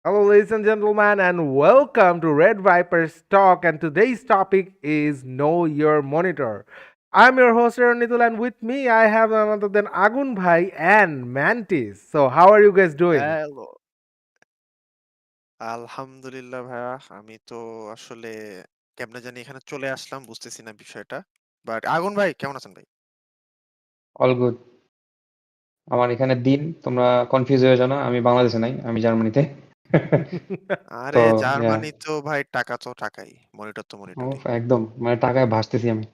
Hello, ladies and gentlemen, and welcome to RedViperZ Talk. And today's topic is Know Your Monitor. I'm your host, Error Nitul, and with me, I have none other than Agun Bhai and Mantis. So, how are you guys doing? Hello. আলহামদুলিল্লাহ ভাইয়া। আমি তো আসলে কেমনে জানি এখানে চলে আসলাম বুঝতেছি না বিষয়টা। বাট আগুন ভাই কেমন আছেন ভাই? All good. আমার এখানে দিন, তোমরা কনফিউজ হয়ে যাও না, আমি বাংলাদেশে নাই, আমি জার্মানিতে। তো আরে ইয়া, জার্মানি তো ভাই টাকা তো টাকাই। মনিটর তো মনিটরই। একদম মানে টাকায় ভাসতেছি আমি।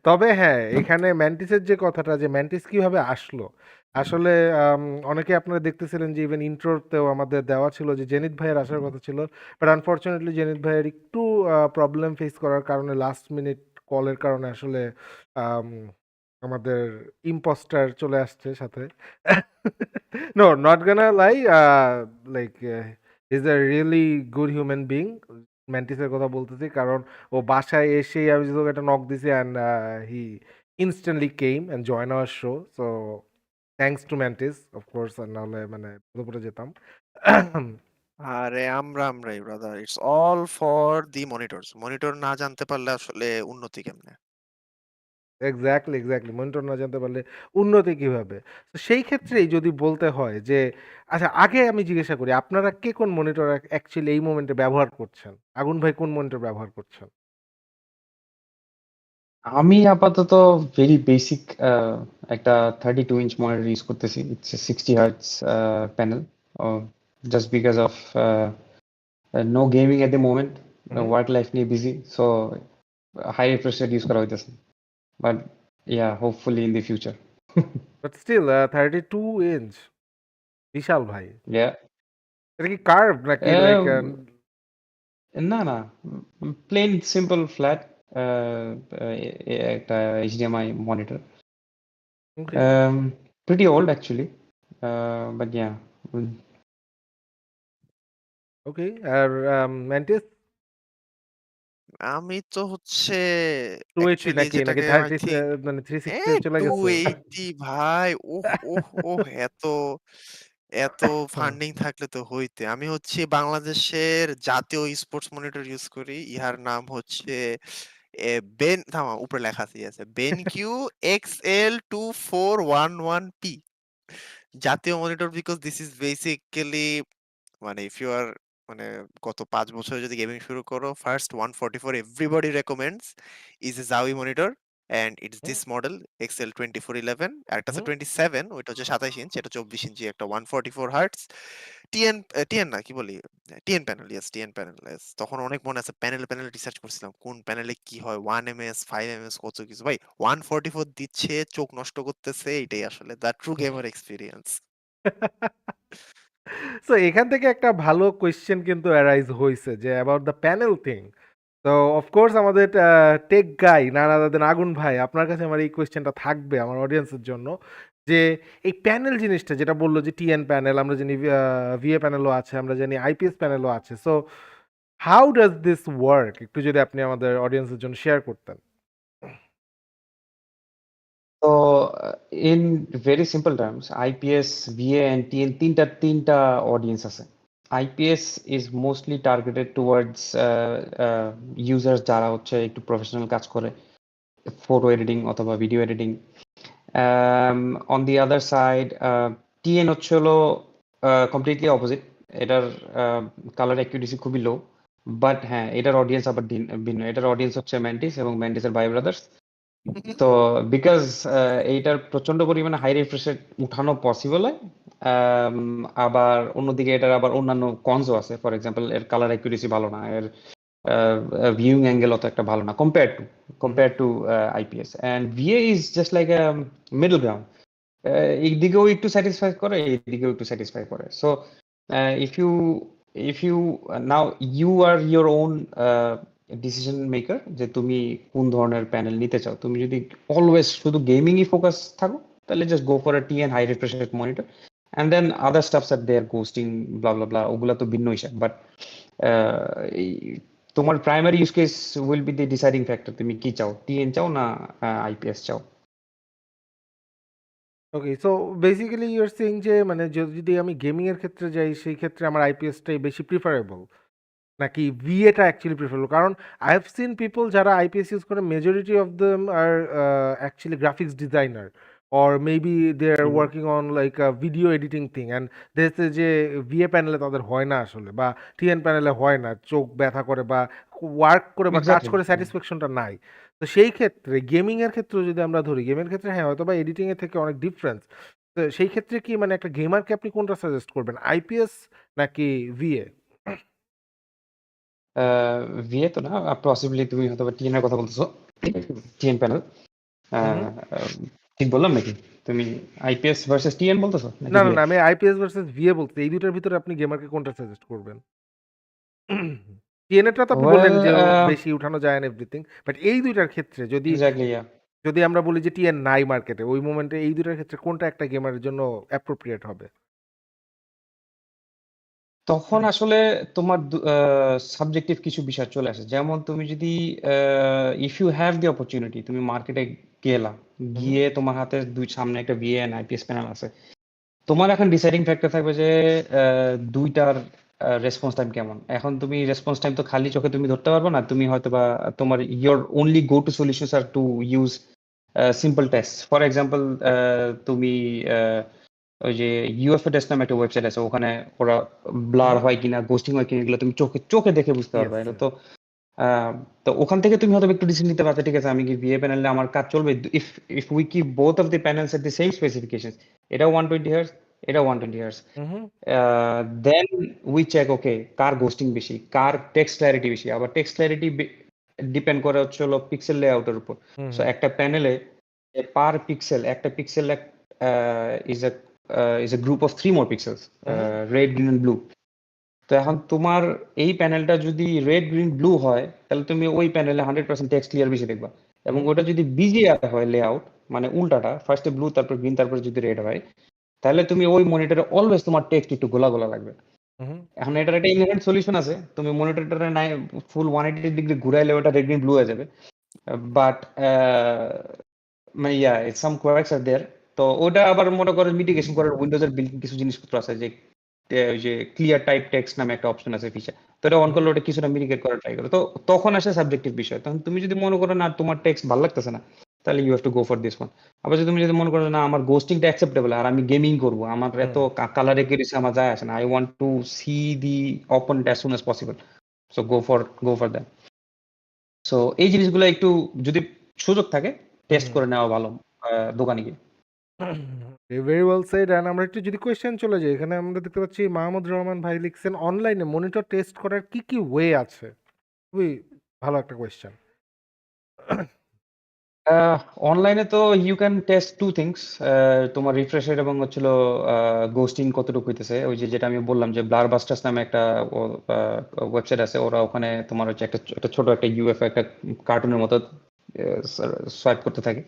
তবে হ্যাঁ, এখানে ম্যান্টিসের যে কথাটা যে ম্যান্টিস কিভাবে আসলো আসলে অনেকে আপনারা দেখতেছিলেন যে ইভেন ইন্ট্রোতেও আমাদের দেওয়া ছিল যে জেনিত ভাইয়ের আসার কথা ছিল, বাট আনফর্চুনেটলি জেনিত ভাইয়ের একটু প্রবলেম ফেস করার কারণে লাস্ট মিনিট কলের কারণে আসলে আম, আমাদের ইম্পোস্টার চলে আসছে সাথে। No, not gonna lie, like is a really good human being. ম্যান্টিসের কথা বলতেছি কারণ ও বাসায় এসেই আমি যদি ওকে একটা নক দিছি and he instantly came and join our show. So thanks to Mantis of course, আর নাহলে মানে পুরো যেতাম। আরে আমরাই brother. It's all for the monitors. Monitor না জানতে পারলে আসলে উন্নতি কেমনে? Exactly, exactly. মনিটর না জানতে পারলে উন্নতি কিভাবে? তো সেই ক্ষেত্রেই যদি বলতে হয় যে আচ্ছা, আগে আমি জিজ্ঞাসা করি আপনারা কে কোন মনিটর অ্যাকচুয়ালি এই মোমেন্টে ব্যবহার করছেন? আগুন ভাই কোন মনিটর ব্যবহার করছেন? আমি আপাতত ভেরি বেসিক একটা 32 ইঞ্চ মনিটর ইউজ করতেছি। It's 60 hertz panel, just because of no gaming at the moment. Hmm. Work life নিয়ে busy, so high refresh rate use করা হইতেছে, but yeah, hopefully in the future. But still 32 inch বিশাল ভাই। Yeah, এটা কি curve নাকি like না না, প্লেন সিম্পল ফ্ল্যাট একটা HDMI monitor. Okay, pretty old actually, but yeah. Okay. আর ম্যান্টিস আমি তো হচ্ছে 280 অ্যাকচুয়ালি নাকি যেটাকে আই 30 থিংক মানে 360 এ এ চলে গেছে? 280 ভাই। ওহ, ওহ, ওহ! এত হুম, ফান্ডিং থাকলে তো হইতে। আমি হচ্ছে বাংলাদেশের জাতীয় স্পোর্টস মনিটর ইউজ করি। ইহার নাম হচ্ছে বেন থামা উপরে লেখা আছে BenQ XL2411P। জাতীয় monitor because this is basically মানে ইফ ইউ আর মানে গত ৫ বছরে যদি গেমিং শুরু করো, first 144 everybody recommends is a Zowie monitor and it's hmm, this model XL 2411। আরেকটা আছে হুম, 27, ওইটা হচ্ছে 27 ইঞ্চ, এটা 24 ইঞ্চি একটা 144 হার্টস টিএন টিএন না কি বলি TN panel, yes TN panel. তখন অনেক মনে আছে প্যানেল রিসার্চ করছিলাম কোন প্যানেলে কি হয়, 1 ms 5 ms কত কিছু ভাই। 144 দিচ্ছে, চোখ নষ্ট করতেছে, এটাই আসলে the true gamer experience. So এখান থেকে একটা ভালো কোয়েশ্চেন কিন্তু অ্যারাইজ হইছে যে অ্যাবাউট দ্য প্যানেল থিং। তো অফকোর্স আমাদের টেক গাই নানা দাদিন আগুন ভাই, আপনার কাছে আমার এই কোয়েশ্চেনটা থাকবে আমার অডিয়েন্সের জন্য যে এই প্যানেল জিনিসটা যেটা বললো যে টিএন প্যানেল, আমরা জানি ভিএ প্যানেলও আছে, আমরা জানি আইপিএস প্যানেলও আছে। So how does this work, একটু যদি আপনি আমাদের অডিয়েন্সের জন্য শেয়ার করতেন। তো in very simple terms, IPS, VA and TN, তিনটা অডিয়েন্স আছে। IPS is mostly targeted towards users যারা হচ্ছে একটু প্রফেশনাল কাজ করে, ফটো এডিটিং অথবা video editing. On the other side, TN হচ্ছে হলো কমপ্লিটলি অপোজিট। এটার কালার অ্যাকিউরেসি খুবই লো, বাট হ্যাঁ, এটার অডিয়েন্স আবার ভিন্ন। এটার অডিয়েন্স হচ্ছে ম্যান্টিস এবং ম্যান্টিসের ভাই ব্রাদার্স। তো বিকজ এইটার প্রচন্ড পরিমাণে হাই রিফ্রেশ রেট উঠানো পসিবল হয়। আবার অন্যদিকে এটার আবার অন্যান্য কনসও আছে। ফর এক্সাম্পল, এর কালার অ্যাকিউরেসি ভালো না, এর ভিউইং অ্যাঙ্গেল অত একটা ভালো না compare to IPS. And VA is just like middle ground. এইদিকেও একটু স্যাটিসফাই করে, এইদিকেও একটু স্যাটিসফাই করে। So if you if you now you are your own decision maker, যে তুমি কোন ধরনের প্যানেল নিতে চাও। তুমি যদি অলওয়েজ শুধু গেমিংই ফোকাস থাকো, তাহলে just go for a TN high refresh rate monitor, and then other stuffs are there, ghosting, blah blah blah, ওগুলা তো ভিন্ন হিসাব। বাট তোমার primary use case will be the deciding factor, তুমি কি চাও, টিএন চাও না আইপিএস চাও। Okay, so basically you are saying যে মানে যদি আমি গেমিং এর ক্ষেত্রে যাই সেই ক্ষেত্রে আমার আইপিএসটাই বেশি প্রিফারেবল নাকি ভিএটা অ্যাকচুয়ালি প্রিফারেবল? কারণ আই হ্যাভ সিন পিপল যারা আইপিএস ইউজ করে majority of them are actually graphics designer or maybe they are hmm. Working on like video editing thing and দেখছে যে ভিএ প্যানেলে তাদের হয় না আসলে, বা টিএন প্যানেলে হয় না, চোখ ব্যথা করে বা ওয়ার্ক করে বা কাজ এক্স্যাক্টলি। করে স্যাটিসফ্যাকশনটা নাই। তো সেই ক্ষেত্রে গেমিং এর ক্ষেত্রে যদি আমরা ধরি, গেমের ক্ষেত্রে হ্যাঁ হয়তো বা এডিটিং এর থেকে অনেক ডিফারেন্স। তো সেই ক্ষেত্রে কি মানে একটা গেমারকে আপনি কোনটা সাজেস্ট করবেন, আইপিএস নাকি ভিএ? ভিএ তো না, পসিবলি তুমি হয়তো টিএন এর কথা বলতেছো, টিএন প্যানেল। হুম। ঠিক বললাম নাকি? তুমি আইপিএস ভার্সেস টিএন বলতেছো নাকি না, না, ভিএ? না, আমি আইপিএস ভার্সেস ভিএ বলছি। এই ২ টার ভিতরে আপনি গেমারকে কোনটা সাজেস্ট করবেন? টিএনএটা তো আপনি বললেন ওয়েল, যে বেশি উঠানো যায় না এভরিথিং। বাট এই ২ টার ক্ষেত্রে যদি এক্স্যাক্টলি, ইয়া। যদি আমরা বলি যে টিএন নাই মার্কেটে, ওই মোমেন্টে এই ২ টার ক্ষেত্রে কোনটা একটা গেমারের জন্য অ্যাপ্রোপ্রিয়েট হবে? তখন আসলে তোমার সাবজেক্টিভ কিছু বিষয় চলে আসে। যেমন তুমি যদি if you have the opportunity, তুমি মার্কেটে গেলা, হুম, গিয়ে তোমার হাতে সামনে একটা ভিএ এন্ড আইপিএস প্যানেল আছে, তোমার এখন ডিসাইডিং ফ্যাক্টর থাকবে যে দুইটার রেসপন্স টাইম কেমন। এখন তুমি রেসপন্স টাইম তো খালি চোখে তুমি ধরতে পারবে না, তুমি হয়তো বা তোমার your only go to solutions are to use simple test. For example, তুমি ওই যে ইউএফএ টেস্ট নামে একটা ওয়েবসাইট আছে, ওখানে ওরা ব্লার হুম। হয় কিনা, গোস্টিং হয় কিনা, এগুলো তুমি চোখে চোখে দেখে বুঝতে পারবে। ইয়েস, এটা ইয়েস। তো তো ওখান থেকে তুমি হয়তো একটু ডিসিশন নিতে পারবে, ঠিক আছে আমি কি ভিএ প্যানেলে আমার কাজ চলবে। If if we keep both of the panels at the same specification, এটা 120 হার্টজ, এটা 120 hertz, hmm, then we check okay কার গোস্টিং বেশি, কার টেক্সট ক্ল্যারিটি বেশি। আবার টেক্সট ক্ল্যারিটি ডিপেন্ড করে হচ্ছে হলো পিক্সেল লেআউটের উপর। হুম, সো হুম, একটা প্যানেলে পার পিক্সেল, একটা pixel is a group of 3 more pixels, hmm, red, green and blue. তো এখন তোমার এই প্যানেলটা যদি রেড, গ্রিন, ব্লু হয়, তাহলে তুমি ওই প্যানেলে 100% টেক্সট ক্লিয়ার বেশি দেখবা। এবং হুম, ওটা যদি বিজিআর হয় লেআউট, মানে উল্টাটা, ফার্স্টে ব্লু তারপর গ্রিন তারপর যদি রেড হয়, তাহলে তুমি ওই মনিটরে অলওয়েজ তোমার টেক্সট একটু গোলা গোলা লাগবে। হুম, এখন এটার একটা ইনহেরেন্ট সলিউশন আছে, তুমি মনিটরটা নাই ফুল 180 ডিগ্রি ঘুরাইলে ওটা রেড, গ্রিন, ব্লু হয়ে যাবে। বাট মানে সাম কোয়ার্কস আর দেয়ার। তো ওটা আবার মনে করেন মিটিগেশন করার উইন্ডোজের বিল্ডিং কিছু জিনিসপত্র আছে, যে ওই যে ক্লিয়ার টাইপ টেক্সট নামে একটা অপশন আছে ফিচার। তো এটা অন হুম, করলে ওটা কিছুটা মিটিগেট করার ট্রাই করে। তো তখন আসে সাবজেক্টিভ বিষয়। তখন তুমি যদি মনে করো না তোমার টেক্সট ভালো লাগতেছে না, তাহলে you have to go for this one. আবার তুমি যদি মনে করো না আমার গোস্টিংটা অ্যাকসেপ্টেবল আর আমি গেমিং করবো, আমার এত হুম, কালার একুরেসি আমার যায় আসে না, I want to see the opponent as soon as possible, so go for that. So এই জিনিসগুলো একটু যদি সুযোগ থাকে টেস্ট হুম। করে নেওয়া ভালো দোকানে গিয়ে। Very well shed. অ্যান্ড আমরা একটু যদি কোয়েশ্চেন চলে যাই, এখানে আমরা দেখতে পাচ্ছি মাহমুদ রহমান ভাই লিখছেন অনলাইনে মনিটর টেস্ট করার কি কি ওয়ে আছে? খুবই ভালো একটা কোয়েশ্চেন। অনলাইনে তো you can test two things, তোমার রিফ্রেশ রেট এবং হচ্ছিল গোস্টিং কতটুকু হইতেছে। ওই যে যেটা আমি বললাম যে ব্লার বাস্টার্স নামে একটা ওয়েবসাইট আছে, ওরা ওখানে তোমার হচ্ছে একটা ছোট একটা ইউএফ একটা কার্টুনের মতো সোয়াইপ করতে থাকে।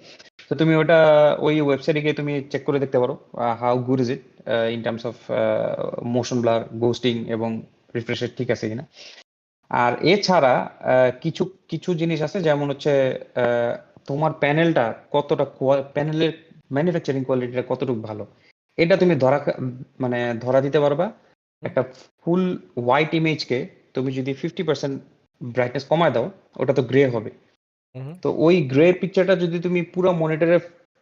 তো তুমি ওটা ওই ওয়েবসাইটে গিয়ে তুমি চেক করে দেখতে পারো how good is it in terms of motion blur, ghosting এবং রিফ্রেশ রেট ঠিক আছে কিনা। আর এছাড়া কিছু কিছু জিনিস আছে, যেমন হচ্ছে আহ, তোমার প্যানেলটা কতটা, প্যানেলের ম্যানুফ্যাকচারিং কোয়ালিটিটা কতটুকু ভালো, এটা তুমি মানে ধরা দিতে পারবা। হুম, একটা ফুল হোয়াইট ইমেজকে তুমি যদি 50% ব্রাইটনেস কমায় দাও, ওটা তো গ্রে হবে। হুম, তো ওই গ্রে পিকচারটা যদি তুমি পুরো মনিটরে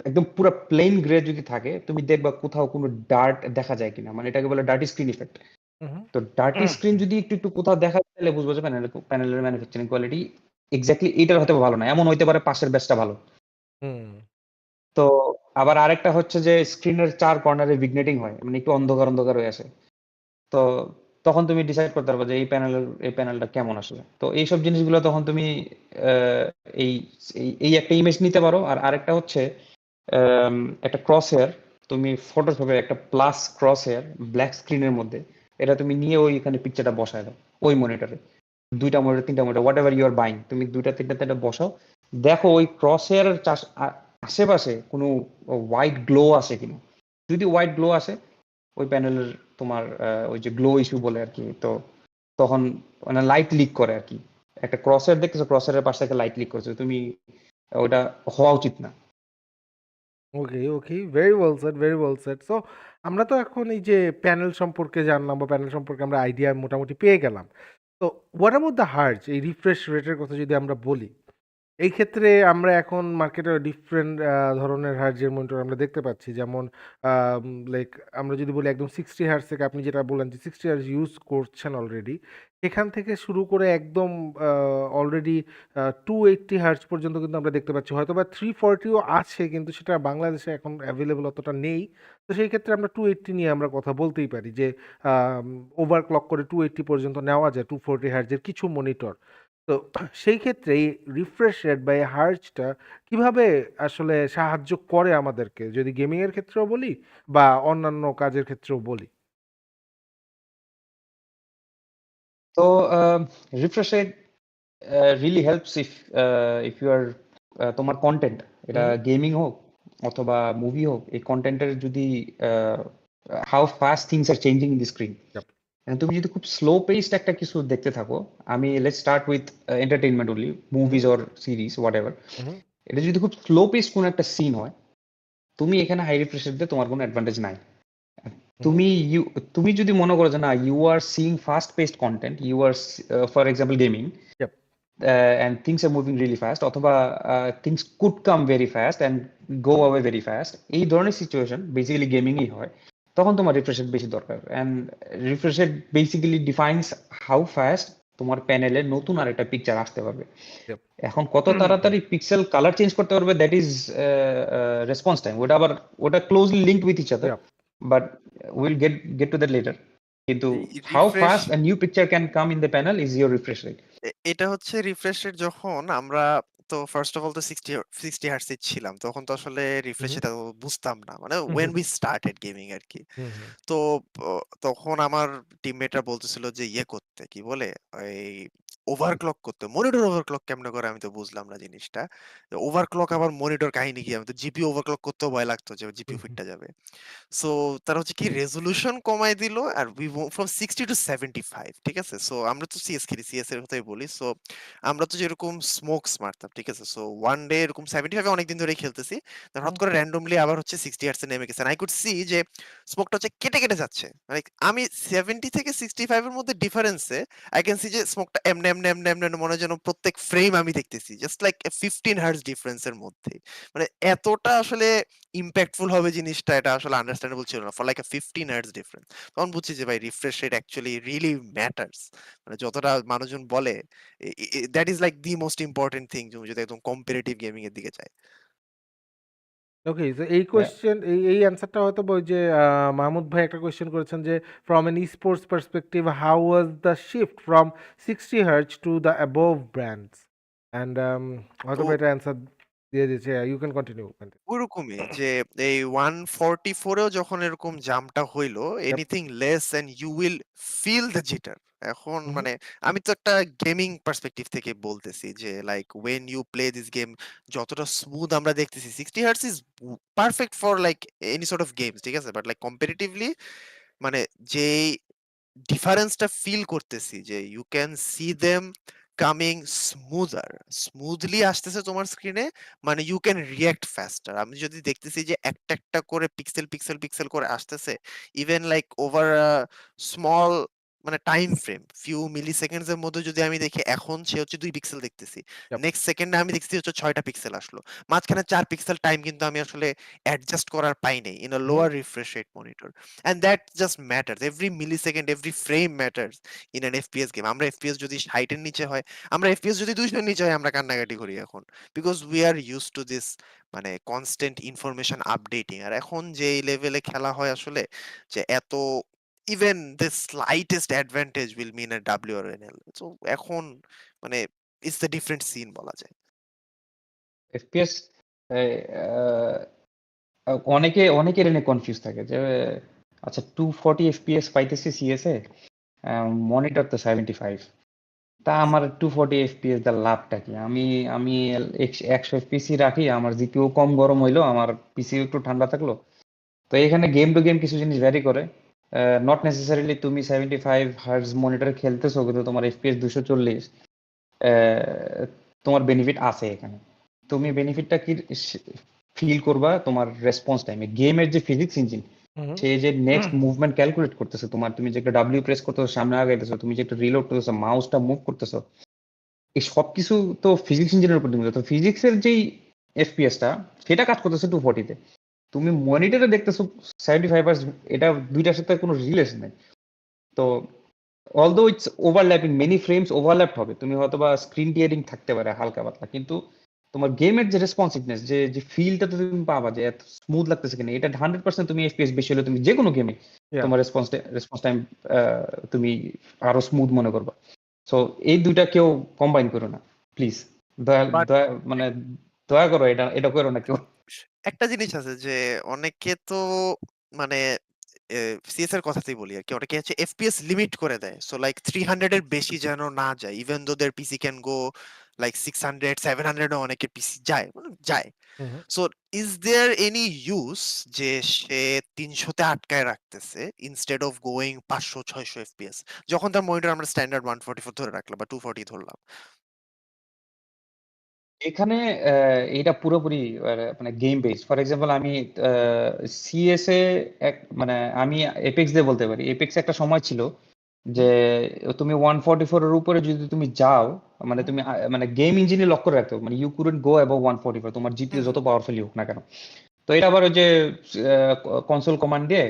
একদম পুরো প্লেন গ্রে যদি থাকে, তুমি দেখবা কোথাও কোনো ডার্ট দেখা যায় কিনা, মানে এটাকে বলে ডার্টি স্ক্রিন ইফেক্ট। হুম, তো ডার্টি স্ক্রিন যদি একটু একটু কোথাও দেখা যায়, তাহলে বুঝবো যে প্যানেলের ম্যানুফ্যাকচারিং কোয়ালিটি এক্স্যাক্টলি এটার হয়তো ভালো না, এমন হইতে পারে পাশের ব্যাচটা ভালো। হুম, তো আবার আরেকটা হচ্ছে যে স্ক্রিনের 4 কর্নারে ভিগনেটিং হয়, মানে একটু অন্ধকার অন্ধকার হয়ে আসে। তো তখন তুমি ডিসাইড করতে পারবে যে এই প্যানেলটা কেমন আসলে। তো এইসব জিনিসগুলো তখন তুমি আহ, এই এই এই একটা ইমেজ নিতে পারো। আর আরেকটা হচ্ছে আম, একটা ক্রস হেয়ার, তুমি ফটোশপে একটা প্লাস ক্রস হেয়ার ব্ল্যাক স্ক্রিনের মধ্যে, এটা তুমি নিয়ে ওইখানে পিকচারটা বসায় দাও ওই মনিটরে। 2টা মনিটর 3টা monitor whatever you are buying, তুমি 2টা 3টা বসাও। দেখো ওই ক্রস হেয়ার আশেপাশে কোনো হোয়াইট গ্লো আসে কিনা। যদি হোয়াইট গ্লো আসে, ওই প্যানেলের তোমার ওই যে গ্লো ইস্যু বলে আর কি। তো তখন মানে লাইট লিক করে আর কি। একটা ক্রসের দেখতেছো, ক্রসের পাশ থেকে লাইট লিক করছে, তুমি ওটা হওয়া উচিত না। Okay, okay. Very well said, very well said. So আমরা তো এখন এই যে প্যানেল সম্পর্কে জানলাম বা প্যানেল সম্পর্কে আমরা আইডিয়া মোটামুটি পেয়ে গেলাম। তো হোয়াট অ্যাবাউট দ্য হার্জ? এই রিফ্রেশ রেটের কথা যদি আমরা বলি, এই ক্ষেত্রে আমরা এখন মার্কেটে ডিফারেন্ট ধরনের হার্টজের মনিটর আমরা দেখতে পাচ্ছি। যেমন লাইক আমরা যদি বলি একদম 60 হার্টজ থেকে আপনি যেটা বললেন যে 60 হার্টজ ইউজ করছেন অলরেডি। এখান থেকে শুরু করে একদম অলরেডি 280 হার্টজ পর্যন্ত কিন্তু আমরা দেখতে পাচ্ছি। হয়তোবা 340 ও আছে কিন্তু সেটা বাংলাদেশে এখন অ্যাভেইলেবল অতটা নেই। তো সেই ক্ষেত্রে আমরা 280 নিয়ে আমরা কথা বলতেই পারি যে ওভারক্লক করে 280 পর্যন্ত নেওয়া যায় 240 হার্টজের কিছু মনিটর। তো সেই ক্ষেত্রে এই রিফ্রেশ রেট বা এই হার্জটা কিভাবে আসলে সাহায্য করে আমাদেরকে? যদি গেমিং এর ক্ষেত্রেও বলি বা অন্যান্য কাজের ক্ষেত্রেও বলি? তো refresh rate really helps if you are তোমার কন্টেন্ট, এটা হুম, গেমিং হোক অথবা মুভি হোক, এই কন্টেন্টের যদি how fast things are changing in the screen, yep, তুমি যদি খুব স্লো পেসড একটা কিছু দেখতে থাকো, আমি let's start with entertainment only, uh, movies or series whatever, uh, এটা যদি খুব স্লো পেসড কোনো একটা সিন হয়, তুমি এখানে হাই রিফ্রেশ দিয়ে তোমার কোনো অ্যাডভান্টেজ নাই। উহু, তুমি ইউ তুমি যদি মনে করো যে না, you are seeing fast paced content, you are for example gaming, yep, and things are moving really fast, অথবা things could come very fast and go away very fast, এই ধরনের সিচুয়েশন বেসিক্যালি গেমিংই হয়, তখন তোমার রিফ্রেশ রেট বেশি দরকার। And refresh rate basically defines how fast তোমার প্যানেলে নতুন আরেকটা পিকচার আসতে পারবে। ইয়াপ। এখন কত তাড়াতাড়ি পিক্সেল কালার চেঞ্জ করতে পারবে, দ্যাট ইজ রেসপন্স টাইম, ওটা closely linked with each other, yep. But will get to that later. কিন্তু how refresh fast a new picture can come in the panel is your refresh rate. এটা হচ্ছে refresh rate যখন আমরা তো first of all তো 60 hertz ছিলাম তখন তো আসলে রিফ্রেশ উহু, এটা বুঝতাম না মানে উহু, ওয়েন উই স্টার্টেড গেমিং আর কি উহু, তো তখন আমার টিমমেটরা বলতেছিল যে ইয়ে করতে কি বলে এই ওভারক্লক করতে মনিটর ওভারক্লক কেমনে করে আমি তো বুঝলাম না জিনিসটা ওভারক্লক আবার মনিটর কাহিনী কি আমি তো জিপিইউ ওভারক্লক করতেও ভয় লাগতো যে জিপিইউ উহু, ফিটটা যাবে সো তারা হচ্ছে কি রেজোলিউশন কমায় দিল আর উই ফ্রম 60 টু 75 ঠিক আছে সো আমরা তো সিএস খেলি সিএস এর কথাই বলি সো আমরা তো যেরকম স্মোকস মারতাম ঠিক আছে সো ওয়ান ডে এরকম 75 অনেকদিন ধরে খেলতেছি then হঠাৎ করে র্যান্ডমলি আবার হচ্ছে 60 হার্টজ এ নেমে গেছে আই কুড সি যে স্মোকটা হচ্ছে কেটে কেটে যাচ্ছে মানে আমি 70 থেকে 65 এর মধ্যে ডিফারেন্সে আই ক্যান সি যে স্মোকটা এমনে এমনে এমনে এমনে মনে হয় যেন প্রত্যেক ফ্রেম আমি দেখতেছি জাস্ট লাইক 15 হার্টজ ডিফারেন্সের মধ্যে মানে এতটা আসলে ইম্প্যাক্টফুল হবে জিনিসটা এটা আসলে আন্ডারস্ট্যান্ডেবল ছিল না for like a 15 hertz difference তখন বুঝছি যে ভাই refresh rate actually really matters মানে যতটা মানুষজন বলে that is like the most important thing যদি একদম কম্পিটিটিভ গেমিং এর দিকে যায় ওকে। সো এই Yeah. কোয়েশ্চেন এই অ্যান্সারটা হয়তোবা ওই যে মাহমুদ ভাই একটা কোয়েশ্চেন করেছেন যে, "from an esports perspective, how was the shift from 60 hertz to the above brands?" And হয়তোবা এটা অ্যান্সার দিয়ে দিয়েছে। You can continue. ওরকমই যে এই 144 এও যখন এরকম জাম্পটা হইলো yep. Anything less and you will feel the jitter এখন উহু, মানে আমি তো একটা গেমিং পার্সপেক্টিভ থেকে বলতেছি যে like when you play this game যতটা স্মুথ আমরা দেখতেছি 60 hertz is perfect for like any sort of games ঠিক আছে বাট লাইক কম্পারেটিভলি মানে যেই ডিফারেন্সটা ফিল করতেছি যে you can see them coming smoothly আসতেছে তোমার স্ক্রিনে মানে ইউ ক্যান রিয়াক্ট ফাস্টার আমি যদি দেখতেছি যে একটা একটা করে পিক্সেল করে আসতেছে ইভেন লাইক ওভার স্মল মানে টাইম ফ্রেম ফিউ মিলি সেকেন্ডস এর মধ্যে যদি আমি দেখি এখন সে হচ্ছে 2 পিক্সেল দেখতেছি ইয়াপ। নেক্সট সেকেন্ডে আমি দেখতেছি হচ্ছে 6টা পিক্সেল আসলো মাঝখানে 4 পিক্সেল টাইম কিন্তু আমি আসলে অ্যাডজাস্ট করার পাই নাই ইন আ উহু, lower refresh rate monitor and that just matters every millisecond every frame matters in an fps game আমরা fps যদি 60 এর নিচে হয় আমরা fps যদি 200 এর নিচে হয় আমরা কান্নাকাটি করি এখন because we are used to this মানে constant information updating আর এখন যে লেভেলে খেলা হয় আসলে যে এত even the slightest advantage will mean a w or an l so এখন মানে it's the different scene বলা যায় FPS অনেকের এনে কনফিউজ থাকে যে আচ্ছা 240 FPS পাইতেছি সিএস এ, মনিটর তো 75, তা আমার 240 FPS দা লাভটা কি? আমি আমি 100 এফপিএস রাখি, আমার জিপিইউ কম গরম হইলো, আমার পিসিও একটু ঠান্ডা থাকলো। তো এখানে গেম টু গেম কিছু জিনিস ভ্যারি করে। নট নেসেসারিলি তুমি 75 হার্টজ মনিটরে খেলতেছো কিন্তু তোমার এফপিএস 240, তোমার বেনিফিট আছে এখানে। তুমি বেনিফিটটা কি ফিল করবা তোমার রেসপন্স টাইমে। গেমের যে ফিজিক্স ইঞ্জিন, হুম সে যে নেক্সট মুভমেন্ট ক্যালকুলেট করতেছে, তোমার তুমি যে একটা ডাব্লিউ প্রেস করতেছো সামনে আগাইতেছো, তুমি যে একটা রিলোড করতেছো, মাউসটা মুভ করতেছো, এই সবকিছু তো ফিজিক্স ইঞ্জিনের উপর নির্ভর। তো ফিজিক্সের যেই এফপিএসটা সেটা কাজ করতেছে 240-তে, তুমি মনিটরে দেখতেছো 75 হার্জ, এটা দুইটার সাথে কোনো রিলেশন নেই। তো although it's overlapping, many frames overlap হবে, তুমি হয়তো বা স্ক্রিন টিয়ারিং থাকতে পারে হালকা পাতলা, কিন্তু তোমার গেমের যে রেসপন্সিভনেস, যে যে ফিলটা তুমি পাবা, যে এত স্মুথ লাগতেছে কিনা, এটা 100% তুমি এফপিএস বেশি হলে তুমি যে কোনো গেমে ইয়া তোমার রেসপন্স টাইম তুমি আরো স্মুথ মনে করবা। সো এই দুইটা কেউ কম্বাইন করো না প্লিজ, দয়া বাট দয়া মানে দয়া করো, এটা এটা করো না কেউ। একটা জিনিস আছে যে অনেকে তো মানে সিএস এর কথাতেই বলি আর কি, অনেকে হচ্ছে এফপিএস লিমিট করে দেয়, সো লাইক 300 এর বেশি যেন না যায়, even though there PC can go like 600 700 ও অনেকের পিসি যায়, মানে যায়। Hmm so is there any use যে সে 300-তে আটকায় রাখতেছে ইনস্টেড অফ গোয়িং 500 600 এফপিএস, যখন তার মনিটর আমরা স্ট্যান্ডার্ড 144 ধরে রাখলাম বা 240 ধরলাম? এখানে এটা পুরোপুরি মানে গেম বেসড। ফর এক্সাম্পল আমি সিএস এ মানে আমি এপেক্স দিয়ে বলতে পারি, এপেক্স একটা সময় ছিল যে তুমি 144 এর উপরে যদি তুমি যাও, মানে তুমি মানে গেম ইঞ্জিনে লক করে রাখতে হবে, মানে ইউ কুডন্ট গো অ্যাবভ 144, তোমার জিপিইউ হুম যত পাওয়ারফুলি হোক না কেন। তো এটা আবার ওই যে কনসোল কমান্ড দিয়ে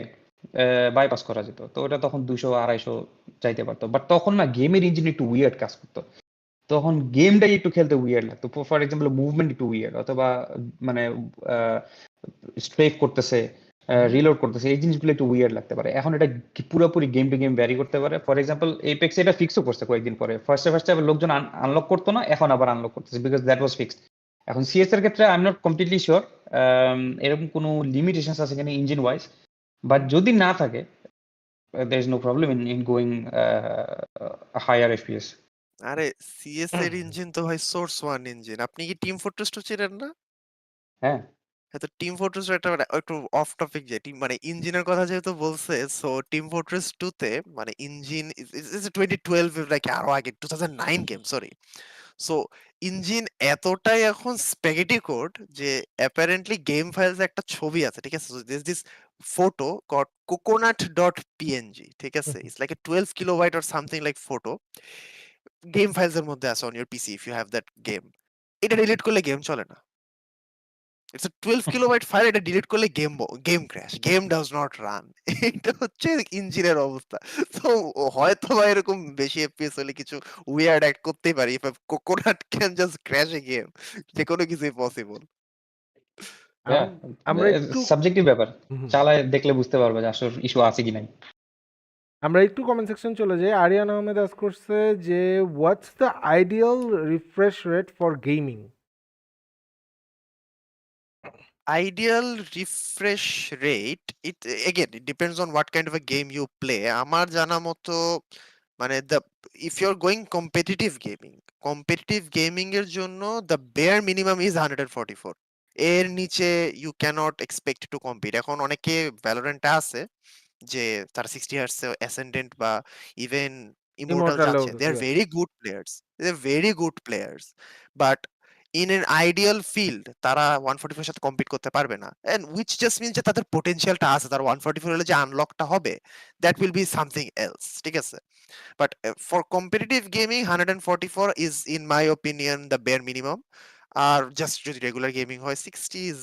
বাইপাস করা যেত, তো ওটা তখন 200 250 চাইতে পারতো, বাট তখন না গেমের ইঞ্জিন একটু উইয়ার্ড কাজ করতো, তখন গেমটাই একটু খেলতে উইয়ার্ড লাগতো। ফর এক্সাম্পল মুভমেন্ট একটু উইয়ার্ড, অথবা মানে স্ট্রেফ করতেছে, হুম রিলোড করতেছে, এই জিনিসগুলো একটু উইয়ার্ড লাগতে পারে। এখন এটা পুরোপুরি গেম টু গেম ভ্যারি করতে পারে। ফর এক্সাম্পল এপেক্স এটা ফিক্সও করছে কয়েকদিন পরে, ফার্স্টে আবার লোকজন আনলক করতো না, এখন আবার আনলক করতেছে, বিকজ দ্যাট ওয়াজ ফিক্সড। এখন সিএস এর ক্ষেত্রে I am not completely sure এরকম কোনো লিমিটেশন আছে কিনা ইঞ্জিন ওয়াইজ, বাট যদি না থাকে there is no problem in going a higher FPS. আরে সিএস এর ইঞ্জিন তো ভাই সোর্স ওয়ান ইঞ্জিন, আপনি কি টিম ফোর্ট্রেস 2 চেনেন না? হ্যাঁ, হ্যাঁ, তো টিম ফোর্ট্রেস একটা মানে একটু অফ টপিক, যে টিম মানে ইঞ্জিনের কথা যেহেতু বলছে, সো টিম ফোর্ট্রেস 2 তে মানে ইঞ্জিন ইজ 2012, লাইক আরো আগে 2009 গেম, সরি। সো ইঞ্জিন এতটাই এখন স্প্যাগেটি কোড যে অ্যাপারেন্টলি গেম ফাইলস একটা ছবি আছে, ঠিক আছে, this photo called coconut dot PNG, ঠিক আছে, it's like a 12 kilobyte or something like photo, game files এর মধ্যে আছে on your PC if you have that game. এটা ডিলিট করলে গেম চলে না। ইটস এ 12 কিলোবাইট ফাইল, এটা ডিলিট করলে game crash, game does not run. এটা হচ্ছে ইঞ্জিনের অবস্থা। তো হয়তো বা এরকম বেশি এফপিএস হলে কিছু উইয়ার্ড অ্যাক্ট করতেই পারি, if coconut can just crash A game, যে কোনো কিছুই পসিবল। হ্যাঁ, আমরা একটু সাবজেক্টিভ ব্যাপার, হুম, চালায় দেখলে বুঝতে পারবে যে আসলে ইস্যু আছে কি নাই। আমরা একটু কমেন্ট সেকশন চলে যাই। আরিয়ান আহমেদ আজ করছে যে what's the ideal refresh rate for gaming? Ideal refresh rate, it again it depends on what kind of a game you play. আমার জানা মতো মানে if you're going competitive gaming এর জন্য the bare minimum is 144, এর নিচে you cannot expect to compete। এখন অনেকে ভ্যালোরেন্টে আছে যে তারা 60 হার্টজ অ্যাসেন্ডেন্ট বা ইভেন ইমোর্টাল ইমর্টালেও যাচ্ছে, they are yeah very good players, but in an ideal field তারা 144 এর সাথে কম্পিট করতে পারবে না, এন্ড উইচ জাস্ট মিনস যে তাদের পোটেনশিয়ালটা আছে, তার 144 হলে যে আনলকটা হবে, that will be something else, ঠিক আছে। But for competitive gaming 144 is in my opinion the bare minimum. আর জাস্ট যদি রেগুলার গেমিং হয় 60 ইজ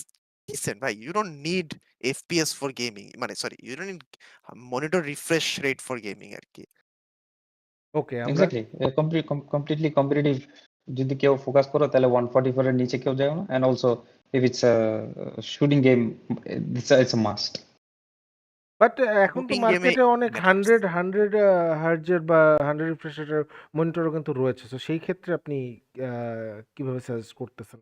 ডিসেন্ট ভাই, you don't need FPS for gaming, মানে sorry, you don't need monitor refresh rate for gaming আর কি। Okay আমরা exactly, completely competitive যদি কেউ ফোকাস করো তাহলে 144 এর নিচে কেউ যায় না। And also if it's shooting game, it's a must. But এখন তো শুটিং গেমে মার্কেটে অনেক ম্যাটার্স। 100 হার্জের বা 100 রিফ্রেশ মনিটরও কিন্তু রয়েছে, তো সেই ক্ষেত্রে আপনি কিভাবে সাজেস্ট করতেছেন?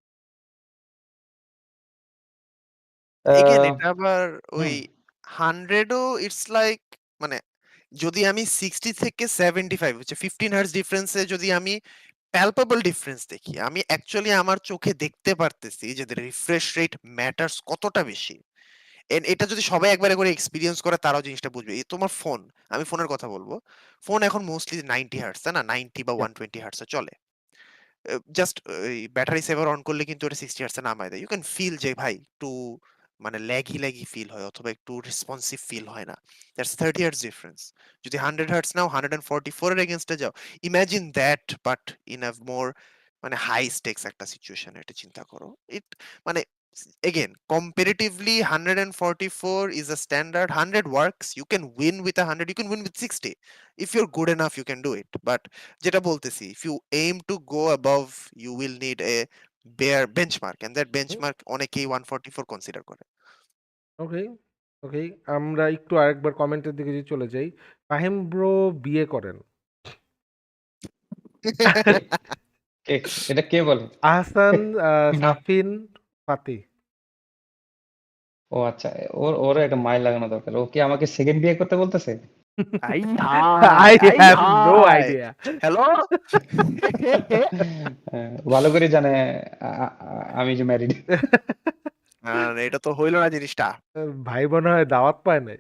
এগেন এটা আবার ওই হুম 100ও ইটস লাইক মানে যদি আমি 60 থেকে 75 হচ্ছে 15 হার্জ ডিফারেন্সে যদি আমি প্যালপেবল ডিফারেন্স দেখি, আমি অ্যাকচুয়ালি আমার চোখে দেখতে পারতেছি যে রিফ্রেশ রেট ম্যাটার্স কতটা বেশি। এটা যদি সবাই একবারে করে এক্সপিরিয়েন্স করে তারাও জিনিসটা বুঝবে। এই তোমার ফোন, আমি ফোনের কথা বলবো, ফোন এখন মোস্টলি 90 হার্টজ, তাই না, 90 বা ইয়া 120 হার্টজে চলে। জাস্ট ব্যাটারি সেভার অন করলে কিন্তু এটা 60 হার্টজ এ নামায় দেয়। ইউ ক্যান ফিল যে ভাই একটু মানে ল্যাগি ফিল হয় অথবা একটু রেসপন্সিভ ফিল হয় না। That's 30 hertz difference. যদি 100 হার্টজ নাও 144 এর এগেইনস্টে যাও, imagine that but in a more মানে হাই স্টেকস একটা সিচুয়েশন, এটা চিন্তা করো। ইট মানে again comparatively 144 is a standard. 100 works, you can win with 100, you can win with 60 if you're good enough, you can do it. But যেটা বলতেছি, if you aim to go above, you will need a bare benchmark, and that benchmark অনেকেই 144 consider করে। ওকে, ওকে। আমরা একটু আরেকবার কমেন্টের দিকে যদি চলে যাই, ফাহিম ব্রো বিয়ে করেন। কে কে এটা কে বলে? আহসান না। সাফিন ফাতি। ও আচ্ছা, ওর একটা মাইল লাগানো দরকার। ও কি আমাকে সেকেন্ড বিয়ে করতে বলতেছে? I I have no hi idea. Hello. ভালো করে জানে আমি যে ম্যারিড। এটা তো হইল না জিনিসটা। ভাই মনে হয় দাওয়াত পায় নাই।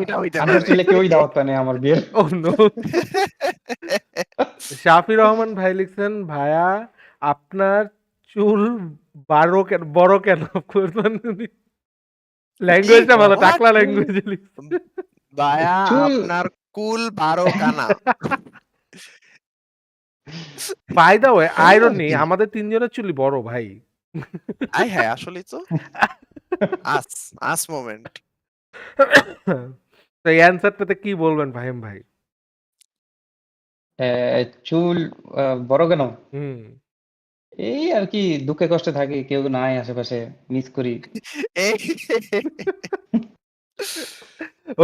এটা হইতে পারে। আনফরচুনেটলি কেউই দাওয়াত পায় নাই আমার বিয়ের। Oh no. শাফি রহমান ভাই লিখছেন, ভাইয়া আপনার চুল বড় কেন? ল্যাঙ্গুয়েজটা ভালো, What? টাকলা ল্যাঙ্গুয়েজে লিখছে। ভাইয়া চুল আপনার কুল 12 কানা। বাই দ্য ওয়ে, এই আর আইরনি, কি। আমাদের তিনজনের চুলই বড় ভাই। হ্যাঁ আসলেই তো। আস মোমেন্ট। তো এই অ্যান্সারটাতে কি বলবেন ফাহিম ভাই? চুল বড় কেন? হুম। এই আর কি, দুঃখে কষ্টে থাকি, কেউ নাই আশেপাশে, মিস করি।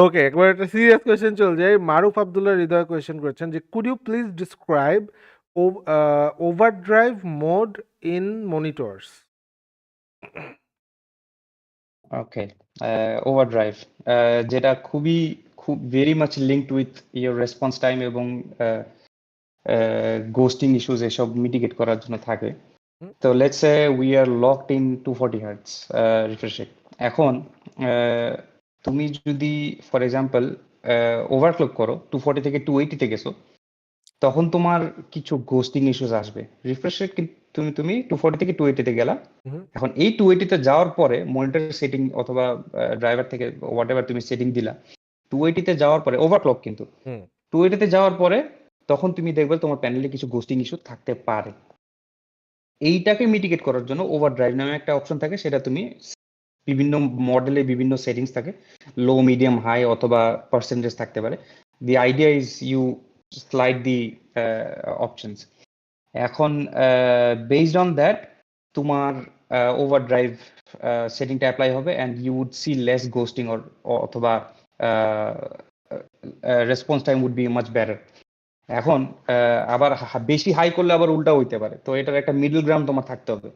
ওকে, একবার একটা সিরিয়াস কোয়েশ্চেন চলে যায়। মারুফ আব্দুল্লাহ হৃদয় কোয়েশ্চেন করেছেন যে could you please describe overdrive mode in monitors? Okay, overdrive যেটা খুব very much linked with your response time এবং গোস্টিং ইস্যুস এসব মিটিগেট করার জন্য থাকে। তো let's say we are locked in 240 hertz refresh rate. এখন তুমি যদি ফর এক্সাম্পল ওভারক্লক করো, 240 থেকে 280 গেছো, তখন তোমার কিছু গোস্টিং ইস্যুস আসবে। রিফ্রেশ রেট তুমি 240 থেকে 280 গেলা। এখন এই 280 যাওয়ার পরে মনিটর সেটিং অথবা ড্রাইভার থেকে হোয়াট এভার তুমি সেটিং দিলা, 280 যাওয়ার পরে ওভারক্লক কিন্তু 280 যাওয়ার পরে তখন তুমি দেখবে তোমার প্যানেলে কিছু গোস্টিং ইস্যু থাকতে পারে। এইটাকে মিটিগেট করার জন্য ওভারড্রাইভ নামে একটা অপশন থাকে, সেটা তুমি বিভিন্ন মডেলে বিভিন্ন সেটিংস থাকে, লো মিডিয়াম হাই অথবা পার্সেন্টেজ থাকতে পারে। The idea is you slide the options. এখন বেসড অন দ্যাট তোমার ওভারড্রাইভ সেটিংটা অ্যাপ্লাই হবে and you would see less ghosting অথবা response time would be much better. এখন আবার বেশি হাই করলে আবার উল্টা হইতে পারে, তো এটার একটা মিডল গ্রাউন্ড তোমার থাকতে হবে।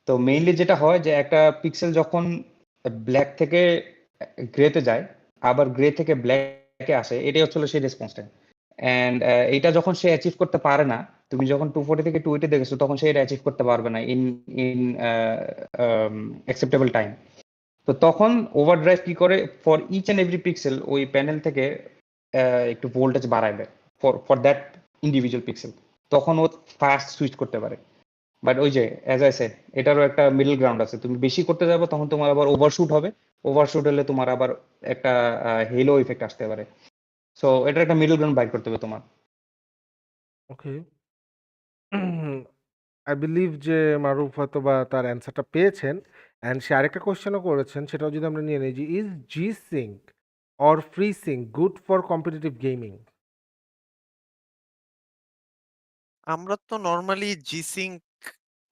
তো মেইনলি যেটা হয় যে একটা পিক্সেল যখন ব্ল্যাক থেকে গ্রেতে যায় আবার গ্রে থেকে ব্ল্যাকে আসে, এটাই হচ্ছে সেই রেসপন্স টাইম। অ্যান্ড এটা যখন সে অ্যাচিভ করতে পারে না, তুমি যখন 240 থেকে 280 দেখেছো তখন সে এটা অ্যাচিভ করতে পারবে না ইন ইন অ্যাকসেপ্টেবল টাইম। তো তখন ওভারড্রাইভ কি করে, for each and every pixel ওই প্যানেল থেকে একটু ভোল্টেজ বাড়ায় দেয় ফর দ্যাট ইন্ডিভিজুয়াল পিক্সেল, তখন ও ফাস্ট সুইচ করতে পারে। বাট ওই যে অ্যাজ আই সেড, এটারও একটা মিডল গ্রাউন্ড আছে। তুমি বেশি করতে যাবে তখন তোমার আবার ওভারশুট হবে, ওভারশুট হলে তোমার আবার একটা হেলো ইফেক্ট আসতে পারে। সো এটার একটা মিডল গ্রাউন্ড বাইর করতে হবে তোমার। ওকে, আই বিলিভ যে মারুফ হয়তো বা তার অ্যান্সারটা পেয়েছেন। অ্যান্ড সে আরেকটা কোয়েশ্চেনও করেছেন, সেটাও যদি আমরা নিয়ে নিই যে is G sync or free sync good for competitive gaming? আমরা তো নরমালি জিসিঙ্ক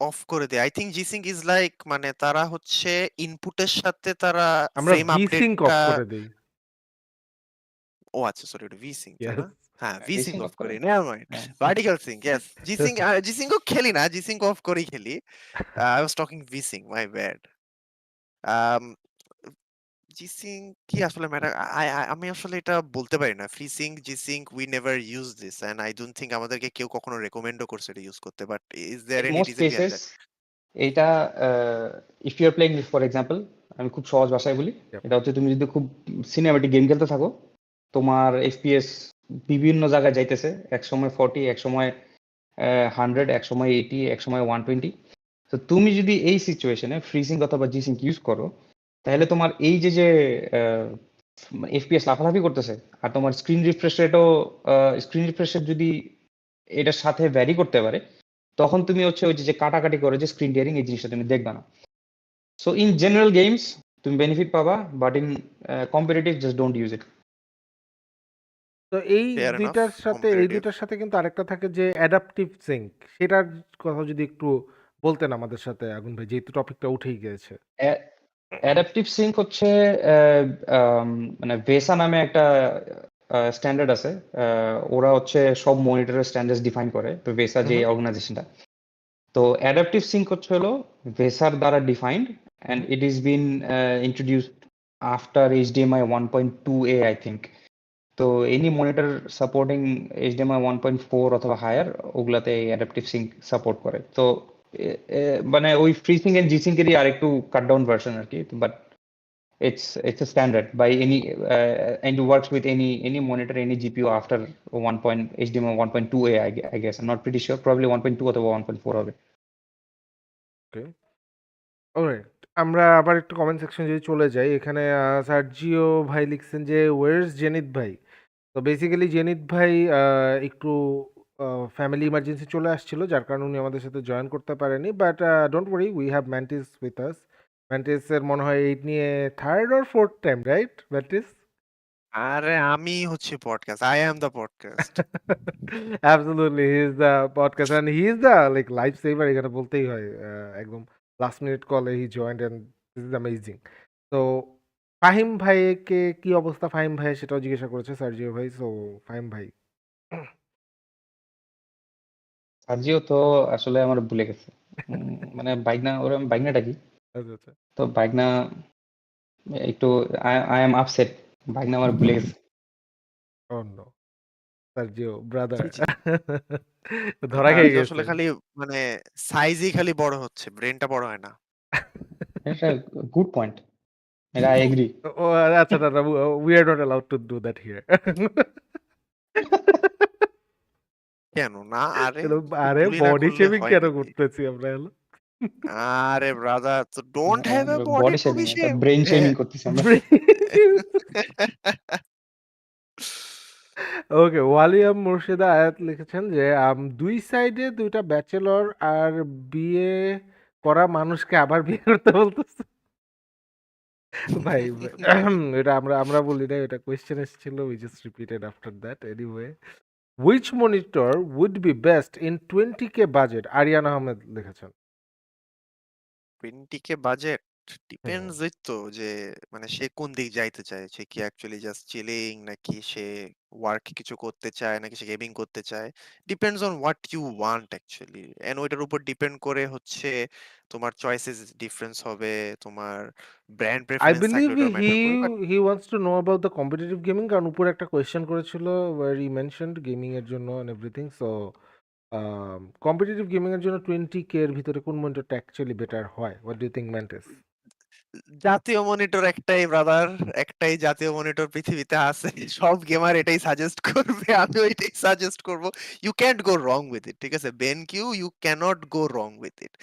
অফ করে দেই। I think G sync is like মানে তারা হচ্ছে ইনপুটের সাথে তারা আমরা ফ্রেম ভি সিঙ্ক অফ আপডেটটা। করে দেই। ও আচ্ছা সরি, ওটা ভি সিঙ্ক তাই ইয়েস। না? হ্যাঁ V sync racing off off করে। করি, নেভার মাইন্ড। হ্যাঁ। Vertical sync, yes. G sync, G সিঙ্কও খেলি না, জি সিঙ্ক অফ করেই খেলি। I was talking V sync, my bad. G sync কি আসলে ম্যাটার, আমি আসলে এটা বলতে পারি না। Free sync, G sync, we never use this and I don't think আমাদেরকে কেউ কখনো রেকমেন্ডও করছে এটা ইউজ করতে। But is there in any most reason behind cases that? এইটা if you are playing for example, আমি খুব সহজ ভাষায় বলি, Yep. এটা হচ্ছে তুমি যদি খুব সিনেমাটিক গেম খেলতে থাকো, তোমার এফপিএস বিভিন্ন জায়গায় যাইতেছে, এক সময় 40, এক সময় 100, এক সময় 80, এক সময় 120। তো তুমি যদি এই সিচুয়েশনে ফ্রিজিং অথবা জিসিঙ্ক ইউজ করো, তাহলে তোমার এই যে এফপিএস লাফালাফি করতেছে, আর তোমার স্ক্রিন রিফ্রেশ রেট যদি এটার সাথে ভ্যারি করতে পারে, তখন তুমি হচ্ছে ওই যে কাটাকাটি করে যে স্ক্রিন টিয়ারিং, এই জিনিসটা তুমি দেখবা না। সো ইন জেনারেল গেমস তুমি বেনিফিট পাবা, but in competitive just don't use it. তো এই ফেয়ার এনাফ। দুইটার সাথে কিন্তু আরেকটা থাকে যে অ্যাডাপটিভ সিঙ্ক, সেটার কথা যদি একটু বলতেন আমাদের সাথে আগুন ভাই, যেহেতু টপিকটা উঠেই গিয়েছে। অ্যাডাপটিভ সিঙ্ক হচ্ছে মানে ভেসা নামে একটা স্ট্যান্ডার্ড আছে। ওরা হচ্ছে সব মনিটরের স্ট্যান্ডার্ড ডিফাইন করে, তো ভেসা যে অর্গানাইজেশনটা। তো অ্যাডাপটিভ সিঙ্ক হলো ভেসার দ্বারা defined, and it is bin introduced after HDMI 1.2a I think. তো এনি মনিটর সাপোর্টিং এইচডিএমআই 1.4 অথবা হায়ার, ওগুলাতে অ্যাডাপটিভ সিঙ্ক সাপোর্ট করে। তো মানে ওই ফ্রি সিঙ্ক এন্ড জি সিঙ্কেরই আর একটু কাট ডাউন ভার্সন আর কি, but it's a standard by any and works with any monitor, any GPU after HDMI 1.2a, I guess. I'm not pretty sure, probably 1.2 অথবা 1.4 হবে। ওকে, alright. আমরা আবার একটু কমেন্ট সেকশন যদি চলে যাই, এখানে সার্জিও ভাই লিখছেন যে ওয়েয়ারস জেনিত ভাই। তো বেসিক্যালি জেনিত ভাই একটু ফ্যামিলি ইমার্জেন্সি চলে আসছিল, যার কারণে উনি আমাদের সাথে জয়েন করতে পারেনি, but don't worry, we have Mantis with us. ম্যান্টিসের মনে হয় এই নিয়ে third or fourth time, right Mantis? আরে আমি হচ্ছে podcast, I am the podcast. Absolutely, he is the podcast and he is the like lifesaver, এখানে বলতেই হয়। একদম লাস্ট মিনিট কলে he joined and this is amazing. তো ফাহিম ভাইকে কি অবস্থা, ফাহিম ভাই সেটাও জিজ্ঞাসা করেছে সার্জিও ভাই। সো ফাহিম ভাই। সার্জিও তো আসলে আমার ভুলে গেছে, মানে বাইকনা, ওরা বাইকনাটা কি, আচ্ছা আচ্ছা। তো বাইকনা একটু আই এম আপসেট, বাইকনা আমার ভুলে গেছে। Oh no, Sergio brother. জি, জি। ধরা খেয়ে আর্য আসলে গেছে। খালি মানে সাইজই খালি বড় হচ্ছে, ব্রেনটা বড় হয় না। এটা গুড পয়েন্ট, এটা আই এগ্রি। ও আচ্ছা, না we are not allowed to do that here. কেন না? আরে কেন? খুব আরে বুলি না বডি করলে শেমিং হয় কেন নাকি? করতেছি আমরা হলো? আরে ব্রাদার, তো don't have a body body to be shaming, এটা শেমড। ব্রেন শেমিং হ্যাঁ। করতেছি আমরা। ওকে, ওয়ালিয়াম মুর্শিদা আয়াত লিখেছেন যে দুই সাইডে দুইটা ব্যাচেলর আর বিয়ে করা মানুষকে আবার বিয়ে করতে বলতেছে। ভাই এটা আমরা আমরা বলি না, এটা কোয়েশ্চেন এসেছিল, we just repeated after that. Anyway, which monitor would be best in 20K budget, Ariyan Ahmed লিখেছেন। 20K বাজেট হুম। ডিপেন্ডস ওই তো, যে মানে সে কোন দিক যাইতে চায়, সে কি অ্যাকচুয়ালি জাস্ট চিলিং, নাকি সে ওয়ার্ক কিছু করতে চায়, নাকি সে গেমিং করতে চায়। Depends on what you want actually, and ওইটার উপর ডিপেন্ড করে হচ্ছে তোমার চয়েসেস ডিফারেন্স হবে, তোমার ব্র্যান্ড I প্রেফারেন্স থাকলে believe ওটা ম্যাটার করবে। But he wants to know about the competitive gaming, কারণ উপরে একটা কোয়েশ্চেন করেছিল where he mentioned গেমিং এর জন্য and everything. So competitive gaming এর জন্য 20K এর ভিতরে কোন মনিটরটা অ্যাকচুয়ালি বেটার হয়? What do you think, Mantis? জাতীয় মনিটর একটাই ব্রাদার, একটাই জাতীয় মনিটর পৃথিবীতে আছে। সব গেমার এটাই সাজেস্ট করবে, আমি ওইটাই সাজেস্ট করব। You can't go wrong with it, ঠিক আছে? BenQ, you cannot go wrong with it.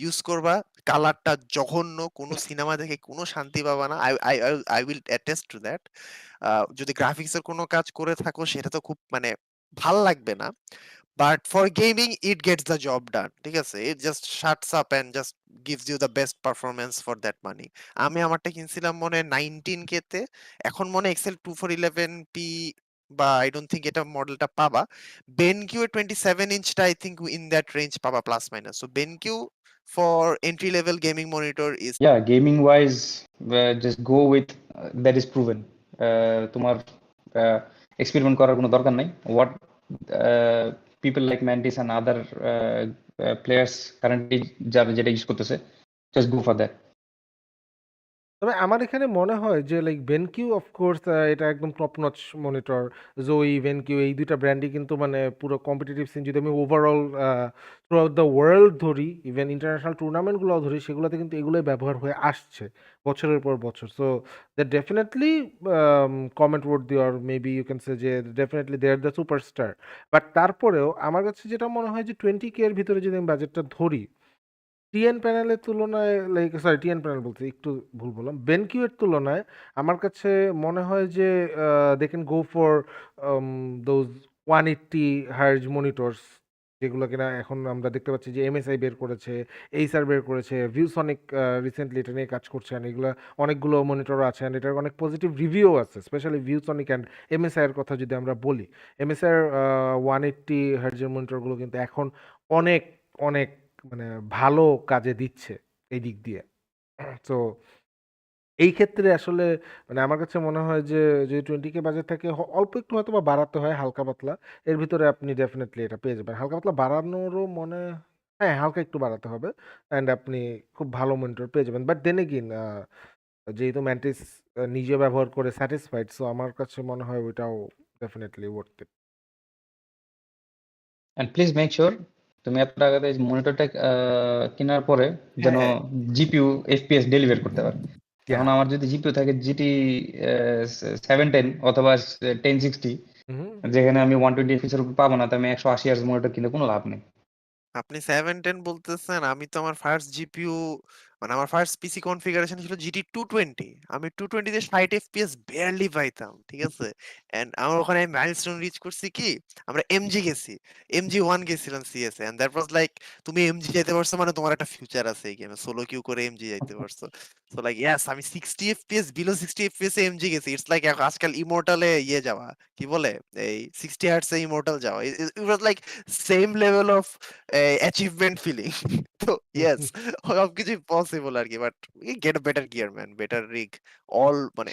Use করবা, কালারটা জঘন্য, কোনো সিনেমা দেখে কোনো শান্তি পাবা না। I I I will attest to that. যদি গ্রাফিক্স এর কোনো কাজ করে থাকো সেটা তো খুব মানে ভাল লাগবে না। But for gaming, it gets the job done. ঠিক আছে? It just shuts up and just gives you the best performance for that money. আমি আমারটা কিনছিলাম মনে হয় 19K তে। এখন মনে হয় Excel 2411p বা I don't think এটা মডেলটা পাবা। BenQ এর 27 ইঞ্চটা I think in that range পাবা plus minus. So BenQ for entry level gaming monitor is Yeah, gaming wise, just go with that is proven. তোমার এক্সপেরিমেন্ট করার কোনো দরকার নাই। What people like Mantis and other players currently যারা যেটা use করতেছে, just go for that. তবে আমার এখানে মনে হয় যে লাইক বেনকিউ অফকোর্স এটা একদম টপ নচ মনিটর। জোই, বেনকিউ এই ২ টা ব্র্যান্ডই কিন্তু মানে পুরো কম্পিটিটিভ সিন যদি আমি overall through out the world ধরি, ইভেন ইন্টারন্যাশনাল টুর্নামেন্টগুলোও ধরি, সেগুলোতে কিন্তু এগুলোই ব্যবহার হয়ে আসছে বছরের পর বছর। So that definitely comment worthy or maybe you can say যে definitely they are the superstar. But তারপরেও আমার কাছে যেটা মনে হয় যে 20K এর ভিতরে যদি আমি বাজেটটা ধরি, টিএন প্যানেলের তুলনায় লাইক সরি টিএন প্যানেল বলতে একটু ভুল বললাম। বেনকিউ এর তুলনায় আমার কাছে মনে হয় যে they can go for those 180 hertz monitors, যেগুলো কিনা এখন আমরা দেখতে পাচ্ছি যে এমএসআই বের করেছে, এইসার বের করেছে, ভিউসনিক রিসেন্টলি এটা নিয়ে কাজ করছে। and এগুলো অনেকগুলো মনিটরও আছে and এটার অনেক পজিটিভ রিভিউ আছে, স্পেশালি ভিউসনিক অ্যান্ড এমএসআই এর কথা যদি আমরা বলি। এমএসআই এর 180 হার্জের মনিটরগুলো কিন্তু এখন অনেক অনেক মানে ভালো কাজে দিচ্ছে এই দিক দিয়ে। সো এই ক্ষেত্রে আসলে মানে আমার কাছে মনে হয় যে যদি 20K বাজেট থাকে অল্প একটু হয়তোবা বাড়াতে হয় হালকা পাতলা। এর ভিতরে আপনি ডেফিনিটলি এটা পেয়ে যাবেন। হালকা পাতলা বাড়ানোরও হ্যাঁ, হালকা একটু বাড়াতে হবে অ্যান্ড আপনি খুব ভালো মনিটর পেয়ে যাবেন। বাট দেন এগেইন যেহেতু ম্যান্টিস নিজে ব্যবহার করে স্যাটিসফাইড, সো আমার কাছে মনে হয় ওইটাও definitely worth it. And please make sure তুমি এত টাকাতে মনিটরটা কেনার পরে যেন হ্যাঁ, জিপিইউ এফপিএস ডেলিভার করতে পারে। এখন Yeah. আমার যদি জিপিইউ থাকে জিটি 710 অথবা 1060, হুম। যেখানে আমি 120 এফপিএস এর উপর পাবো না, তো আমি 180 হার্জ মনিটর কিনে কোনো লাভ নেই। আপনি 710 বলতেছেন, আমি তো আমার ফার্স্ট জিপিইউ মানে আমার ফার্স্ট পিসি কনফিগারেশন ছিল জিটি 220। আমি 220 তে 60 এফপিএস বেয়ারলি পাইতাম, ঠিক আছে? এন্ড আমার ওখানে মাইলস্টোন রিচ করছি কি, আমরা এমজি গেছি, এমজি 1 গেছিলাম CS and that was like তুমি এমজি যেতে পারছো মানে তোমার একটা ফিউচার আছে এই গেমে, সোলো কিউ করে এমজি যাইতে পারছো। সো লাইক ইয়েস, আমি 60 এফপিএস বিলো 60 এফপিএস এ এমজি গেছি। ইটস লাইক আজকাল ইমোর্টালে ইয়ে যাওয়া, কি বলে, এই 60 হার্টস এ ইমোর্টাল যাওয়া। It was like same level of achievement feeling. তো ইয়েস, সবকিছুই পসিবল আর কি, but get a better gear man, better rig, all মানে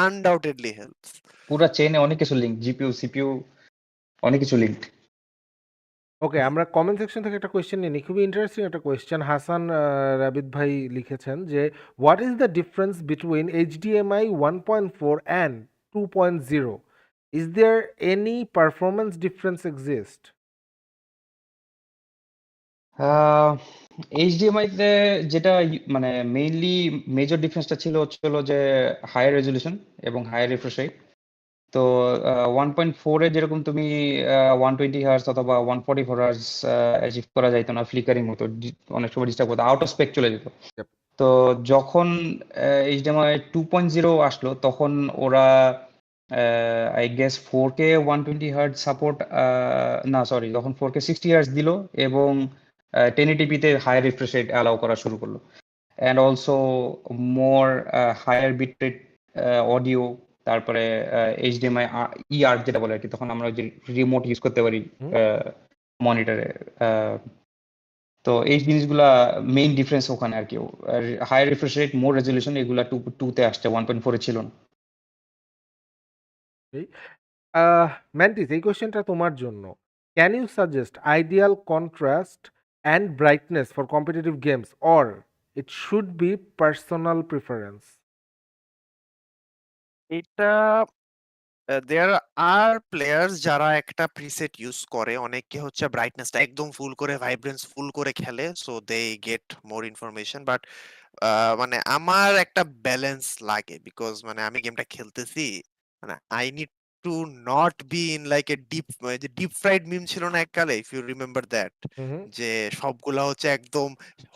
আনডাউটেডলি হেল্পস। পুরা চেইনে অনেক কিছু লিঙ্ক, জিপিইউ সিপিইউ অনেক কিছু লিঙ্ক। ওকে, আমরা কমেন্ট সেকশন থেকে একটা কোয়েশ্চেন নিয়ে নিই। খুবই ইন্টারেস্টিং একটা কোয়েশ্চেন। হাসান রাবিদ ভাই লিখেছেন যে what is the difference between HDMI 1.4 and 2.0? Is there any performance difference exist? HDMI তে যেটা মানে মেইনলি মেজর ডিফারেন্সটা ছিল হচ্ছে হলো যে হায়ার রেজলিউশন এবং হায়ার রিফ্রেশ রেট। তো 1.4 এ যেরকম তুমি 120 হার্জ অথবা 144 হার্জ অ্যাচিভ করা যাইতো না, ফ্লিকারিং মতো অনেক সময় ডিস্টার্ব করতো, আউট অফ স্পেক চলে যেত। Yep. তো যখন এইচডিএমআই 2.0 আসলো, তখন ওরা I guess 4K 120 hertz support, না সরি, তখন 4K 60 হার্জ দিল এবং 1080p তে হায়ার রিফ্রেশ রেট অ্যালাউ করা শুরু করলো। And also more higher bit rate audio, তারপরে এইচডিএমআই ইআর যেটা বলে আর কি, তখন আমরা যে রিমোট ইউজ করতে পারি হুম। মনিটরে। তো এই জিনিসগুলা মেইন ডিফারেন্স ওখানে আর কি। হায়ার রিফ্রেশ রেট, মোর রেজলিউশন, এগুলা 2 তে আসছে, 1.4 এ ছিল না। Okay. ম্যান্টিস, এই কোয়েশ্চেনটা তোমার জন্য। Can you suggest ideal contrast and brightness for competitive games or it should be personal preference? এটা দেয়ার আর প্লেয়ার্স যারা একটা প্রিসেট ইউজ করে, অনেকে হচ্ছে ব্রাইটনেসটা একদম ফুল করে, ভাইব্রেন্স ফুল করে খেলে, so they get more information. But মানে আমার একটা ব্যালেন্স লাগে, বিকজ মানে আমি গেমটা খেলতেছি, মানে I need to not be in like a deep, যে ডিপ ফ্রাইড মিম ছিল না এককালে, if you remember that, hmm. যে সবগুলা হচ্ছে একদম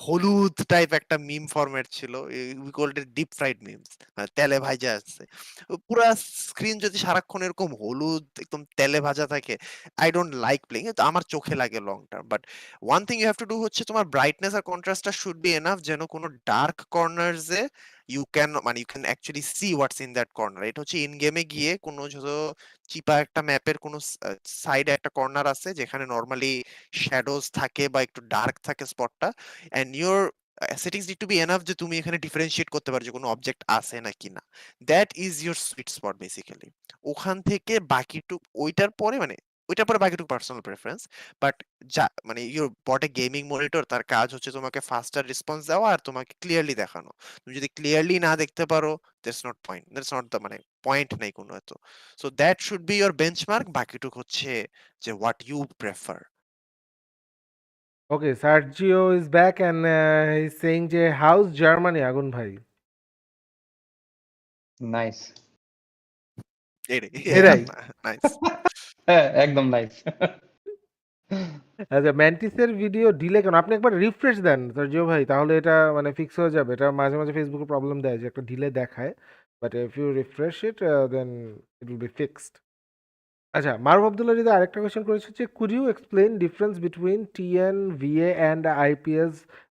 হলুদ টাইপ একটা মিম ফরম্যাট ছিল, we called it deep fried memes, তেলে ভাজা আছে পুরা স্ক্রিন। যদি সারাক্ষণ এরকম হলুদ একদম তেলে ভাজা থাকে, আই ডোন্ট লাইক প্লেইং, আমার চোখে লাগে long term. But one thing you have to do হচ্ছে তোমার ব্রাইটনেস আর কন্ট্রাস্টটা শুড বি এনাফ, যেন কোনো ডার্ক কর্নার্স এ you can actually see what's in that corner. এটা হচ্ছে ইন গেমে গিয়ে কোনো যত চিপা একটা ম্যাপের কোনো সাইডে একটা কর্নার আছে যেখানে নর্মালি শ্যাডোজ থাকে বা একটু ডার্ক থাকে স্পটটা, and your settings need to be enough যে তুমি এখানে ডিফারেন্সিয়েট করতে পারো যে কোনো অবজেক্ট আছে নাকি না। That is your sweet spot basically. ওখান থেকে বাকিটুক ওইটার পরে মানে ওইটার পরে বাকিটুকু পার্সোনাল প্রেফারেন্স। বাট মানে your but a gaming monitor, তার কাজ হচ্ছে তোমাকে ফাস্টার রেসপন্স দেওয়া আর তোমাকে ক্লিয়ারলি দেখানো। তুমি যদি ক্লিয়ারলি না দেখতে পারো, দ্যাটস নট দ্য মানে পয়েন্ট নাই কোনো এত। So that should be your benchmark. বাকিটুকু হচ্ছে যে what you prefer. Okay, Sergio is back and he is saying যে হাউস জার্মানি আগুন ভাই? নাইস। এরাই। নাইস। হ্যাঁ, একদম নাইস। আচ্ছা, ম্যান্টিসের ভিডিও ডিলে কেন? আপনি একবার রিফ্রেশ দেন সার্জিও ভাই, তাহলে এটা মানে ফিক্স হয়ে যাবে। এটা মাঝে মাঝে ফেসবুকে প্রবলেম দেয় যে একটা ডিলে দেখায়, but if you refresh it then it will be fixed. আচ্ছা, মারুফ আব্দুল্লাহ যদি আরেকটা কোয়েশ্চেন করেছে যে could you explain difference between TN VA and IPS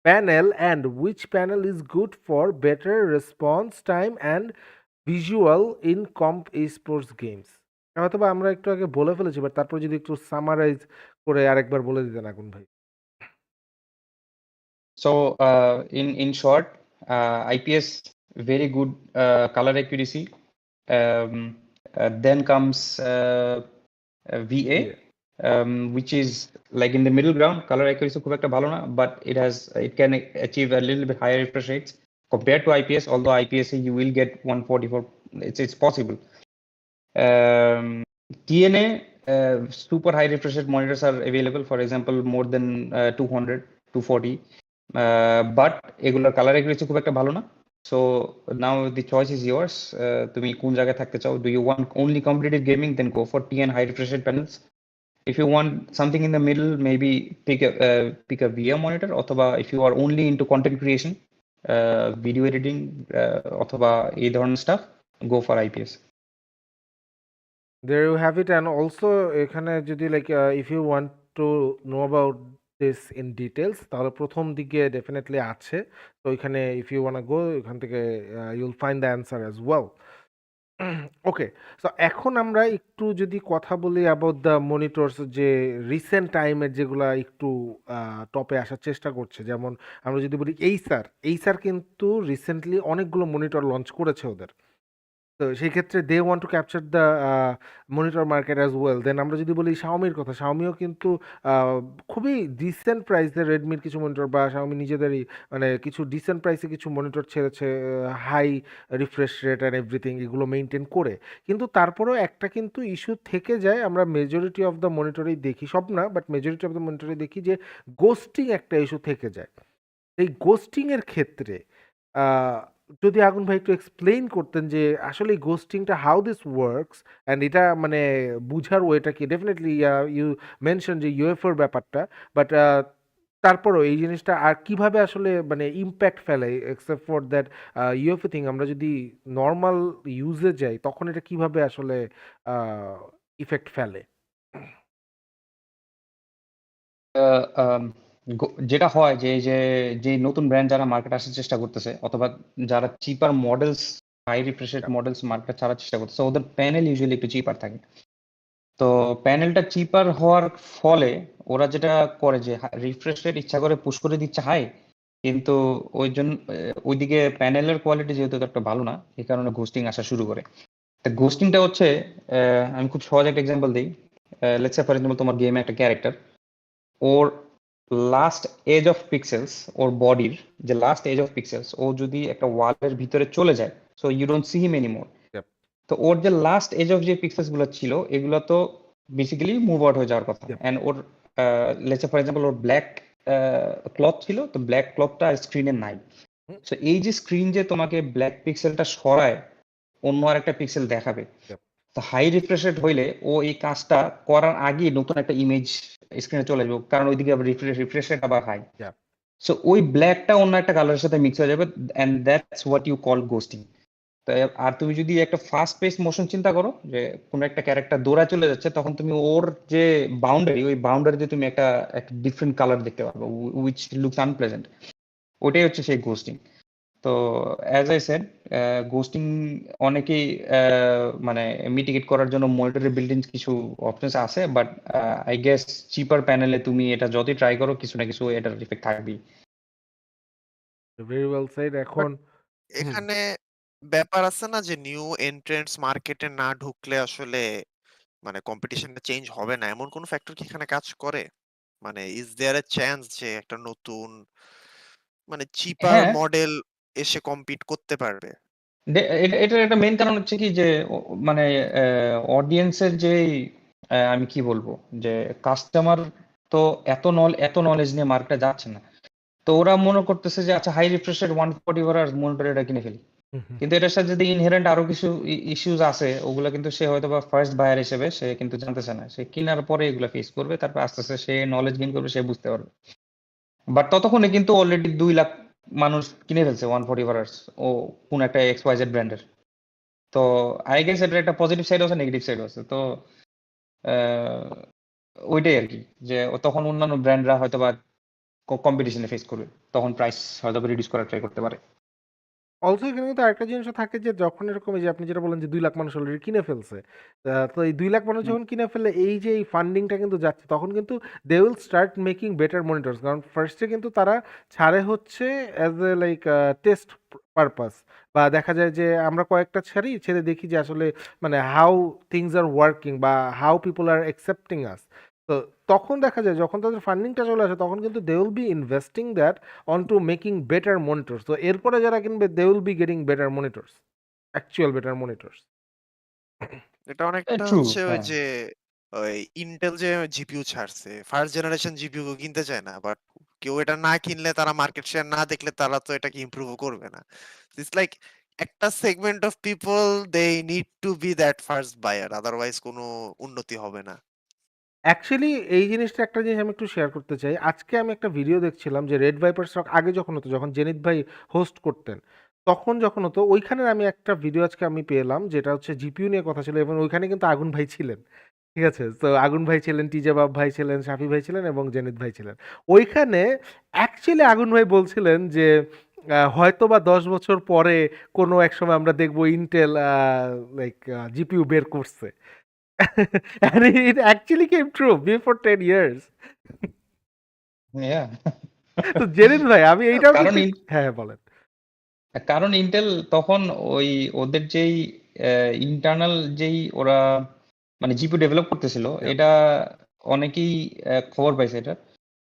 panel and which panel is good for better response time and visual in comp sports games? হয়তো বা আমরা একটু আগে বলে ফেলেছি, বাট তারপর যদি একটু সামারাইজ করে আরেকবার বলে দিতেন আগুন ভাই। So, in short, IPS very good color accuracy. Then comes VA, Yeah. which is like in the middle ground. Color accuracy খুব একটা ভালো না, but it can achieve a little bit higher refresh rates compared to IPS. Although IPS you will get 144, it's possible. TNA super high refresh rate monitors are available. For example, more than 200, 240. But এগুলোর colour accuracy খুব একটা ভালো না। So now the choice is yours. তুমি কোন জায়গায় থাকতে চাও? Do you want only competitive gaming? Then go for TN high refresh rate panels. If you want something in the middle, maybe pick a VA monitor, অথবা if you are only into content creation, video editing অথবা এই ধরনের stuff, go for IPS. There you have it, and also এখানে যদি like if you want to know about this in details, তাহলে প্রথম দিকে definitely আছে। তো এখানে if you wanna go, এখান থেকে you'll find the answer as well. Okay, so এখন আমরা একটু যদি কথা বলি অ্যাবাউট দ্য মনিটরস, যে রিসেন্ট টাইমের যেগুলা একটু টপে আসার চেষ্টা করছে। যেমন আমরা যদি বলি এইসার কিন্তু রিসেন্টলি অনেকগুলো মনিটর লঞ্চ করেছে ওদের। তো সেই ক্ষেত্রে they want to capture the monitor market as well. Then আমরা যদি বলি শাওমির কথা, শাওমিও কিন্তু খুবই ডিসেন্ট প্রাইসে রেডমির কিছু মনিটর, বা শাওমি নিজেদেরই মানে কিছু ডিসেন্ট প্রাইসে কিছু মনিটর ছেড়েছে, high refresh rate and everything এগুলো মেনটেন করে। কিন্তু তারপরেও একটা কিন্তু ইস্যু থেকে যায়, আমরা মেজরিটি অফ দ্য মনিটরেই দেখি, সব না বাট মেজরিটি অফ দ্য মনিটরে দেখি যে গোস্টিং একটা ইস্যু থেকে যায়। এই গোস্টিং এর ক্ষেত্রে আহ, যদি আগুন ভাই একটু এক্সপ্লেইন করতেন যে আসলে এই গোস্টিংটা হাউ দিস ওয়ার্কস, অ্যান্ড এটা মানে বুঝার ওয়েটা কি? ডেফিনেটলি ইউ মেনশন যে ইউএফওর ব্যাপারটা, বাট তারপরও এই জিনিসটা আর কিভাবে আসলে মানে ইম্প্যাক্ট ফেলে, except for that UFO thing, আমরা যদি নর্মাল ইউজে যাই তখন এটা কিভাবে আসলে ইফেক্ট ফেলে? যেটা হয় যে যে নতুন ব্র্যান্ড যারা মার্কেট আসার চেষ্টা করতেছে, অথবা যারা cheaper models, high refresh rate models market ছাড়ার চেষ্টা করতেছে, ওদের প্যানেল ইউজুয়ালি একটু চিপার থাকে। তো প্যানেলটা চিপার হওয়ার ফলে ওরা যেটা করে যে রিফ্রেশ রেট ইচ্ছা করে পুশ করে দিচ্ছে হাই, কিন্তু ওই জন্য ওইদিকে প্যানেলের কোয়ালিটি যেহেতু একটা ভালো না, এই কারণে ঘোস্টিং আসা শুরু করে। তা ঘোস্টিংটা হচ্ছে, আমি খুব সহজ একটা এক্সাম্পল দিই। লেটস সে ফর এক্সাম্পল তোমার গেমে একটা ক্যারেক্টার, ওর লাস্ট এজ অফ পিক্সেলস, ওর বডির যে লাস্ট এজ অফ পিক্সেলস, ও যদি একটা ওয়ালের ভিতরে চলে যায়, so you don't see him anymore. Yep. তো ওর যে লাস্ট এজ অফ যে পিক্সেলস গুলো ছিল, এগুলো তো বেসিক্যালি মুভ আউট হয়ে যাওয়ার কথা। Yep. And or let's say for example ওর ব্ল্যাক ক্লথ ছিল, তো ব্ল্যাক ক্লথটা স্ক্রিনে নাই। হুম। সো এই যে স্ক্রিন যে তোমাকে ব্ল্যাক পিক্সেলটা সরায় অন্য আর একটা পিক্সেল দেখাবে, Yep. তো হাই রিফ্রেশ রেট হইলে ও এই কাজটা করার আগে নতুন একটা ইমেজ স্ক্রিনে চলে যাবে, কারণ ওইদিকে আবার রিফ্রেশ রেট আবার হাই। Yep. সো ওই ব্ল্যাকটা অন্য একটা কালারের সাথে মিক্স হয়ে যাবে, and that's what you call ghosting. আর তুমি যদি একটা ফাস্ট পেস মোশন চিন্তা করো, যে কোনো একটা ক্যারেক্টার দৌড়ায় চলে যাচ্ছে, তখন তুমি ওর যে বাউন্ডারি, ওই বাউন্ডারিতে তুমি একটা ডিফারেন্ট কালার দেখতে পারবে, উইচ লুকস আনপ্লেজেন্ট। ওটাই হচ্ছে সেই গোস্টিং। তো অ্যাজ আই সেড, গোস্টিং অনেকেই মানে মিটিগেট করার জন্য মনিটরে বিল্ট ইন কিছু অপশনস আছে, বাট আই গেস চিপার প্যানেলে তুমি এটা যতই ট্রাই করো, কিছু না কিছু এটার ইফেক্ট থাকবেই। Very well shed. বাট এখন হুম, এখানে ব্যাপার আছে না যে নিউ এন্ট্রেন্টস মার্কেটে না ঢুকলে আসলে মানে কম্পিটিশনটা চেঞ্জ হবে না এমন কোন ফ্যাক্টর কি এখানে কাজ করে? মানে ইজ দেয়ার এ চান্স যে একটা নতুন মানে চিপার হ্যাঁ, মডেল এসে কম্পিট করতে পারবে? এটার একটা মেইন কারণ হচ্ছে কি যে মানে অডিয়েন্সের যে আমি কি বলবো যে কাস্টমার তো এত নলেজ নিয়ে মার্কেটে যাচ্ছে না, তো ওরা মনে করতেছে যে আচ্ছা হাই রিফ্রেশের 140 ওয়ার মনিটর এটা কিনে ফেলি। হুম, হুম। কিন্তু এটার সাথে যদি ইনহেরেন্ট আরো কিছু ইস্যুজ আছে, ওগুলো কিন্তু সে হয়তো বা ফার্স্ট বায়ার হিসেবে সে কিন্তু জানতেছে না, সে কেনার পরে এগুলো ফেস করবে, তারপর আস্তে আস্তে সে নলেজ গেইন করবে, সে বুঝতে পারবে। বাট ততক্ষণে কিন্তু অলরেডি 2 লাখ মানুষ কিনে ফেলছে 140 ওয়ার্স ও কোন একটা XYZ ব্র্যান্ডের। তো আই গেস এটার একটা পজিটিভ সাইড আছে, নেগেটিভ সাইড আছে। তো আহ, ওইটাই আর কি, যে তখন অন্যান্য ব্র্যান্ডরা হয়তো বা কম্পিটিশনে ফেস করবে, তখন প্রাইস হয়তো রিডিউস করার ট্রাই করতে পারে। অলসো এখানে কিন্তু আরেকটা জিনিসও থাকে যে যখন এরকম এই যে আপনি যেটা বললেন যে 2 লাখ মানুষ অলরেডি কিনে ফেলছে। তো এই 2 লাখ মানুষ হুম, যখন কিনে ফেলে এই যে এই ফান্ডিংটা কিন্তু যাচ্ছে তখন কিন্তু they will start making better monitors. কারণ ফার্স্টে কিন্তু তারা ছাড়ে হচ্ছে as a like test purpose, বা দেখা যায় যে আমরা কয়েকটা ছেড়ে দেখি যে আসলে মানে হাউ থিংস আর ওয়ার্কিং বা হাউ পিপল আর অ্যাকসেপ্টিং আস। তো তখন দেখা যায় যখন তাদের ফান্ডিংটা চলে আসে তখন কিন্তু they will be investing that onto making better monitors. তো এরপরে যারা কিনবে they will be getting better monitors, actual better monitors. এটা অনেকটা ট্রু, হচ্ছে ওই হ্যাঁ। যে ওই ইন্টেল যে জিপিইউ ছাড়ছে ফার্স্ট জেনারেশন জিপিইউ কিনতে চায় না, বাট কেউ এটা না কিনলে তারা মার্কেট শেয়ার না দেখলে তারা তো এটাকে ইমপ্রুভ করবে না। ইটস লাইক একটা segment of people they need to be that first buyer, otherwise কোনো উন্নতি হবে না। অ্যাকচুয়ালি এই জিনিসটা একটা জিনিস আমি একটু শেয়ার করতে চাই। আজকে আমি একটা ভিডিও দেখছিলাম যে রেড ভাইপার স্টক আগে যখন হতো, যখন জেনিত ভাই হোস্ট করতেন, তখন যখন হতো ওইখানে আমি একটা ভিডিও আজকে আমি পেলাম যেটা হচ্ছে জিপিইউ নিয়ে কথা ছিল এবং ওইখানে কিন্তু আগুন ভাই ছিলেন। ঠিক আছে? তো আগুন ভাই ছিলেন, টিজে বাব ভাই ছিলেন, শাফি ভাই ছিলেন এবং জেনিত ভাই ছিলেন। ওইখানে অ্যাকচুয়ালি আগুন ভাই বলছিলেন যে হয়তোবা ১০ বছর পরে কোনো একসময় আমরা দেখব ইন্টেল লাইক জিপিইউ বের করছে। And it actually came true before 10 years. Yeah. তো জেরিন ভাই আমি এইটাও কারণ কিন্তু হ্যাঁ, হ্যাঁ বলেন। কারণ ইন্টেল তখন ওই ওদের যেই ইন্টারনাল যেই ওরা মানে জিপিইউ ডেভেলপ করতেছিল, Yeah. এটা অনেকেই খবর পাইছে এটা।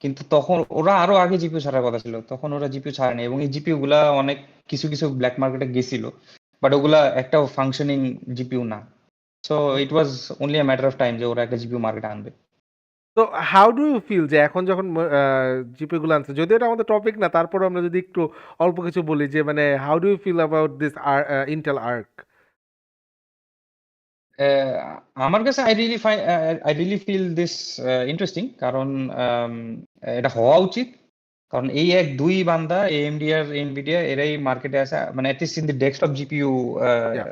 কিন্তু তখন ওরা আরো আগে জিপিইউ ছাড়ার কথা ছিল, তখন ওরা জিপিইউ ছাড়েনি, এবং এই জিপিইউ গুলা অনেক কিছু কিছু ব্ল্যাক মার্কেটে গেছিল, বাট ওগুলা একটাও ফাংশনিং জিপিইউ না। So it was only a matter of time যে ওরা একটা জিপিইউ মার্কেটে আনবে। তো হাউ ডু ইউ ফিল যে এখন যখন জিপি গুলো আনছে, যদিও এটা আমাদের টপিক না, তারপরে আমরা যদি একটু অল্প কিছু বলি যে মানে how do you feel about this Intel Arc? Ah, আমার কাছে I really feel this interesting, কারণ এটা হওয়া উচিত। কারণ এই এক দুই বান্দা এএমডি আর এনভিডিয়া এরাই মার্কেটে আছে, মানে at least in the desktop GPU yeah.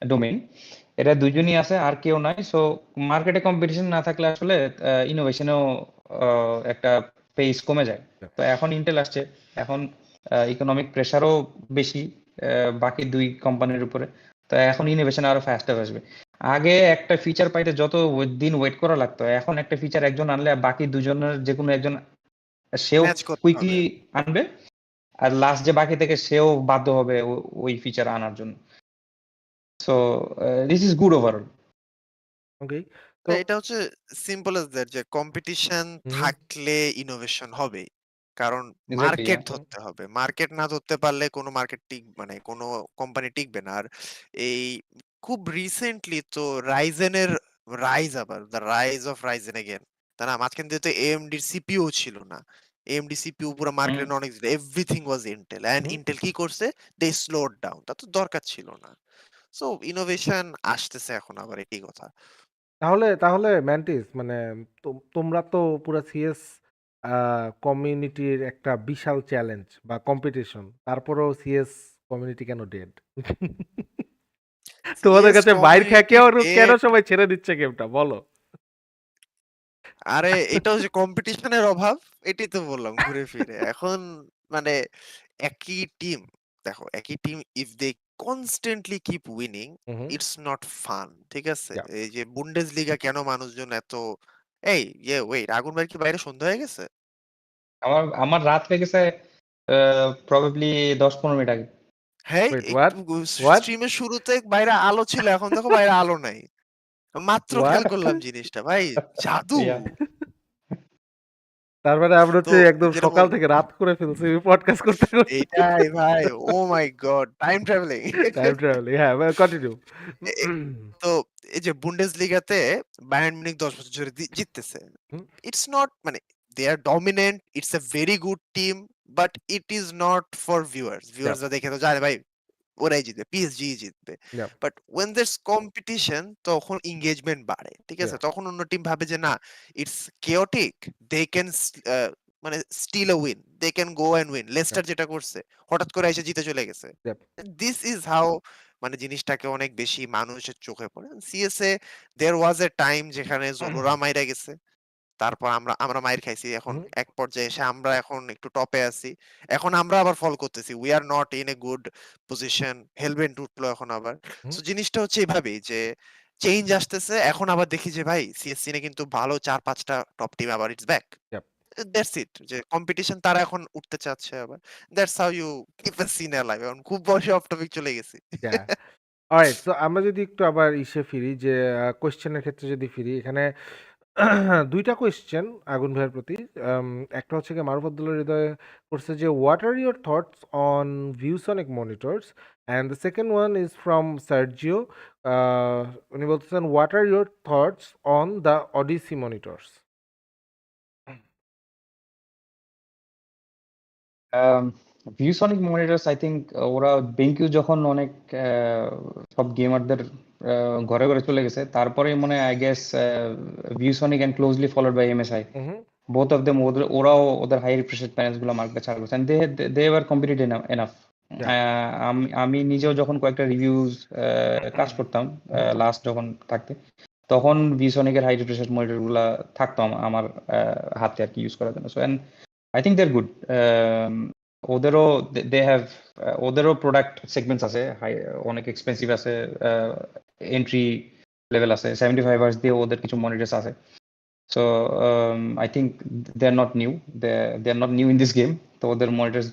Domain, এরা দুজনই আছে, আর কেউ নাই। সো মার্কেটে কম্পিটিশন না থাকলে আসলে ইনোভেশনেও একটা পেস কমে যায়। তো এখন ইন্টেল আসছে, এখন ইকোনমিক প্রেসারও বেশি বাকি দুই কোম্পানির উপরে, তো এখন ইনোভেশন আরো ফাস্টার আসবে। আগে একটা ফিচার পাইতে যত দিন ওয়েট করা লাগতো, এখন একটা ফিচার একজন আনলে বাকি দুজনের যে কোনো একজন সেও ম্যাচ করতে কুইকলি হবে। আনবে, আর লাস্ট যে বাকি থেকে সেও বাধ্য হবে ওই ফিচার আনার জন্য। So this is good overall. Okay. না, তো এটা হচ্ছে সিম্পল এজ দ্যাট যে কম্পিটিশন হুম, থাকলে ইনোভেশন হবেই। কারণ এক্স্যাক্টলি, মার্কেট ধরতে হবে। মার্কেট না ধরতে পারলে কোনো মার্কেট মানে কোনো কোম্পানি টিকবে না। আর এই খুব রিসেন্টলি তো রাইজেনের রাইজ, আবার the rise of Ryzen again. তাই না? মাঝখান দিয়ে তো এএমডি সিপিইউ ছিল না। এএমডি সিপিইউ পুরো হুম। মার্কেটে অনেক everything was Intel. And hmm. Intel কি করছে? দে স্লোড ডাউন। তা তো দরকার ছিল না। সো ইনোভেশন আসতেছে এখন আবার, একই কথা। তাহলে ম্যান্টিস মানে তোমরা তো পুরা সিএস কমিউনিটির একটা বিশাল চ্যালেঞ্জ বা কম্পিটিশন, তারপরেও সিএস কমিউনিটি কেন ডেড? তোমাদের সিএস কাছে বাইর খেয়ে কমিউনিটি কেন ডেড। সবাই ছেড়ে দিচ্ছে গেমটা বলো? আরে এটা হচ্ছে কম্পিটিশনের অভাব। এটাই তো বললাম ঘুরে ফিরে। এখন মানে একই টিম, দেখো একই team if they constantly keep winning, hmm. It's not fun. ঠিক আছে? ইয়া। এই যে বুন্ডেসলিগা কেন মানুষজন এত এই ওয়েট, আগুন ভাই কি বাইরে সন্ধ্যা হয়ে গেছে? আমার আমার রাত লেগেছে প্রবাবলি 10-15 মিনিট আগে। হ্যাঁ, ওয়েট একটু হোয়াট? স্ট্রিমের শুরুতে বাইরে আলো ছিল, এখন দেখো বাইরে আলো নাই। মাত্র খেয়াল What? করলাম জিনিসটা ভাই, জাদু। Yeah. তার মানে আমরা তো হচ্ছে একদম যেটা সকাল বল থেকে রাত করে ফেলছি পডকাস্ট করতে করতে। এইটাই ভাই, oh my god, time travelling. Time travelling, হ্যাঁ, কন্টিনিউ। তো এই যে বুন্ডেসলিগাতে বায়ার্ন মিউনিখ 10 বছর ধরে জিততেছে। ইটস নট মানে they are dominant, it's a very good team, but it is not for viewers. ভিউয়ার্সরা দেখে তো জানে ভাই ওরাই জিতবে, পিএসজি জিতবে। বাট ওয়েন দেয়ারস কম্পিটিশন তখন এনগেজমেন্ট বাড়ে, ঠিক আছে? তখন অন্য টিম ভাবে যে না, ইটস কেওটিক, দে ক্যান মানে still a win, they can go and win. Leicester যেটা করছে, হঠাৎ করে এসে জিতে চলে গেছে। দিস ইজ হাউ মানে জিনিসটাকে অনেক বেশি মানুষের চোখে পড়ে। সিএসএ দেয়ার ওয়াজ এ টাইম যেখানে জোনোরা মাইরা গেছে, তারপর আমরা আমরা মাইর খাইছি। এখন এক পর্যায়ে এসে আমরা এখন একটু টপে আছি। এখন আমরা আবার ফল করতেছি। We are not in a good position. Hellbent উঠলো এখন আবার। সো জিনিসটা হচ্ছে এভাবেই যে চেঞ্জ আসতেছে। এখন আবার দেখি যে ভাই সিএসসি নে কিন্তু ভালো ৪-৫ টা টপ টিম আবার ইটস ব্যাক। দ্যাটস ইট, যে কম্পিটিশন তারা এখন উঠতে চাচ্ছে আবার। That's how you keep a scene alive. এখন খুব বেশি অফ টপিক চলে গেছি। অলরাইট, সো আমরা যদি একটু আবার ইসে ফিরি, যে কোয়েশ্চেনের ক্ষেত্রে যদি ফিরি, এখানে ২ টা কোয়েশ্চেন আগুন ভাইয়ের প্রতি। একটা হচ্ছে গিয়ে মারুফ আব্দুল্লাহ হৃদয় করছে যে, "what are your thoughts on ViewSonic monitors?" And the second one is from Sergio. Uh উনি বলতেছেন, "what are your thoughts on the Odyssey monitors?" ViewSonic monitors I think ওরা বেঙ্কিউ যখন অনেক সব গেমারদের ঘরে ঘরে চলে গেছে, তারপরে মনে হয় I guess ViewSonic and closely followed by MSI, both of them, ওরাও ওদের হাই রিফ্রেশ প্যানেলস গুলো মার্কেটে ছাড় করছে, দে ওয়ার কম্পিটিটিভ এনাফ। আমি নিজেও যখন কয়েকটা রিভিউজ কাজ করতাম লাস্ট যখন থাকতে, তখন ভিউসনিকের হাই রিফ্রেশ মনিটর গুলা থাকতো আমার হাতে আর কি ইউজ করার জন্য। So and I think they're good. ওদেরও দে হ্যাভ ওদেরও প্রোডাক্ট সেগমেন্টস আছে, অনেক এক্সপেন্সিভ আছে, এন্ট্রি লেভেল আছে, 75 আওয়ার্স দিয়ে ওদের কিছু মনিটরস আছে। So I think they're not new. They're not new in this game. So their monitors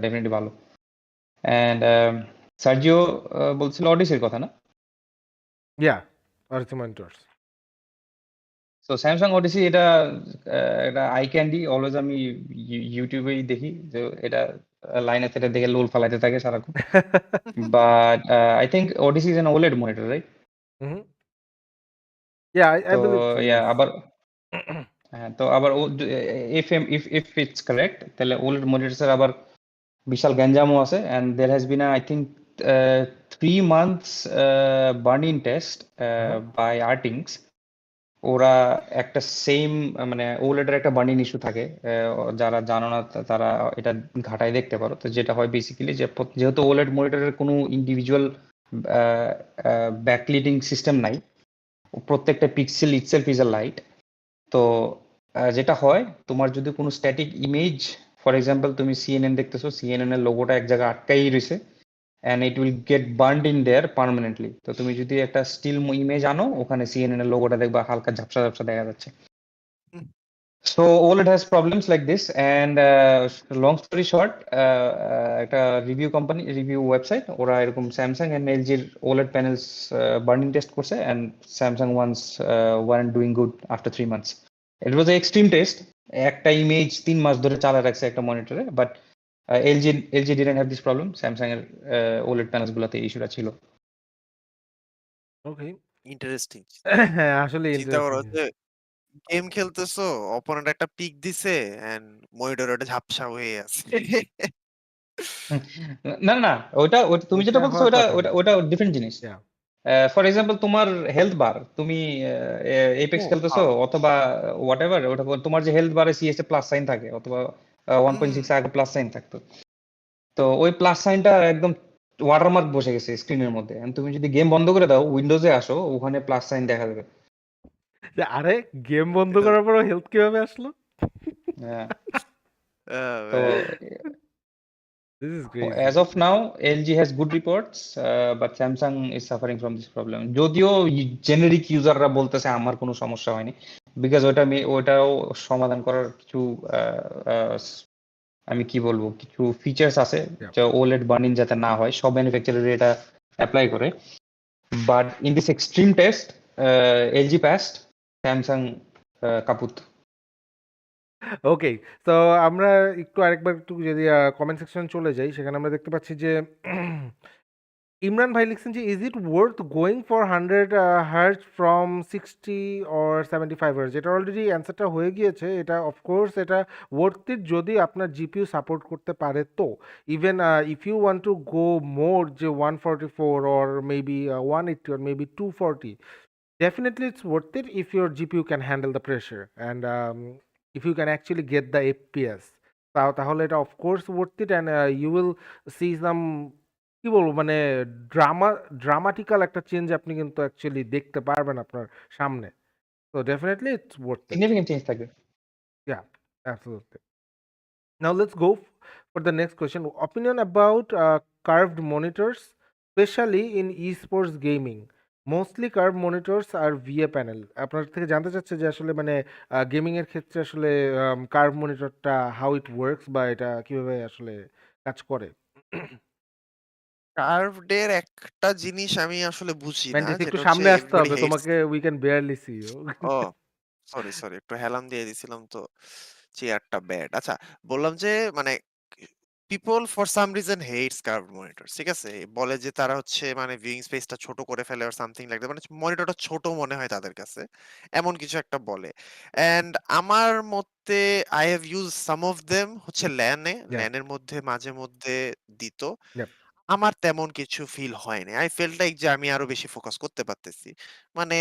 definitely ভালো। And সার্জিও বলছিল অডিসির কথা না? Yeah, ওডিসি মনিটরস। So স্যামসাং অডিসি এটা আই ক্যান্ডি, অলওয়েজ আমি ইউটিউবেই দেখি যে এটা লাইনে থেকে দেখে লোল ফালাইতে থাকে সারাক্ষণ। But I think Odyssey is an OLED monitor, right? Yeah, I So believe so, yeah, yes. আবার তো আবার if it's correct, তাহলে OLED monitors এর আবার বিশাল গ্যাঞ্জামও আছে। and there has been a, I think 3 months burn-in test by Artings. ওরা একটা same মানে OLED এর একটা বার্নিং ইস্যু থাকে, যারা জানো না তারা এটা ঘাটায় দেখতে পারো। তো যেটা হয় বেসিক্যালি যে যেহেতু OLED মনিটরের কোনো ইন্ডিভিজুয়াল ব্যাকলিটিং সিস্টেম নাই, প্রত্যেকটা pixel itself is a light. তো যেটা হয়, তোমার যদি কোনো স্ট্যাটিক ইমেজ, ফর এক্সাম্পল তুমি সিএনএন দেখতেছো, সিএনএন এর লোগোটা এক জায়গায় আটকাই রয়েছে, and it will get burned in there permanently. তো তুমি যদি একটা স্টিল ইমেজ আনো, ওখানে সিএনএন এর লোগোটা দেখবা হালকা ঝাপসা ঝাপসা দেখা যাচ্ছে। So OLED has problems like this, and long story short, একটা রিভিউ ওয়েবসাইট ওরা এরকম স্যামসাং এন্ড এলজির OLED প্যানেলস বার্নিং টেস্ট করছে, and Samsung ones weren't doing good after 3 months. It was an extreme test. একটা image 3 মাস ধরে চালা রাখছে একটা মনিটরে, but LG didn't have this problem. Samsung এর OLED প্যানেলস গুলোতে ইস্যুটা ছিল। ওকে। ইন্টারেস্টিং। হ্যাঁ, আসলে চিন্তা করো ইন্টারেস্টিং। যে গেম খেলতেছো, অপোনেন্ট একটা পিক দিছে এন্ড মনিটর ওটা ঝাপসা হয়ে আছে। না না, ওটা তুমি যেটা এটা বলছো হওয়ার ওটা কথা ওটা না। ওটা ডিফারেন্ট জিনিস। Yeah. ফর এক্সাম্পল তোমার হেলথ বার, তুমি এপেক্স ও খেলতেছো অথবা হোয়াট এভার, ওটা তোমার যে হেলথ বারে সিএস এ প্লাস সাইন থাকে, অথবা 1.6 আগে প্লাস সাইন থাকতো, তো ওই প্লাস সাইনটা একদম ওয়াটারমার্ক বসে গেছে স্ক্রিনের মধ্যে। And তুমি যদি গেম বন্ধ করে দাও, উইন্ডোজে আসো, ওখানে প্লাস সাইন দেখা যাবে। আরে গেম বন্ধ করার পরও হেলথ কিভাবে আসলো? তো This is crazy. as of now, LG has good reports, but Samsung is suffering from this problem. যদিও জেনেরিক ইউজাররা বলতেছে আমার কোনো সমস্যা হয়নি, বিকজ ওটাও সমাধান করার কিছু আমি কি বলবো, কিছু ফিচার্স আছে যা OLED বার্নিং যাতে না হয়, সব ম্যানুফ্যাকচারার এটা অ্যাপ্লাই করে। But in this extreme test, LG passed, Samsung kaput. Okay, তো আমরা একটু আরেকবার একটু যদি কমেন্ট সেকশন চলে যাই, সেখানে আমরা দেখতে পাচ্ছি যে ইমরান ভাই লিখছেন যে is it worth going for 100 hertz from 60 or 75 hertz? এটা অলরেডি অ্যান্সারটা হয়ে গিয়েছে। এটা অফকোর্স এটা ওয়ার্থ ইট যদি আপনার জিপিইউ সাপোর্ট করতে পারে। তো even if you want to go more, যে 144 or maybe 180 or maybe 240, definitely it's worth it if your GPU can handle the pressure and if you can actually get the FPS. তাহলে এটা of course worth it, and you will see some, কি বলবো, মানে dramatical একটা change আপনি কিন্তু actually দেখতে পারবেন আপনার সামনে। So definitely it's worth it. Significant change থাকবে। Yeah, absolutely. Now let's go for the next question. Opinion about curved monitors, especially in esports gaming. Mostly curved monitors are VA panel. আপনার থেকে জানতে চাচ্ছে যে আসলে মানে গেমিং এর ক্ষেত্রে আসলে কার্ভ মনিটরটা হাউ ইট ওয়ার্কস, বা এটা কিভাবে আসলে কাজ করে। কার্ভড এর একটা জিনিস আমি আসলে বুঝি না, ম্যান্টিস একটু যেটা হচ্ছে সামনে আসতে এভরিবডি হবে, হেটস। তোমাকে we can barely see you. Oh sorry sorry, একটু হেলান দিয়ে দিছিলাম তো, চেয়ারটা ব্যাড। আচ্ছা, বললাম যে মানে people for some reason hates curved monitor, ঠিক আছে? বলে যে তারা হচ্ছে মানে ভিউইং স্পেসটা ছোট করে ফেলে অর সামথিং লাইক দ্যাট, মানে মনিটরটা ছোট মনে হয় তাদের কাছে, এমন কিছু একটা বলে। এন্ড আমার মতে I have use some of them হচ্ছে ইয়া, ল্যানের মধ্যে মাঝে মধ্যে দিত। ইয়া। আমার তেমন কিছু ফিল হয়নি। আই ফেল্ট লাইক যে আমি আরো বেশি ফোকাস করতে পারতেছি। মানে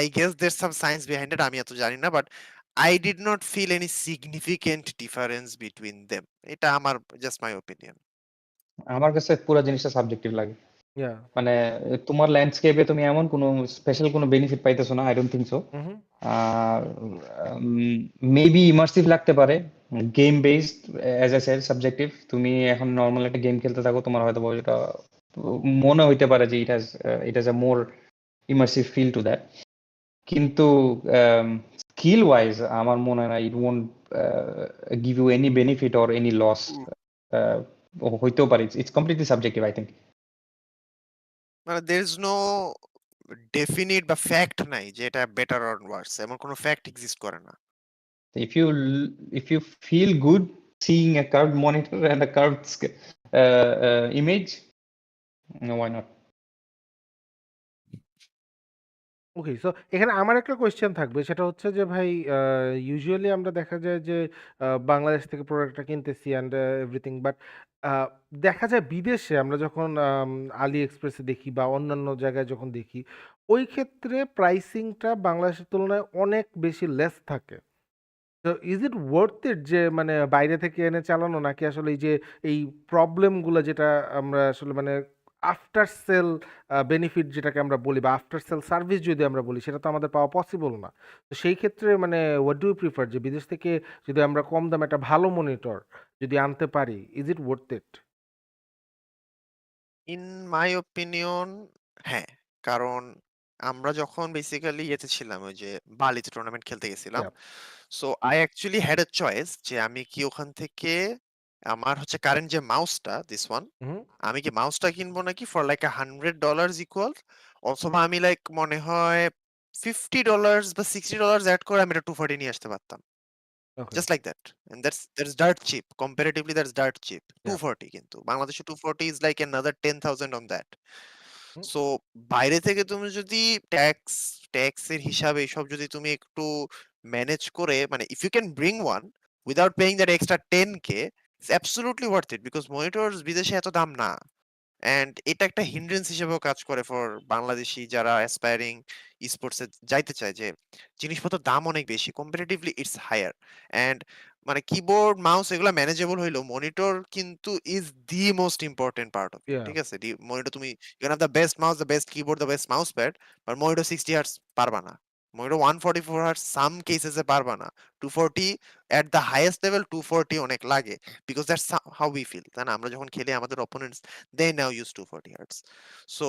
I guess there's some science behind it, আমি এত জানি না, but I did not feel any significant difference between them. এটা আমার জাস্ট মাই ওপিনিয়ন। আমার কাছে পুরো জিনিসটা সাবজেক্টিভ লাগে। ইয়া। মানে তোমার ল্যান্ডস্কেপে তুমি এমন কোনো স্পেশাল কোনো বেনিফিট পাইতেছো না, I don't think so. Hmm. আর মেবি ইমার্সিভ লাগতে পারে, game based, as I said subjective. তুমি এখন নর্মাল একটা গেম খেলতে থাকো, তোমার হয়তো ওটা মনে হইতে পারে যে it has a more immersive feel to that. কিন্তু স্কিল ওয়াইজ আমার মনে হয় না it won't give you any benefit or any loss. হইতেও পারে, it's completely subjective I think. মানে there is no definite বা ফ্যাক্ট নাই যে এটা বেটার অর ওয়ার্স, এমন কোনো ফ্যাক্ট এক্সিস্ট করে না। If you feel good seeing a curved monitor and a curved image, why not? Okay, so এখানে আমার একটা কোয়েশ্চেন থাকবে, সেটা হচ্ছে যে ভাই ইউজুয়ালি আমরা দেখা যায় যে বাংলাদেশ থেকে প্রোডাক্টটা কিনতেছি অ্যান্ড এভরিথিং, বাট দেখা যায় বিদেশে আমরা যখন আলি এক্সপ্রেসে দেখি বা অন্যান্য জায়গায় যখন দেখি, ওই ক্ষেত্রে প্রাইসিংটা বাংলাদেশের তুলনায় অনেক বেশি লেস থাকে। তো ইজ ইট ওয়ার্থ ইট যে মানে বাইরে থেকে এনে চালানো, নাকি আসলে এই যে এই প্রবলেমগুলো যেটা আমরা আসলে মানে আফটার সেল বেনিফিট যেটাকে আমরা বলি, বা আফটার সেল সার্ভিস যদি আমরা বলি, সেটা তো আমাদের পাওয়া পসিবল না। তো সেই ক্ষেত্রে মানে হোয়াট ডু ইউ প্রিফার, যে বিদেশ থেকে যদি আমরা কম দামে একটা ভালো মনিটর যদি আনতে পারি, is it worth it? In my opinion হ্যাঁ, কারণ আমরা যখন বেসিক্যালি ইয়েতে ছিলাম, ওই যে বালিতে টুর্নামেন্ট খেলতে গেছিলাম, yeah. So I actually had a choice যে আমি কি ওখান থেকে আমার হচ্ছে কারেন্ট যে মাউসটা দিস ওয়ান, হুম। আমি কি মাউসটা কিনবো নাকি ফর লাইক $100 ইকুয়াল, অথবা আমি লাইক মনে হয় $50 বা $60 অ্যাড করে আমি এটা 240 নিয়ে আসতে পারতাম, okay. Just like that. And that's dirt cheap, comparatively that's dirt cheap. Yeah. 240, কিন্তু বাংলাদেশে 240 is like another 10,000 on that. So বাইরে থেকে তুমি যদি ট্যাক্স এর হিসাবে এসব যদি তুমি একটু ম্যানেজ করে, মানে if you can bring one without paying that extra 10K, it's absolutely worth it, because monitors বিদেশে এত দাম না। অ্যান্ড এটা একটা হিন্ড্রেন্স হিসেবেও কাজ করে ফর বাংলাদেশি যারা অ্যাসপায়ারিং স্পোর্টসে যাইতে চায়, যে জিনিসপত্রের দাম অনেক বেশি, কম্পারেটিভলি ইটস হায়ার। অ্যান্ড মানে কিবোর্ড মাউস এগুলো ম্যানেজেবল হইলেও মনিটর কিন্তু is the most important part of it, yeah. ঠিক আছে? মনিটর তুমি you can have the best mouse, the best keyboard, the best mouse pad, but monitor 60 hertz পারবা না, monitor 144 hertz সাম কেসেসে পারবা না, 240 এট দ্য হাইয়েস্ট লেভেল 240 অনেক লাগে, because that's how we feel, তাই না? আমরা যখন খেলি আমাদের opponents they now use 240 hertz. So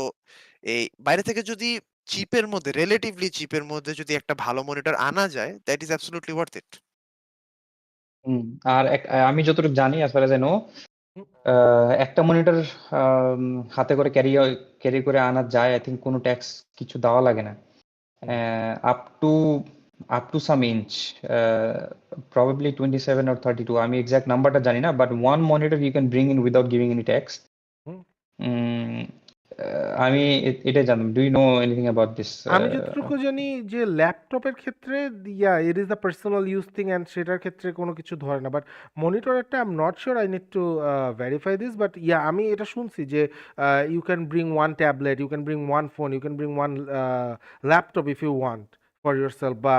এই বাইরে থেকে যদি চিপের মধ্যে, রিলেটিভলি চিপের মধ্যে যদি একটা ভালো মনিটর আনা যায়, that is absolutely worth it. আর আমি যতটুকু জানি, as far as I know, একটা মনিটর হাতে করে ক্যারি করে আনা যায়, আই থিঙ্ক কোনো ট্যাক্স কিছু দেওয়া লাগে না। up to some inch, probably 27 or 32. আমি exact নাম্বারটা জানি না, but one monitor you can bring in without giving any text. হুম। আমি এটা জানতাম. Do you know anything about this? আমি যতটুকু জানি যে ল্যাপটপের ক্ষেত্রে it is a personal use thing and সেটার ক্ষেত্রে কোনো কিছু ধরে না, বাট মনিটরেরটা I am not sure, I need to verify this, but আমি এটা শুনছি যে you can bring one tablet, you can bring one phone, you can bring one laptop if you want for yourself, বা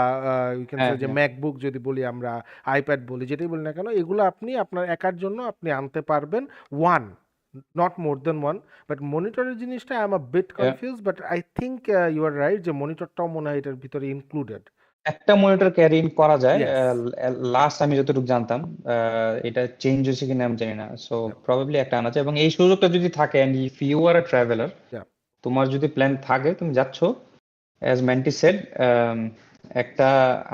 you can say যে MacBook যদি বলি আমরা, iPad বলি, যেটাই বলি না কেন, এগুলো আপনি আপনার একার জন্য আপনি আনতে পারবেন one, not more than one. But মনিটরের জিনিসটা I am a bit confused, but I think you are right যে মনিটরটাও মনে হয় এটার ভিতরে ইনক্লুডেড। একটা মনিটর ক্যারি ইন করা যায়, Yes. লাস্ট আমি যতটুকু জানতাম, এটা চেঞ্জ হয়েছে কিনা আমি জানি না, সো প্রবাবলি একটা আনা যায়, এবং এই সুযোগটা যদি থাকে, and if you are a traveller, Yeah. তোমার যদি প্ল্যান থাকে, তুমি যাচ্ছ, অ্যাজ ম্যান্টিস সেড, একটা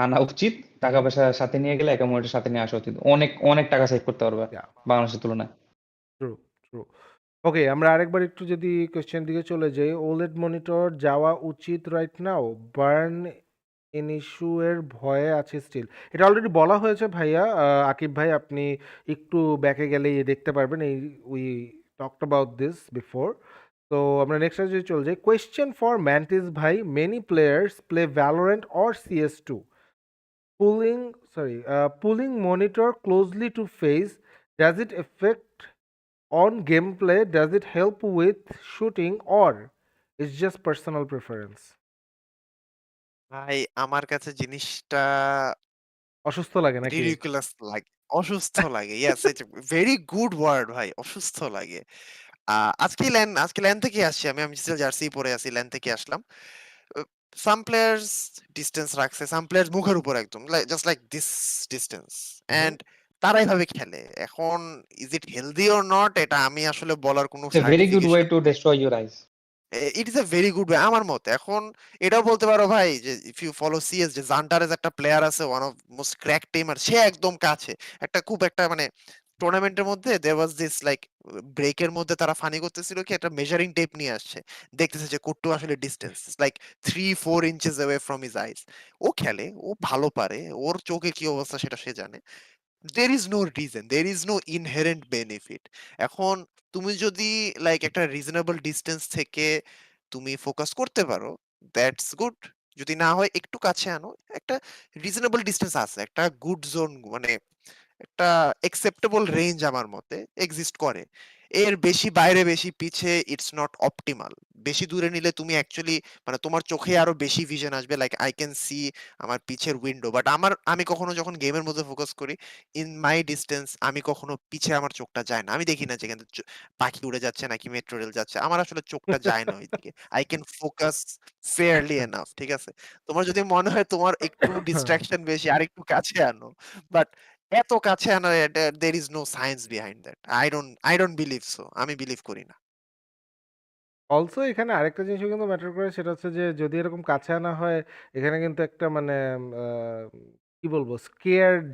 আনা উচিত, টাকা পয়সা সাথে নিয়ে গেলে একটা মনিটর সাথে নিয়ে আসা উচিত, অনেক অনেক টাকা সেভ করতে পারবে Yeah. বাংলাদেশের তুলনায়। True, true. ওকে, আমরা আরেকবার একটু যদি কোশ্চেন দিকে চলে যাই, ওলেড মনিটর যাওয়া উচিত right now, burn in issue এর ভয়ে আছে স্টিল? এটা অলরেডি বলা হয়েছে ভাইয়া, আকিব ভাই, আপনি একটু ব্যাকে গেলে দেখতে পারবেন, এই we talked about this before. তো আমরা নেক্সট যদি চলে যাই, কোয়েশ্চেন ফর ম্যান্টিস ভাই, many players play Valorant or CS2, pulling monitor closely to face, does it affect on gameplay? Does it help with shooting, or it's just personal preference? ভাই আমার কাছে জিনিসটা অসুস্থ লাগে নাকি? রিডিকুলাস লাগে, অসুস্থ লাগে। Yes, it's very good word ভাই, অসুস্থ লাগে। আজকে ল্যান থেকে আসছি আমি স্টিল জার্সি পরে আছি, ল্যান থেকে আসলাম। সাম প্লেয়ার্স ডিসটেন্স রাখছে, সাম প্লেয়ার্স মুখের উপর একদম just like this distance, and তারা এভাবে খেলে। এখন is it healthy or not, এটা আমি আসলে বলার কোনো It's a very good way certification, to destroy your eyes. It is A very good way আমার মতে। এখন এটাও বলতে পারো ভাই যে ইফ ইউ ফলো সিএস, যে জান্টারেজ একটা প্লেয়ার আছে, ওয়ান অফ মোস্ট ক্র্যাক টিমার, সে একদম কাছে খুব একটা মানে টুর্নামেন্টের মধ্যে দেয়ার ওয়াজ দিস লাইক ব্রেকের মধ্যে তারা ফানি করতেছিল কি, একটা মেজারিং টেপ নিয়ে আসছে, দেখতেছে যে কুট্টু আসলে distance like 3-4 inches away from his eyes. ও খেলে, ও ভালো পারে, ওর চোখে কি অবস্থা সেটা সে জানে। there is no reason, there is no inherent benefit. এখন তুমি যদি লাইক একটা রিজনেবল ডিসটেন্স থেকে তুমি ফোকাস করতে পারো, দ্যাটস গুড। যদি না হয় একটু কাছে আনো, একটা রিজনেবল ডিসটেন্স আছে, একটা গুড জোন, মানে একটা একসেপ্টেবল রেঞ্জ আমার মতে এক্সিস্ট করে। এর বেশি বাইরে বেশি পিছে ইটস নট অপটিমাল। বেশি দূরে নিলে তুমি অ্যাকচুয়ালি মানে তোমার চোখে আরো বেশি ভিশন আসবে, লাইক আই ক্যান সি আমার পিছের উইন্ডো, বাট আমি কখনো যখন গেমের মধ্যে ফোকাস করি ইন মাই ডিস্টেন্স, আমি কখনো পিছে আমার চোখটা যায় না, আমি দেখি না যেখানে পাখি উড়ে যাচ্ছে নাকি মেট্রো রেল যাচ্ছে, আমার আসলে চোখটা যায় না ওইদিকে। I can focus fairly enough, ঠিক আছে? তোমার যদি মনে হয় তোমার একটু ডিস্ট্রাকশন বেশি, আর একটু কাছে আনো, বাট এত কাছে আনা, there is no science behind that. I don't believe so. আমি বিলিভ করি না। অলসো এখানে আরেকটা জিনিসও কিন্তু ম্যাটার করে, সেটা হচ্ছে যে যদি এরকম কাছে আনা হয়, এখানে কিন্তু একটা মানে কি বলবো,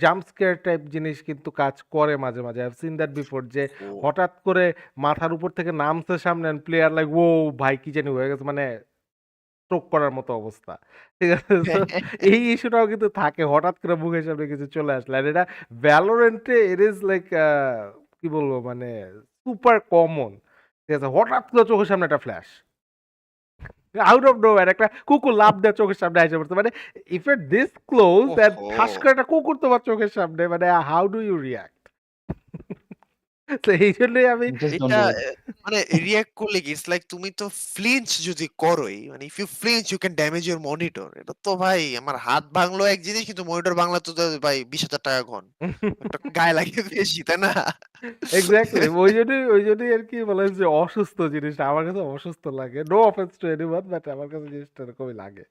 জাম্প স্কেয়ার টাইপ জিনিস কিন্তু কাজ করে মাঝে মাঝে। I have scene that before, যে ও হঠাৎ করে মাথার উপর থেকে নামছে সামনে, প্লেয়ার লাইক ও ভাই কি জানি হয়ে গেছে, মানে স্ট্রোক করার মতো অবস্থা, ঠিক আছে? So, এই ইস্যুটাও কিন্তু থাকে, হঠাৎ করে মুখের সামনে কিছু চলে আসলে, আর এটা ভ্যালোরেন্টে ইট ইজ লাইক কি বলবো, মানে সুপার কমন, ঠিক আছে? হঠাৎ করে চোখের সামনে একটা ফ্ল্যাশ, আউট অফ নোওয়্যার একটা কুকুর লাফ দেয় চোখের সামনে এসে পড়ছে, মানে if it this close and ঠাস করে একটা কুকুর তোমার চোখের সামনে, মানে হাউ ডু ইউ রিয়াক্ট? তো এই জন্যই আমি Just don't এটা do it. মানে রিঅ্যাক্ট করলে কি, ইটস লাইক তুমি তো ফ্লিঞ্চ যদি করোই, মানে if you flinch you can damage your monitor. এটা তো ভাই আমার হাত ভাঙলো এক জিনিস, কিন্তু মনিটর ভাঙলো তো ভাই 20,000 টাকা ঘন, একটা গায়ে লাগে বেশি, তাই না? এক্স্যাক্টলি, ওই জন্যই আর কি বলা হয়েছে যে অসুস্থ জিনিসটা আমার কাছে অসুস্থ লাগে। No offence to anyone, but আমার কাছে জিনিসটা এরকমই লাগে।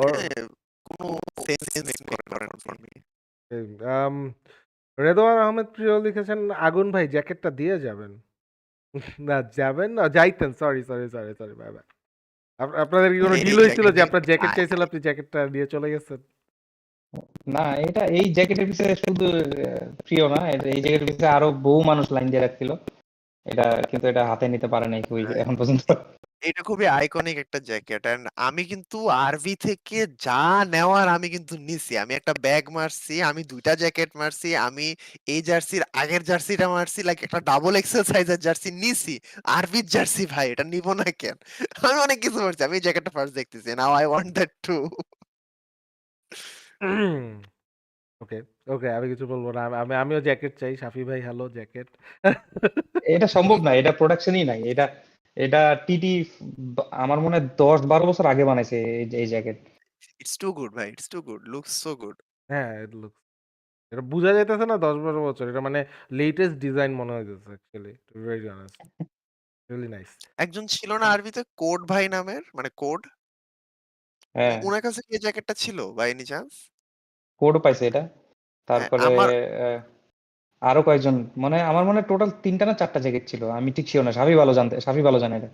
Or মানে কোনো সেন্স মেক করে না for me. um, Redwan Ahmed প্রিয় লিখেছেন, আগুন ভাই জ্যাকেটটা দিয়ে যাবেন। না যাবেন না, যাইতেন, সরি বাই বাই। আপনাদের কি কোনো এই ডিল হয়েছিল যে জ্যাকেট আপনার জ্যাকেট চাইছিল, আপনি জ্যাকেটটা নিয়ে চলে গেছেন? না, এই জ্যাকেটের পিছনে শুধু প্রিয় না, এই জ্যাকেটের পিছনে আরো বহু মানুষ লাইন দিয়ে রাখছিল, কিন্তু এটা হাতে নিতে পারে নাই এখন পর্যন্ত। এটা খুবই আইকনিক একটা জ্যাকেট। অ্যান্ড আমি কিন্তু আরভি থেকে যা নেওয়ার আমি কিন্তু নিছি। আমি একটা ব্যাগ মারছি, আমি ২ টা জ্যাকেট মারছি, আমি এই জার্সির আগের জার্সিটা মারছি, লাইক একটা ডাবল এক্সেল সাইজের জার্সি নিছি। আরভির জার্সি ভাই, এটা নিবো না কেন? আমি অনেক কিছু করছি। আমি এই জ্যাকেটটা ফার্স্ট দেখতেছি। Now I want that too. Okay, okay আমি কিছু বলব না। আমিও জ্যাকেট চাই। শাফি ভাই হ্যালো জ্যাকেট। এটা সম্ভব না, এটা প্রোডাকশনই নাই। এটা এটা টিটি আমার মনে হয় 10-12 বছর আগে বানাইছে এই জ্যাকেট। ইটস টু গুড ভাই, it's too good. Looks so good. হ্যাঁ, এটা বুঝা যাইতেছে না ১০-১২ বছর। এটা মানে লেটেস্ট ডিজাইন মনে হইতেছে actually to be very honest. Really nice. একজন ছিল না আরবিতে কোড ভাই নামের? মানে কোড? হ্যাঁ, উনার কাছে কি এই জ্যাকেটটা ছিল বাই এনি চান্স? কোডও পাইছে এটা। হ্যাঁ, তারপরে আমার আহ, আরো কয়েকজন, মানে আমার মনে হয় টোটাল 3টা না 4টা জ্যাকেট ছিল, আমি ঠিক ছিল না। সাফি ভালো জানে এটা।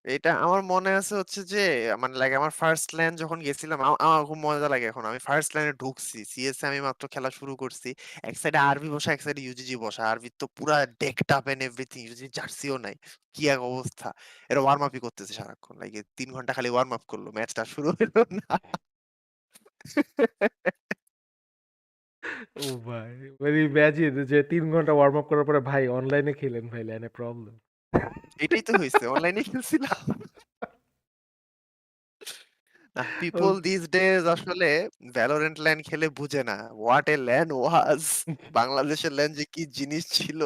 এটা আমার মনে আছে হচ্ছে যে মানে লাইক আমার ফার্স্ট ল্যান যখন গেছিলাম আমার খুব মজা লাগে এখন। আমি ফার্স্ট ল্যানে ঢুকছি, সিএসএ আমি মাত্র খেলা শুরু করছি। এক সাইডে আরবি বসা, এক সাইডে ইউজিজি বসা। আরবি তো পুরা ডেকড আপ এন্ড এভরিথিং, ইউজিজি জার্সিও নাই। কি এক অবস্থা! এরা ওয়ার্ম আপই করতেছে সারাক্ষণ, লাইক 3 ঘন্টা খালি ওয়ার্ম আপ করলো, ম্যাচটা শুরু হলো না। ও ভাই! মানে ইমাজিন যে ৩ ঘন্টা ওয়ার্ম আপ করার পরে ভাই অনলাইনে খেলেন ভাই ল্যানে প্রবলেম। এটাই তো হয়েছে, অনলাইনে খেলছিলাম। না, পিপল দিস ডেজ আসলে ভ্যালোরেন্ট ল্যান খেলে বুঝে না হোয়াট এ ল্যান ওয়াজ। বাংলাদেশের ল্যান যে কি জিনিস ছিল।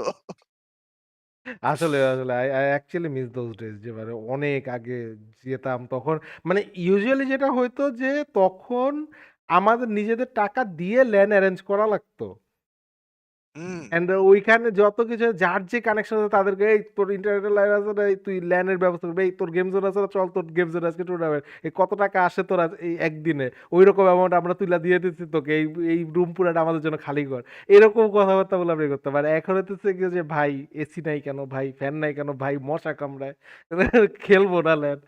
আসলে I actually miss those days যে মানে অনেক আগে যেতাম তখন মানে ইউজুয়ালি যেটা হইতো যে তখন আমাদের নিজেদের টাকা দিয়ে ল্যান এরেঞ্জ করা লাগতো। হুম। অ্যান্ড ওইখানে যত কিছু যার যে কানেকশন আছে তাদেরকে এই তোর ইন্টারনেটের লাইন আছে না এই তুই ল্যানের ব্যবস্থা করবি এই তোর গেম জোন আছে না চল তোর গেম জোন আজকে টুর্নামেন্ট এই কত টাকা আসে তোর এই একদিনে ওই রকম অ্যামাউন্ট আমরা তুলে দিয়ে দিচ্ছি তোকে এই এই রুম পুরাটা আমাদের জন্য খালি কর এরকম কথাবার্তা বলে আপনি করতে পারেন এখন হচ্ছে কি যে ভাই এসি নাই কেন ভাই ফ্যান নাই কেন ভাই মশা কামড়ায় খেলবো না ল্যান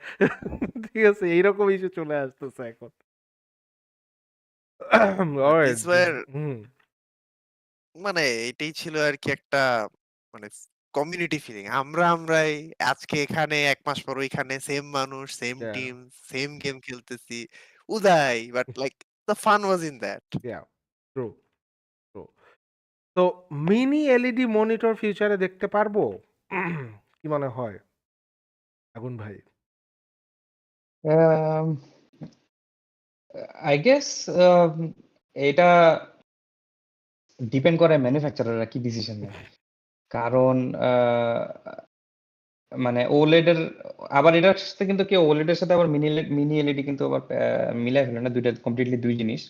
ঠিক আছে এইরকম ইস্যু চলে আসতেছে এখন দিস অলরাইট ওয়ার হুম মানে এটাই ছিল আরকি একটা মানে কমিউনিটি ফিলিং। আমরাই আজকে এখানে ১ মাস পর ওইখানে সেম মানুষ, same yeah team, same game খেলতেছি। উদাই but like the fun was in that. Yeah true true তো মিনি এলইডি মনিটর ফিউচারে দেখতে পারবো কি মনে হয় আগুন ভাই আই গেস এটা ডিপেন্ড করে ম্যানুফ্যাকচারাররা কি ডিসিশন নেয়। কারণ মানে ওলেড এর, আবার এটার সাথে কিন্তু কেউ ওলেড এর সাথে আবার মিনি এলইডি কিন্তু আবার মিলাই ফেলে না, দুইটা কমপ্লিটলি দুই জিনিস।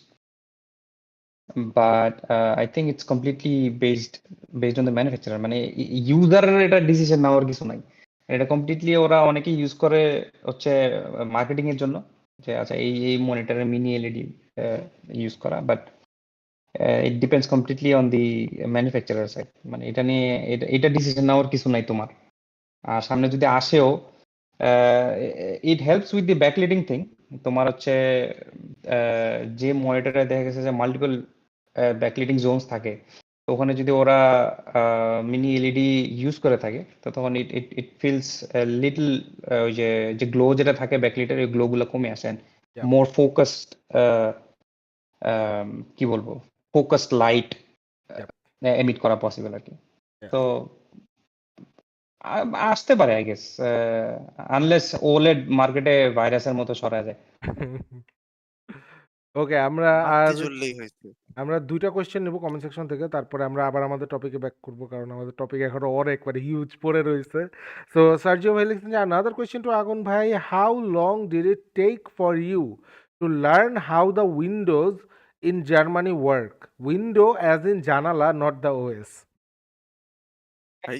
But I think it's completely based on the manufacturer, মানে ইউজারের এটা ডিসিশন নেওয়ার কিছু নাই। এটা কমপ্লিটলি ওরা অনেকেই ইউজ করে হচ্ছে মার্কেটিং এর জন্য, যে আচ্ছা এই মনিটরের মিনি এলইডি ইউজ করা। But it depends completely on the manufacturer side, মানে এটা নিয়ে এটা ডিসিশন নেওয়ার কিছু নাই তোমার। আর সামনে যদি আসেও, it helps with the backlighting thing. তোমার হচ্ছে যে মনিটরে দেখা গেছে যে মাল্টিপল ব্যাকলিটিং জোনস থাকে, তো ওখানে যদি ওরা মিনি এলইডি ইউজ করে থাকে, তো তখন ইট ইট ইট ফিলস লিটল, ওই যে যে গ্লো যেটা থাকে ব্যাকলিটের, ওই গ্লো গুলো কমে আসেন। Yep, মোর ফোকাসড, কি বলবো, ফোকাসড লাইট yep, এমিট করা পসিবল আর কি। yeah. তো আসতে পারে আই গেস, আনলেস ওলেড মার্কেটে ভাইরাসের মতো ছড়া যায়। ওকে আমরা বাতি আর জ্বললেই হয়েছে। আমরা ২ টা কোয়েশ্চেন নেব কমেন্ট সেকশন থেকে। তারপরে আমরা আবার আমাদের টপিকে ব্যাক করব। কারণ আমাদের টপিক এখনো অনেক মানে হিউজ পড়ে রয়েছে। সো সার্জিও ভাই লিখছেন যে another question to আগুন ভাই, how long did it take for you to learn how the windows in Germany work? Window as in জানালা, not the OS. ভাই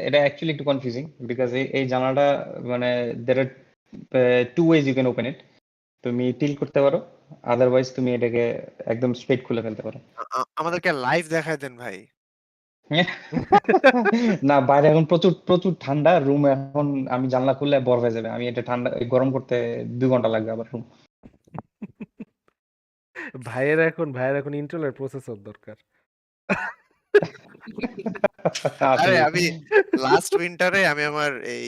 এটা অ্যাকচুয়ালি একটু কনফিউজিং, বিকজ এই জানালাটা মানে there are two ways you can open it. তুমি টিল করতে পারো, আদারওয়াইজ তুমি এটাকে একদম স্ট্রেট খুলে ফেলতে পারো। আমাদেরকে লাইভ দেখায় দেন ভাই। না, বাইরে এখন প্রচুর প্রচুর ঠান্ডা, রুম এখন আমি জানলা খুললে বরফ হয়ে যাবে। আমি এটা ঠান্ডা গরম করতে 2 ঘন্টা লাগবে আবার রুম। ভাইয়ের এখন ইন্টেলের প্রসেসর দরকার। আরে আসলে আমি লাস্ট উইন্টারে আমি আমার এই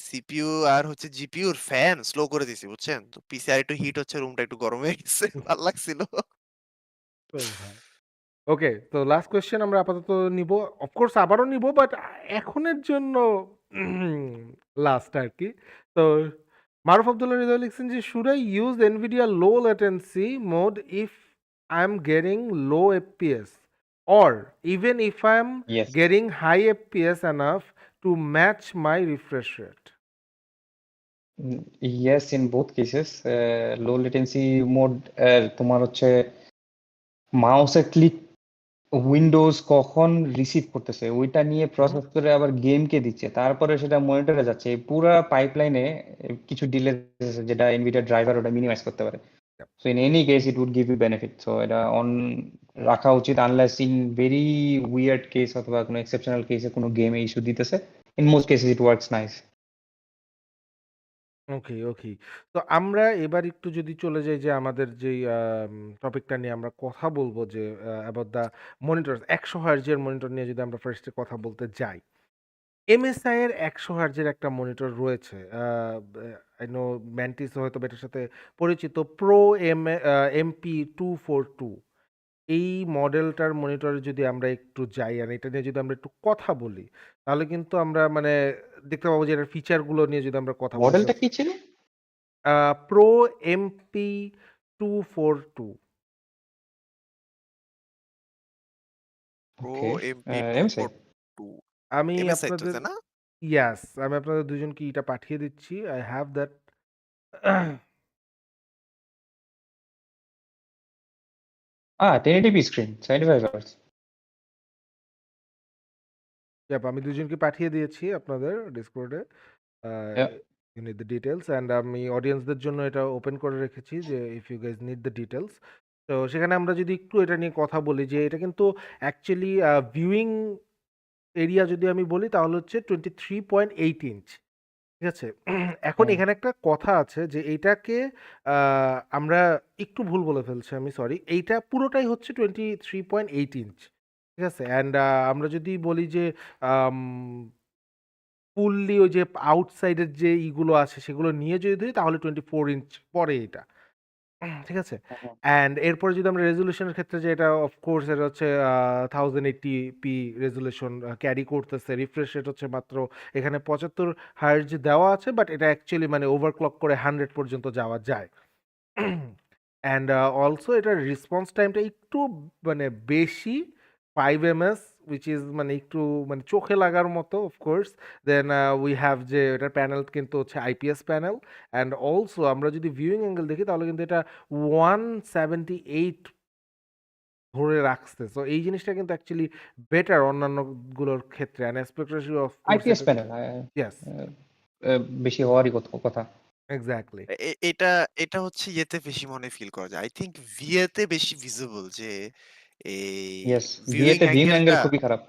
সিপিইউ আর হচ্ছে জিপিইউর ফ্যান স্লো করে দিছি বুঝছেন? তো পিসি আর একটু হিট হচ্ছে, রুমটা একটু গরম হয়ে গেছে। ভাল লাগছিল। ও ভাই। ওকে, তো লাস্ট কোয়েশ্চেন আমরা আপাতত নিব। অফকোর্স আবারও নিব, বাট এখনের জন্য লাস্ট আর কি। তো মারুফ আব্দুল্লাহ হৃদয় লিখছেন যে should I use Nvidia low latency mode if I am getting low FPS or even if I am yes getting high FPS enough to match my refresh rate? Yes in both cases. Low latency mode তোমার হচ্ছে মাউসের click Windows কখন receive করতেছে ওইটা নিয়ে process করে আবার গেমকে দিচ্ছে, তারপরে সেটা মনিটরে যাচ্ছে, এই পুরা পাইপলাইনে কিছু ডিলে যেটা এনভিডিয়া ড্রাইভার ওটা মিনিমাইজ করতে পারে। So in any case it would give you benefit, so এটা অন রাখা উচিত unless in very weird case অথবা কোনো এক্সেপশনাল কেসে কোনো গেমে ইস্যু দিতেছে। In most cases it works nice. Okay, okay. তো আমরা এবার একটু যদি চলে যাই যে আমাদের যেই টপিকটা নিয়ে আমরা কথা বলবো যে অ্যাবাউট দ্য মনিটরস 100 হার্জের মনিটর নিয়ে যদি আমরা ফার্স্টে কথা বলতে যাই। এমএসআই এর 100 হার্জের একটা মনিটর রয়েছে। আই নো ম্যান্টিস হয়তো এটার সাথে পরিচিত। প্রো এমপি 242 এই মডেলটার মনিটরে যদি আমরা একটু যাই আর এটা নিয়ে যদি আমরা একটু কথা বলি, তাহলে কিন্তু আমরা মানে দেখতে পাবো যে এটার ফিচারগুলো নিয়ে যদি আমরা কথা বলি। মডেলটা কি ছিল? Pro MP 242। প্রো ওকে, এমপি এমএসআই। 242 আমি এমএসআই তো আপনাদের তাই না? ইয়াস, আমি আপনাদের দুজনকে এটা পাঠিয়ে দিচ্ছি। I have that. Ah, 1080p screen 75 Hz। আমি দুজনকে পাঠিয়ে দিয়েছি আপনাদের ডিসকর্ডে। Yeah. You need the details and আমি অডিয়েন্সদের জন্য এটা ওপেন করে রেখেছি যে if you guys need the details. তো সেখানে আমরা যদি একটু এটা নিয়ে কথা বলি যে এটা কিন্তু অ্যাকচুয়ালি ভিউইং এরিয়া যদি আমি বলি তাহলে হচ্ছে 23.8 ইঞ্চ। ঠিক আছে? এখন হুম। এখানে একটা কথা আছে যে এইটাকে আমরা একটু ভুল বলে ফেলছি, আমি সরি। এইটা পুরোটাই হচ্ছে 23.8 ইঞ্চ। ঠিক আছে? অ্যান্ড আমরা যদি বলি যে আম ফুললি ওই যে আউটসাইডের যে ইগুলো আছে সেগুলো নিয়ে যদি ধরি তাহলে 24 ইঞ্চ পড়ে এটা। ঠিক আছে? হুম। অ্যান্ড এরপরে যদি আমরা রেজোলিউশনের ক্ষেত্রে যে এটা অফকোর্স এটা হচ্ছে 1080p রেজোলিউশন ক্যারি করতেছে। রিফ্রেশ রেট হচ্ছে মাত্র এখানে 75 হার্টজ দেওয়া আছে, বাট এটা অ্যাকচুয়ালি মানে ওভারক্লক করে 100 পর্যন্ত যাওয়া যায়। অ্যান্ড অলসো এটার রেসপন্স টাইমটা একটু মানে বেশি 5 ms, which is মানে একটু মানে চোখে লাগার মতো অফকোর্স। দেন উই হ্যাভ যে এটার প্যানেল কিন্তু হচ্ছে আইপিএস প্যানেল। অ্যান্ড অলসো আমরা যদি ভিউইং অ্যাঙ্গেল দেখি তাহলে কিন্তু এটা 178 ধরে রাখছে। সো এই জিনিসটা কিন্তু অ্যাকচুয়ালি বেটার অন্যান্য গুলোর ক্ষেত্রে। And aspect ratio of course IPS এটা প্যানেল ইয়েস, বেশি হওয়ারই কথা। এক্সাক্টলি। এটা এটা হচ্ছে ইয়েতে বেশি মনে ফিল করা যায়। আই থিংক ভিএ তে বেশি ভিজিবল যে এই ইয়েস, ভিউইং ভিএতে ভিউইং অ্যাঙ্গেল অ্যাঙ্গেলটা খুবই খারাপ।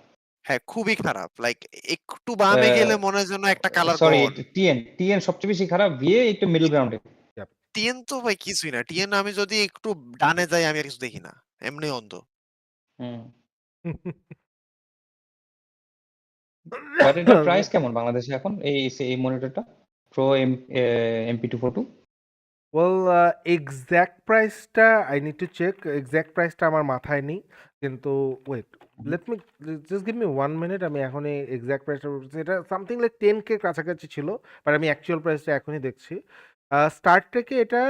হ্যাঁ, খুবই খারাপ। লাইক একটু বামে গেলে মনে হয় যেন একটা কালার সরি, গন। টিএন সবচেয়ে বেশি খারাপ, ভিএ একটু মিডল গ্রাউন্ডে। টিএন তো ভাই কিছুই না। টিএন আমি যদি একটু ডানে যাই আমি আর কিছু দেখি না। এমনি অন্ধ। হুম। বাট এটার প্রাইস কেমন বাংলাদেশে এখন এই মনিটরটা প্রো এমপি 242? ওয়েল এক্সাক্ট প্রাইসটা I need to check. Exact প্রাইসটা আমার মাথায় নেই। কিন্তু wait, let me just give me 1 minute. আমি এখনই এক্সাক্ট প্রাইসটা বলছি। এটা সামথিং লাইক 10K কাছাকাছি ছিল। বাট আমি অ্যাকচুয়াল প্রাইসটা এখনই দেখছি। স্টার্ট থেকে এটা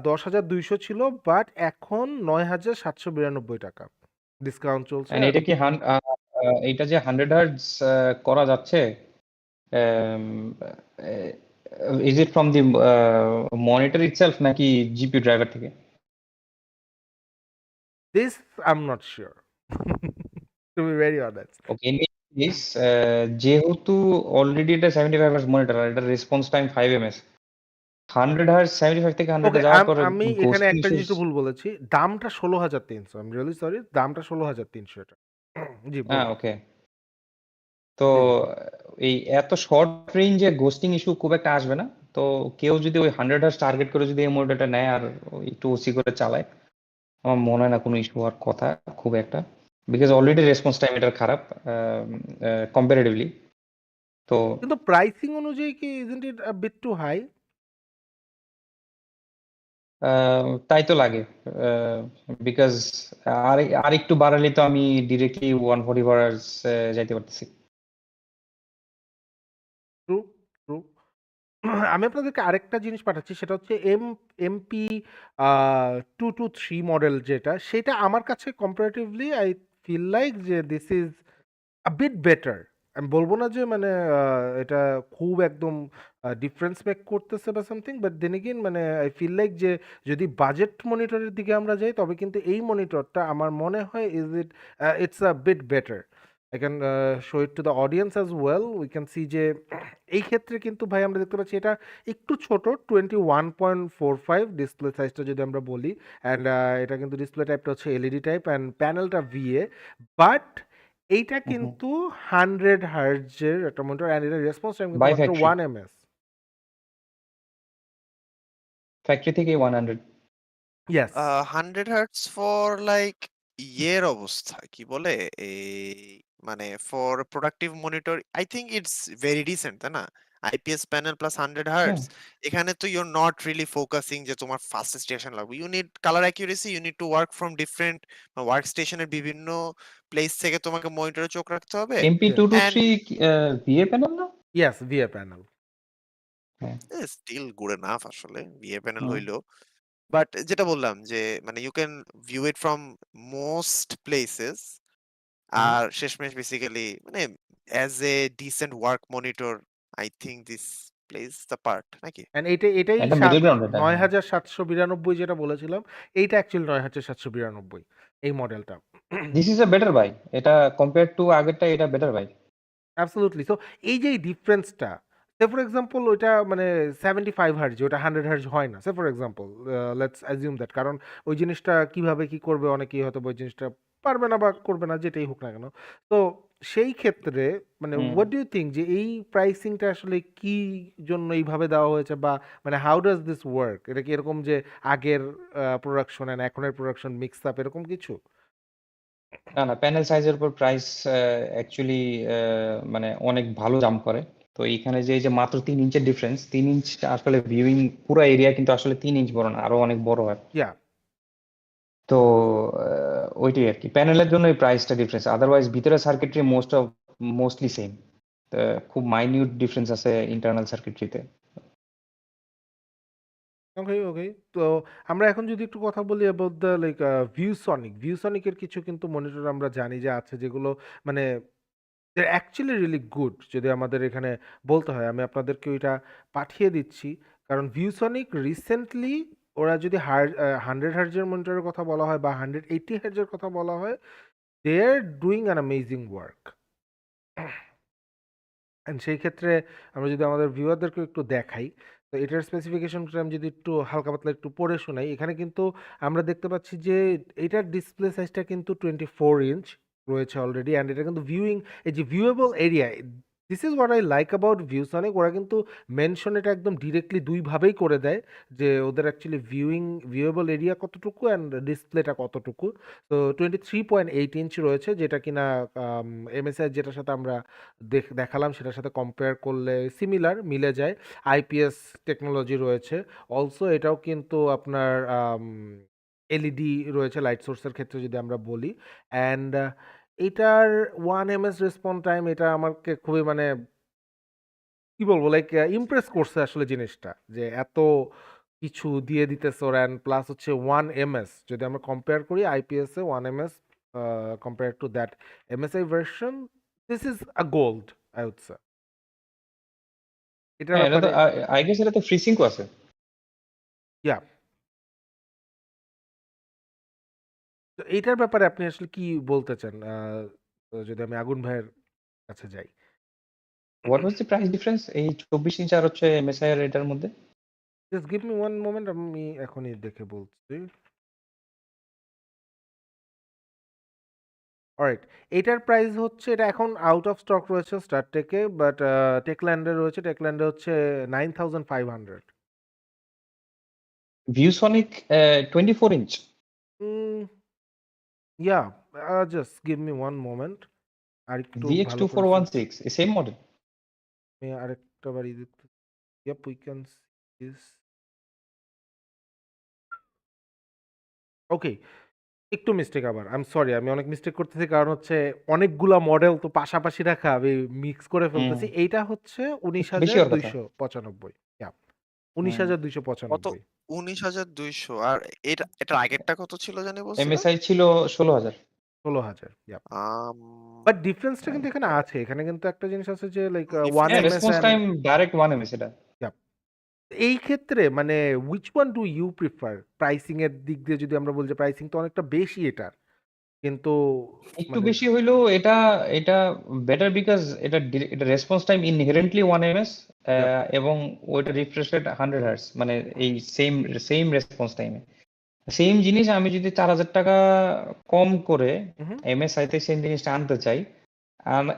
10,200 ছিল, বাট এখন 9,792 টাকা। ডিসকাউন্ট চলছে। And এটা কি এইটা যে 100 হার্টজ করা যাচ্ছে, is it from the monitor itself নাকি জিপিইউ ড্রাইভার থেকে? This I am not sure to be very honest. Okay, যেহেতু অলরেডি এটা 75 হার্টজ মনিটর আর এটার রেসপন্স টাইম 5 ms, 100 হার্টজ 75 থেকে 100 ওকে, এ যাওয়ার পরে আমি এখানে গোস্টিং একটা ইস্যুস। জিনিস একটু ভুল বলেছি। দামটা 16,300। I am really sorry. দামটা 16,300 এটা। জি, হ্যাঁ, বলুন। ওকে। তো জি, জি। এই এত শর্ট রেঞ্জে গোস্টিং ইস্যু খুব একটা আসবে না। তো কেউ যদি ওই 100 হার্টজ টার্গেট করে যদি এই মনিটরটা নেয় আর একটু ওসি করে চালায়, আমার মনে হয় না কোনো ইস্যু হওয়ার কথা খুব একটা। because already response time এটার খারাপ comparatively. তো কিন্তু প্রাইসিং অনুযায়ী কি isn't it a bit too high? তাই তো লাগে বিকজ আর একটু বাড়ালে তো আমি ডিরেক্টলি 144 hours যাইতে পারতেছি। True, true. আমি আপনাদেরকে আরেকটা জিনিস পাঠাচ্ছি, সেটা হচ্ছে এমপি 223 মডেল যেটা, সেটা আমার কাছে কম্পারেটিভলি আই ফিল লাইক যে this is a bit better. আমি বলব না যে মানে এটা খুব একদম ডিফারেন্স মেক করতেছে বা সামথিং, বাট দেন এগেইন মানে আই ফিল লাইক যে যদি বাজেট মনিটরের দিকে আমরা যাই তবে কিন্তু এই মনিটরটা আমার মনে হয় it's a bit better. I can show it to the audience as well. We can see যে এই ক্ষেত্রে কিন্তু ভাই আমরা দেখতে পাচ্ছি এটা একটু ছোট, 21.45 ডিসপ্লে সাইজটা যদি আমরা বলি, অ্যান্ড এটা কিন্তু ডিসপ্লে টাইপটা হচ্ছে এলইডি টাইপ, অ্যান্ড প্যানেলটা ভিএ, বাট এইটা কিন্তু 100 হার্টজের একটা মনিটর, অ্যান্ড এটার রেসপন্স টাইম কিন্তু বাই মাত্র ফ্যাক্টরি 1 ms। ফ্যাক্টরি থেকে 100 ইয়েস। 100 হার্টজ ফর লাইক ইয়ের অবস্থা কি বলে এই মানে for productive monitor I think it's very dissent, তাই না? আইপিএস প্যানেল প্লাস 100 হার্টজ, এখানে তো ইউর নট রিয়েলি ফোকাসিং যে তোমার ফাস্ট স্টেশন লাগবে। You need colour accuracy, you need to work from different work স্টেশনের বিভিন্ন প্লেস থেকে তোমাকে মনিটরে চোখ রাখতে হবে। এমপি এন্ড 223 ভিএ প্যানেল না? Yes, VA panel. হ্যাঁ স্টিল গুড এনাফ আসলে বিএ প্যানেল হুম। হইলো। বাট যেটা বললাম যে মানে you can view it from most places. আর শেষমেশ বেসিক্যালি মানে as a decent work monitor I think this place the part, নাকি? অ্যান্ড এটাই এটা মিডল গ্রাউন্ড এটা। 9792 যেটা বলেছিলাম, এইটা অ্যাকচুয়ালি 9792 এই মডেলটা। This is a better buy, এটা কম্পেয়ার টু আগেরটা এটা বেটার বাই। অ্যাবসোলুটলি। সো এই যে এই ডিফারেন্সটা, সে ফর এক্সাম্পল ওইটা মানে 75 হার্টজ, ওটা 100 হার্টজ হয় না। Say for example let's assume that, কারণ ওই জিনিসটা কিভাবে কি করবে অনেকেই হয়তো ওই জিনিসটা পারবে না বা করবে না, যেটাই হোক না কেন। তো সেই ক্ষেত্রে মানে হোয়াট ডু ইউ থিঙ্ক যে এই প্রাইসিংটা আসলে কি জন্য এইভাবে দেওয়া হয়েছে, বা মানে হাউ ডাজ দিস ওয়ার্ক? এটা কি এরকম যে আগের প্রোডাকশন এন্ড এখনের প্রোডাকশন মিক্স আপ এরকম কিছু? না না, প্যানেল সাইজের উপর প্রাইস অ্যাকচুয়ালি মানে অনেক ভালো জাম্প করে। তো এইখানে যে এই যে মাত্র 3 ইঞ্চের ডিফারেন্স, 3 ইঞ্চ আসলে ভিউইং পুরো এরিয়া কিন্তু আসলে 3 ইঞ্চ বড় না, আরো অনেক বড় হয়। ইয়া। তো ওইটাই আর কি, প্যানেলের জন্য এই প্রাইসটা ডিফারেন্স, আদারওয়াইজ ভিতরে সার্কিটরি মোস্টলি সেম। খুব মাইনিউট ডিফারেন্স আছে ইন্টারনাল সার্কিটরিতে। ওকে, ওকে। তো আমরা এখন যদি একটু কথা বলি অ্যাবাউট দ্য লাইক ভিউসনিকের কিছু কিন্তু মনিটর আমরা জানি যে আছে, যেগুলো মানে অ্যাকচুয়ালি রিয়েলি গুড। যদি আমাদের এখানে বলতে হয়, আমি আপনাদেরকে ওইটা পাঠিয়ে দিচ্ছি, কারণ ভিউসনিক রিসেন্টলি ওরা যদি 100 হার্জের মনিটরের কথা বলা হয় বা 180 হার্জের কথা বলা হয়, they are doing an amazing work. And সেই ক্ষেত্রে আমরা যদি আমাদের ভিউয়ারদেরকে একটু দেখাই, তো এটার স্পেসিফিকেশনটা আমি যদি একটু হালকা পাতলা একটু পড়ে শোনাই, এখানে কিন্তু আমরা দেখতে পাচ্ছি যে এটার ডিসপ্লে সাইজটা কিন্তু 24 ইঞ্চ রয়েছে অলরেডি, অ্যান্ড এটা কিন্তু এই যে viewable area, this is what I like about ViewSonic. ওরা কিন্তু মেনশন এটা একদম ডিরেক্টলি দুইভাবেই করে দেয়, যে ওদের অ্যাকচুয়ালি ভিউয়েবল এরিয়া কতটুকু অ্যান্ড ডিসপ্লেটা কতটুকু। তো 23.8 ইঞ্চ রয়েছে, যেটা কিনা এমএসআই যেটার সাথে আমরা দেখালাম সেটার সাথে কম্পেয়ার করলে সিমিলার মিলে যায়। আইপিএস টেকনোলজি রয়েছে অলসো, এটাও কিন্তু আপনার এলইডি রয়েছে লাইট সোর্সের ক্ষেত্রে যদি আমরা বলি। অ্যান্ড এটার 1 ms রেসপন্স টাইম, এটা আমাকে খুবই মানে কি বলবো, লাইক ইমপ্রেস করছে আসলে জিনিসটা, যে এত কিছু দিয়ে দিতেছে ওরা, অ্যান্ড প্লাস হচ্ছে 1 ms যদি আমরা কম্পেয়ার করি আইপিএস এ 1 ms compare to that MSI version, this is a gold I would say. এটার হ্যাঁ, এটা তো ব্যাপারে আই গেস এটা তো ফ্রি সিঙ্কও আছে। ইয়া, তো এইটার ব্যাপারে আপনি আসলে কি বলতে চান, যদি আমি আগুন ভাইয়ের কাছে যাই? What was the price difference এই 24 ইঞ্চ আর হচ্ছে এমএসআই এর এটার মধ্যে? Just give me one moment, আমি এখনই দেখে বলছি। অলরাইট, এটার প্রাইস হচ্ছে, এটা এখন আউট অফ স্টক রয়েছে স্টার টেকে, বাট টেকল্যান্ডে রয়েছে, টেকল্যান্ডে হচ্ছে 9500। ViewSonic 24 inch. Yeah, just give me one moment. আরেকটু ভালো করে VX2416, a same model. আমি আরেকটা বাড়ি দেখতে। Yep, we can see this. ওকে, একটু মিস্টেক আবার। আই এম সরি, আমি অনেক মিস্টেক করতেছি কারণ হচ্ছে অনেকগুলা মডেল তো পাশাপাশি রাখা আমি মিক্স করে ফেলতেছি। এইটা হচ্ছে বেশি হওয়ার কথা। 19,295। Yeah, হুম। কত? 19,295। 19,200 আর এটার আগেরটা কত ছিল জানি বলছিলা? MSI ছিল 16,000। 16,000। Yeah. আম বাট ডিফারেন্সটা কিন্তু এখানে আছে। এখানে কিন্তু একটা জিনিস আছে যে লাইক 1 হ্যাঁ, difference ms response and time direct 1 ms এটা। yeah. এই ক্ষেত্রে মানে which one do you prefer? Pricing এর দিক দিয়ে যদি আমরা বলি যে প্রাইসিং তো অনেকটা বেশি এটার। কিন্তু একটু মানে বেশি হইলেও এটা এটা বেটার বিকজ এটা response time inherently 1 ms yeah. এবং ওইটা রিফ্রেশ রেট 100 হার্টজ মানে এই সেম সেম রেসপন্স টাইমে সেম জিনিস আমি যদি 4,000 টাকা কম করে Mhm. MSI তে সেম জিনিসটা আনতে চাই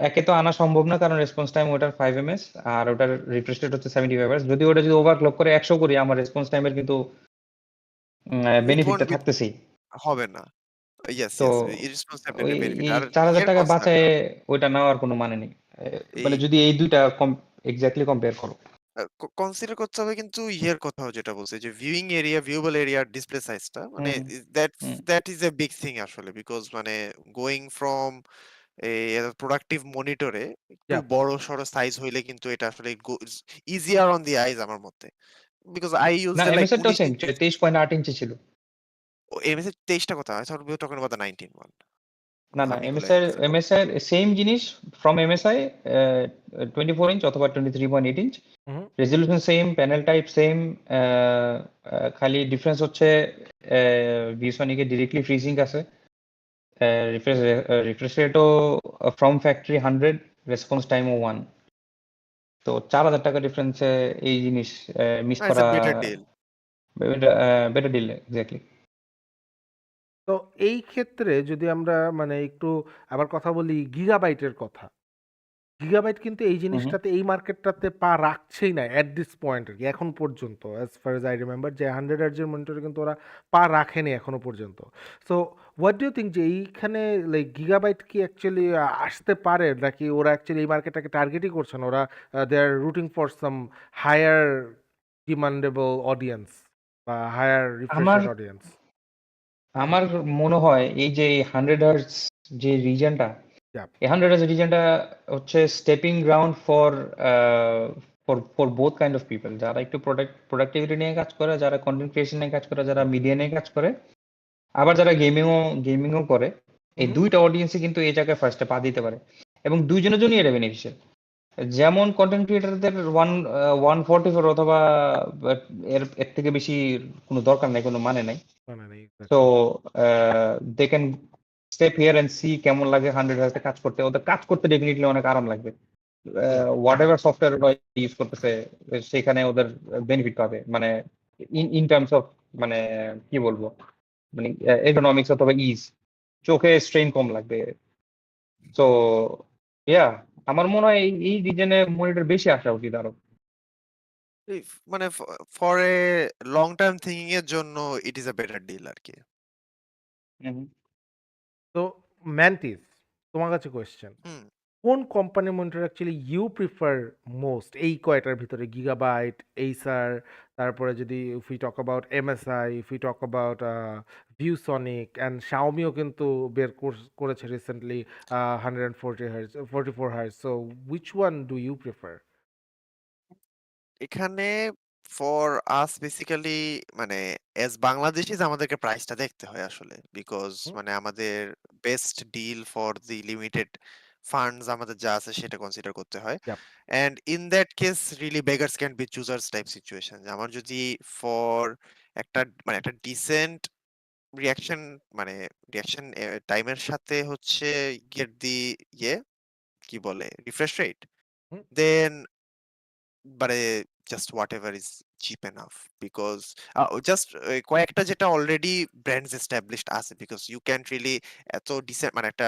একে তো আনা সম্ভব না কারণ রেসপন্স টাইম ওটার 5 ms আর ওটার রিফ্রেশ রেট হচ্ছে 75 হার্টজ যদি ওটা যদি ওভারক্লক করে 100 করি আমার রেসপন্স টাইমের কিন্তু ইট ওন্ট বেনিফিটটা বি থাকতেছেই হবে না। ইয়েস, তো ইয়েস। ইরেসপন্স ওই ডেফিনিটলি বেনিফিট। এই আর 4,000 ইয়ের টাকা বাঁচায় কথাটা ওইটা নেওয়ার কোনো মানে নেই এই মানে যদি এই দুইটা এক্স্যাক্টলি কম্পেয়ার করো কনসিডার করতে হবে কিন্তু ইয়ের কথাও যেটা বলছে যে viewing area, viewable area, display সাইজটা মানে hmm hmm that is a big thing আসলে বিকজ মানে গোয়িং ফ্রম প্রোডাক্টিভ মনিটরে একটু Yeah. বড় সড়ো সাইজ হইলে কিন্তু এটা আসলে ইজিয়ার অন দি আইজ আমার মতে বিকজ আই ইউজ না দ্য লাইক এমএস এরটাও 19 সেম ইঞ্চি 23.8 ইঞ্চি ছিল এমএস এর 23টা কথা I thought we were talking about the 19 one না না আমি এগুলো এমএসআই সেম জিনিস ফ্রম এমএসআই 24 ইঞ্চ অথবা 23.8 inch Mhm. Resolution same panel type same খালি ডিফারেন্স হচ্ছে ভিসনিকে ডিরেক্টলি ফ্রিজিং আছে রিফ্রেশ রেটও ফ্রম ফ্যাক্টরি 100 রেসপন্স টাইমও 1 তো 4,000 টাকা ডিফারেন্সে এই জিনিস মিস ইটস এ করা better deal better deal exactly তো এই ক্ষেত্রে যদি আমরা মানে একটু আবার কথা বলি গিগাবাইটের কথা। গিগাবাইট কিন্তু এই হুম জিনিসটাতে এই মার্কেটটাতে পা রাখছেই না এট দিস পয়েন্ট আরকি এখন পর্যন্ত as far age I remember যে 100 হার্টজের মনিটরে কিন্তু ওরা পা রাখেনি এখনো পর্যন্ত। So what do you think যে এইখানে লাইক গিগাবাইট কি অ্যাকচুয়ালি আসতে পারে নাকি ওরা অ্যাকচুয়ালি এই মার্কেটটাকে টার্গেটই করছে না? ওরা they are rooting for some higher demandable audience বা হায়ার রিফ্রেশ আমার রেট অডিয়েন্স? আমার মনে হয় এই যে 100 হার্টজ যে রিজনটা ইয়া। এই 100 হার্টজ রিজনটা হচ্ছে stepping ground for for both kind of people যারা একটু প্রোডাক্টিভিটি নিয়ে কাজ করে যারা কন্টেন্ট ক্রিয়েশন নিয়ে কাজ করে যারা মিডিয়া নিয়ে কাজ করে আবার যারা গেমিংও করে এই হুম, দুইটা অডিয়েন্সই কিন্তু এই জায়গায় ফার্স্টে পা দিতে পারে এবং দুইজনের জন্যই এটা বেনিফিশিয়াল যেমন কন্টেন্ট ক্রিয়েটারদের 144 অথবা এর এর থেকে বেশি কোনো দরকার নাই কোনো মানে নাই মানে নেই so exactly. They can step here and see কেমন লাগে 100 হার্টজে কাজ করতে ওদের কাজ করতে ডেফিনেটলি অনেক আরাম লাগবে ইয়া। হোয়াট এভার সফটওয়্যার ওরা ইউজ করতেছে সেখানে ওদের বেনিফিট পাবে মানে ইন টার্মস অফ মানে কি বলবো মানে এরগোনমিক্স অথবা ইজ চোখে স্ট্রেন কম লাগবে সো ইয়া আমার মনে হয় এই রিজনে মনিটর বেশি আসা উচিত আরো মানে for a long term thinking এর জন্য it is a better deal আর কি হুম। তো ম্যান্টিস, তোমার কাছে কোয়েশ্চেন। হুম কোন কোম্পানির monitor actually you prefer most এই কয়টার ভিতরে? গিগাবাইট, এইসার, তারপরে যদি if we talk about MSI, if we talk about ViewSonic and শাওমিও কিন্তু বের করেছে recently 140 hertz 44 hertz. So which one do you prefer? এখানে ফর আস বেসিক্যালি মানে এজ বাংলাদেশিজ আমাদেরকে প্রাইসটা দেখতে হয় আসলে বিকজ হুম, মানে আমাদের best deal for the limited funds আমাদের যা আছে সেটা কনসিডার করতে হয় yup, and in that case really beggars can be choosers type situation আমার যদি ফর একটা মানে একটা ডিসেন্ট রিয়াকশন মানে রিয়াকশন টাইমের সাথে হচ্ছে গেট দি ইয়ে কি বলে রিফ্রেশ রেট হুম, দেন মানে just whatever is cheap enough because just কয়েকটা যেটা অলরেডি ব্র্যান্ডস এস্টাবলিশড আছে বিকজ ইউ ক্যান রিলি এত ডিসেন্ট মানে একটা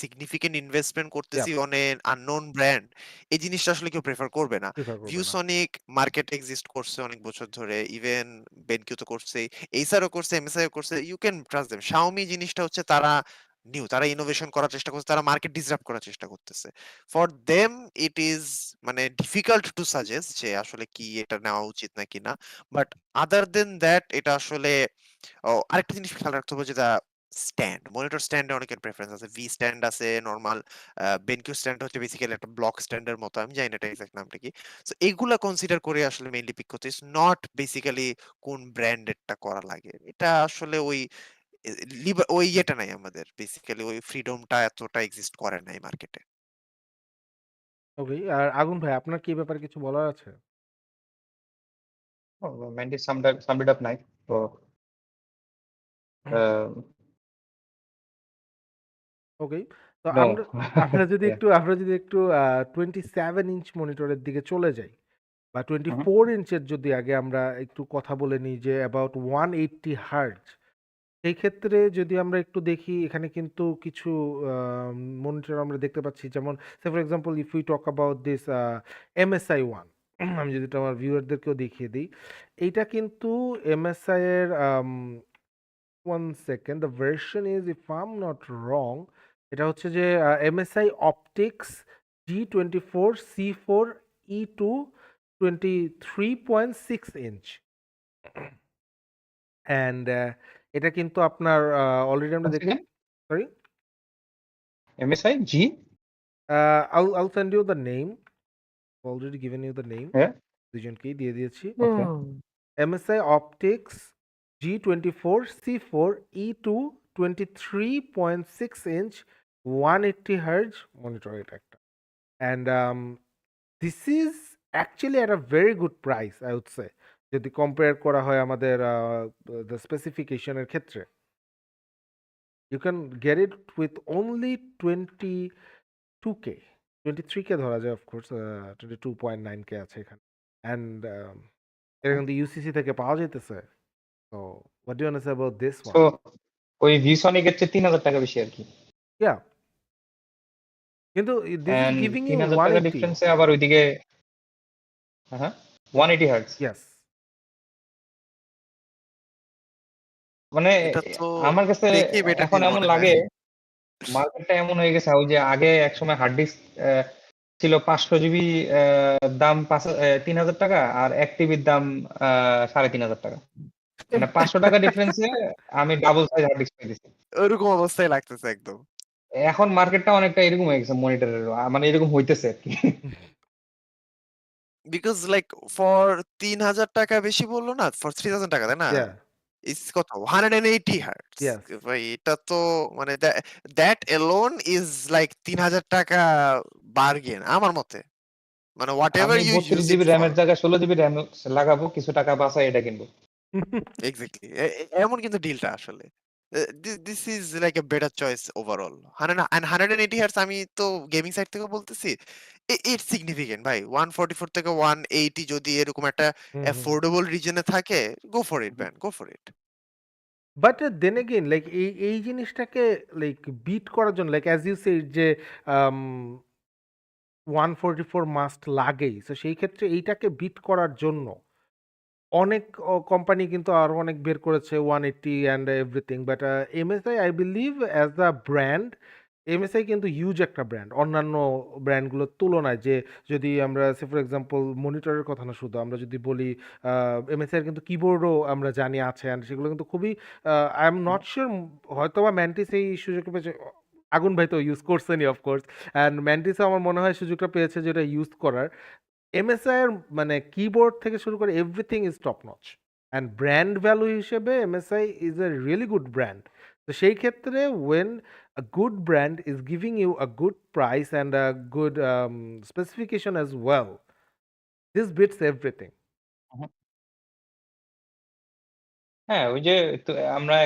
সিগনিফিকেন্ট ইনভেস্টমেন্ট করতেছি yup, on an unknown brand এই জিনিসটা আসলে কেউ প্রেফার করবে না প্রিফার করবে না। ভিউসনিক মার্কেট এক্সিস্ট করছে অনেক বছর ধরে ইভেন বেনকিউ তো করছে এইসারও করছে এমএসআইও করছে you can trust them Xiaomi জিনিসটা হচ্ছে তারা নিউ, তারা ইনোভেশন করার চেষ্টা করছে, তারা মার্কেট ডিসরাপ্ট করার চেষ্টা করতেছে। ফর দেম ইট ইজ মানে ডিফিকাল্ট টু সাজেস্ট যে আসলে কি এটা নেওয়া উচিত নাকি না। বাট আদার দেন দ্যাট এটা আসলে আরেকটা জিনিস খেয়াল রাখতে হবে, যেটা স্ট্যান্ড, মনিটর স্ট্যান্ডে অনেকের প্রেফারেন্স আছে, ভি স্ট্যান্ড আছে, নরমাল বেনকিউ স্ট্যান্ড হচ্ছে বেসিক্যালি একটা ব্লক স্ট্যান্ডের মতো, আমি জানি না এটা এক্সাক্ট নামটা কি। সো এইগুলা কনসিডার করে আসলে মেইনলি পিক করতে, ইটস নট বেসিক্যালি কোন ব্র্যান্ডেরটা করা লাগে, এটা আসলে ওই ওই ইয়েটা নাই আমাদের, বেসিক্যালি ওই ফ্রিডমটা এতটা এক্সিস্ট করে নাই মার্কেটে। ওকে। আর আগুন ভাই, আপনার কি এই ব্যাপারে কিছু বলার আছে? Mantis summed it up nice. So, uh, ওকে। তো no. আমরা আমরা যদি Yeah. একটু 27 ইঞ্চ মনিটরের দিকে চলে যাই, বা Mhm. 24 ইঞ্চের যদি আগে আমরা একটু কথা বলে নিই, যে অ্যাবাউট 180 হার্টজ, সেই ক্ষেত্রে যদি আমরা একটু দেখি, এখানে কিন্তু কিছু মনিটর আমরা দেখতে পাচ্ছি, যেমন say for example if we talk about this MSI one, আমি যদি এটা আমার ভিউয়ারদেরকেও দেখিয়ে দিই, এইটা কিন্তু MSI এর one second, the version is, if I am not wrong, এটা হচ্ছে যে MSI optics G24C4E2 23.6 inch, and এটা কিন্তু আপনার অলরেডি আমরা Once দেখতে, again, sorry, MSI G. I'll send you the name, already given you the name, Yeah. দুজনকেই দিয়ে দিয়েছি। Okay. MSI optics G24C4E2 23.6 inch 180 hertz monitor, এটা একটা, and this is actually at a very good price, I would say, যদি compare করা হয় আমাদের the স্পেসিফিকেশনের ক্ষেত্রে। You can get it with only 22K, 23K ধরা যায়, অফকোর্স 22.9K আছে এখানে, অ্যান্ড এটা কিন্তু ইউসিসি থেকে পাওয়া যেতেছে। তো what do you say about this one? So, ওই ভিসনিক এর চেয়ে 3000 টাকা বেশি আর কি। ইয়া, কিন্তু this is And giving you 3000 টাকা 180। ডিফারেন্সে আবার ওইদিকে হ্যাঁ 180 হার্টজ। ইয়েস। মানে এটা তো আমার কাছে দেখে বেটার এখন ডিল এমন মনে হয়। লাগে মার্কেটটা এমন হয়ে গেছে, ওই যে আগে এক সময় হার্ড ডিস্ক ছিল 500 জিবি, দাম 3000 টাকা, আর 1 টিবির দাম 3500 টাকা। মানে 500 টাকা ডিফারেন্সে আমি ডাবল সাইজ হার্ড ডিস্ক পেয়েছি। ওইরকম অবস্থায় লাগতেছে একদম। এখন মার্কেটটা অনেকটা এরকম হয়ে গেছে মনিটরের, মানে এরকম হইতেছে আর কি। বিকজ লাইক ফর 3000 টাকা বেশি বললো না, ফর 3000 টাকা, তাই না? ইয়া, ইস কত 180 হার্টজ। ইয়েস। ভাই এটা তো মানে দ্যাট এলোন ইজ লাইক 3000 টাকা বার্গেন আমার মতে। মানে হোয়াট এভার আমি you 32 use it GB for. র্যামের জায়গায় 16 জিবি র্যাম লাগাবো, কিছু টাকা বাঁচাই এটা কিনবো। এক্স্যাক্টলি, এমন কিন্তু ডিলটা আসলে this is like a better choice overall. 180 hertz, আমি তো গেমিং সাইড থেকে বলতেছি, ইটস সিগনিফিকেন্ট ভাই। 144 থেকে 180 যদি এরকম একটা অ্যাফোর্ডেবল রিজনে থাকে, go for it man, go for it. But then again, like এই জিনিসটাকে লাইক বিট করার জন্য, লাইক অ্যাজ ইউ সেড যে 144 মাস্ট লাগেই, সো সেই ক্ষেত্রে এইটাকে বিট করার জন্য অনেক কোম্পানি কিন্তু আরো অনেক বের করেছে 180 and everything, but MSI I believe as a brand, MSI কিন্তু হিউজ একটা ব্র্যান্ড অন্যান্য ব্র্যান্ডগুলোর তুলনায়। যে যদি আমরা সে ফর এক্সাম্পল মনিটরের কথা না শুধু, আমরা যদি বলি MSI এর কিন্তু কিবোর্ডও আমরা জানি আছে, অ্যান্ড সেগুলো কিন্তু খুবই, আই এম নট শিওর, হয়তো বা ম্যান্টিস এই সুযোগটা পেয়েছে, আগুন ভাই তো ইউজ করছেনই অফকোর্স, অ্যান্ড ম্যান্টিসও আমার মনে হয় সুযোগটা পেয়েছে যেটা ইউজ করার। MSI এর মানে কিবোর্ড থেকে শুরু করে everything is top notch, and brand value হিসেবে MSI is a really good brand. তো সেই ক্ষেত্রে when a good brand is giving you a good price and a good specification as well, this beats everything. হ্যাঁ, ওই যে আমরা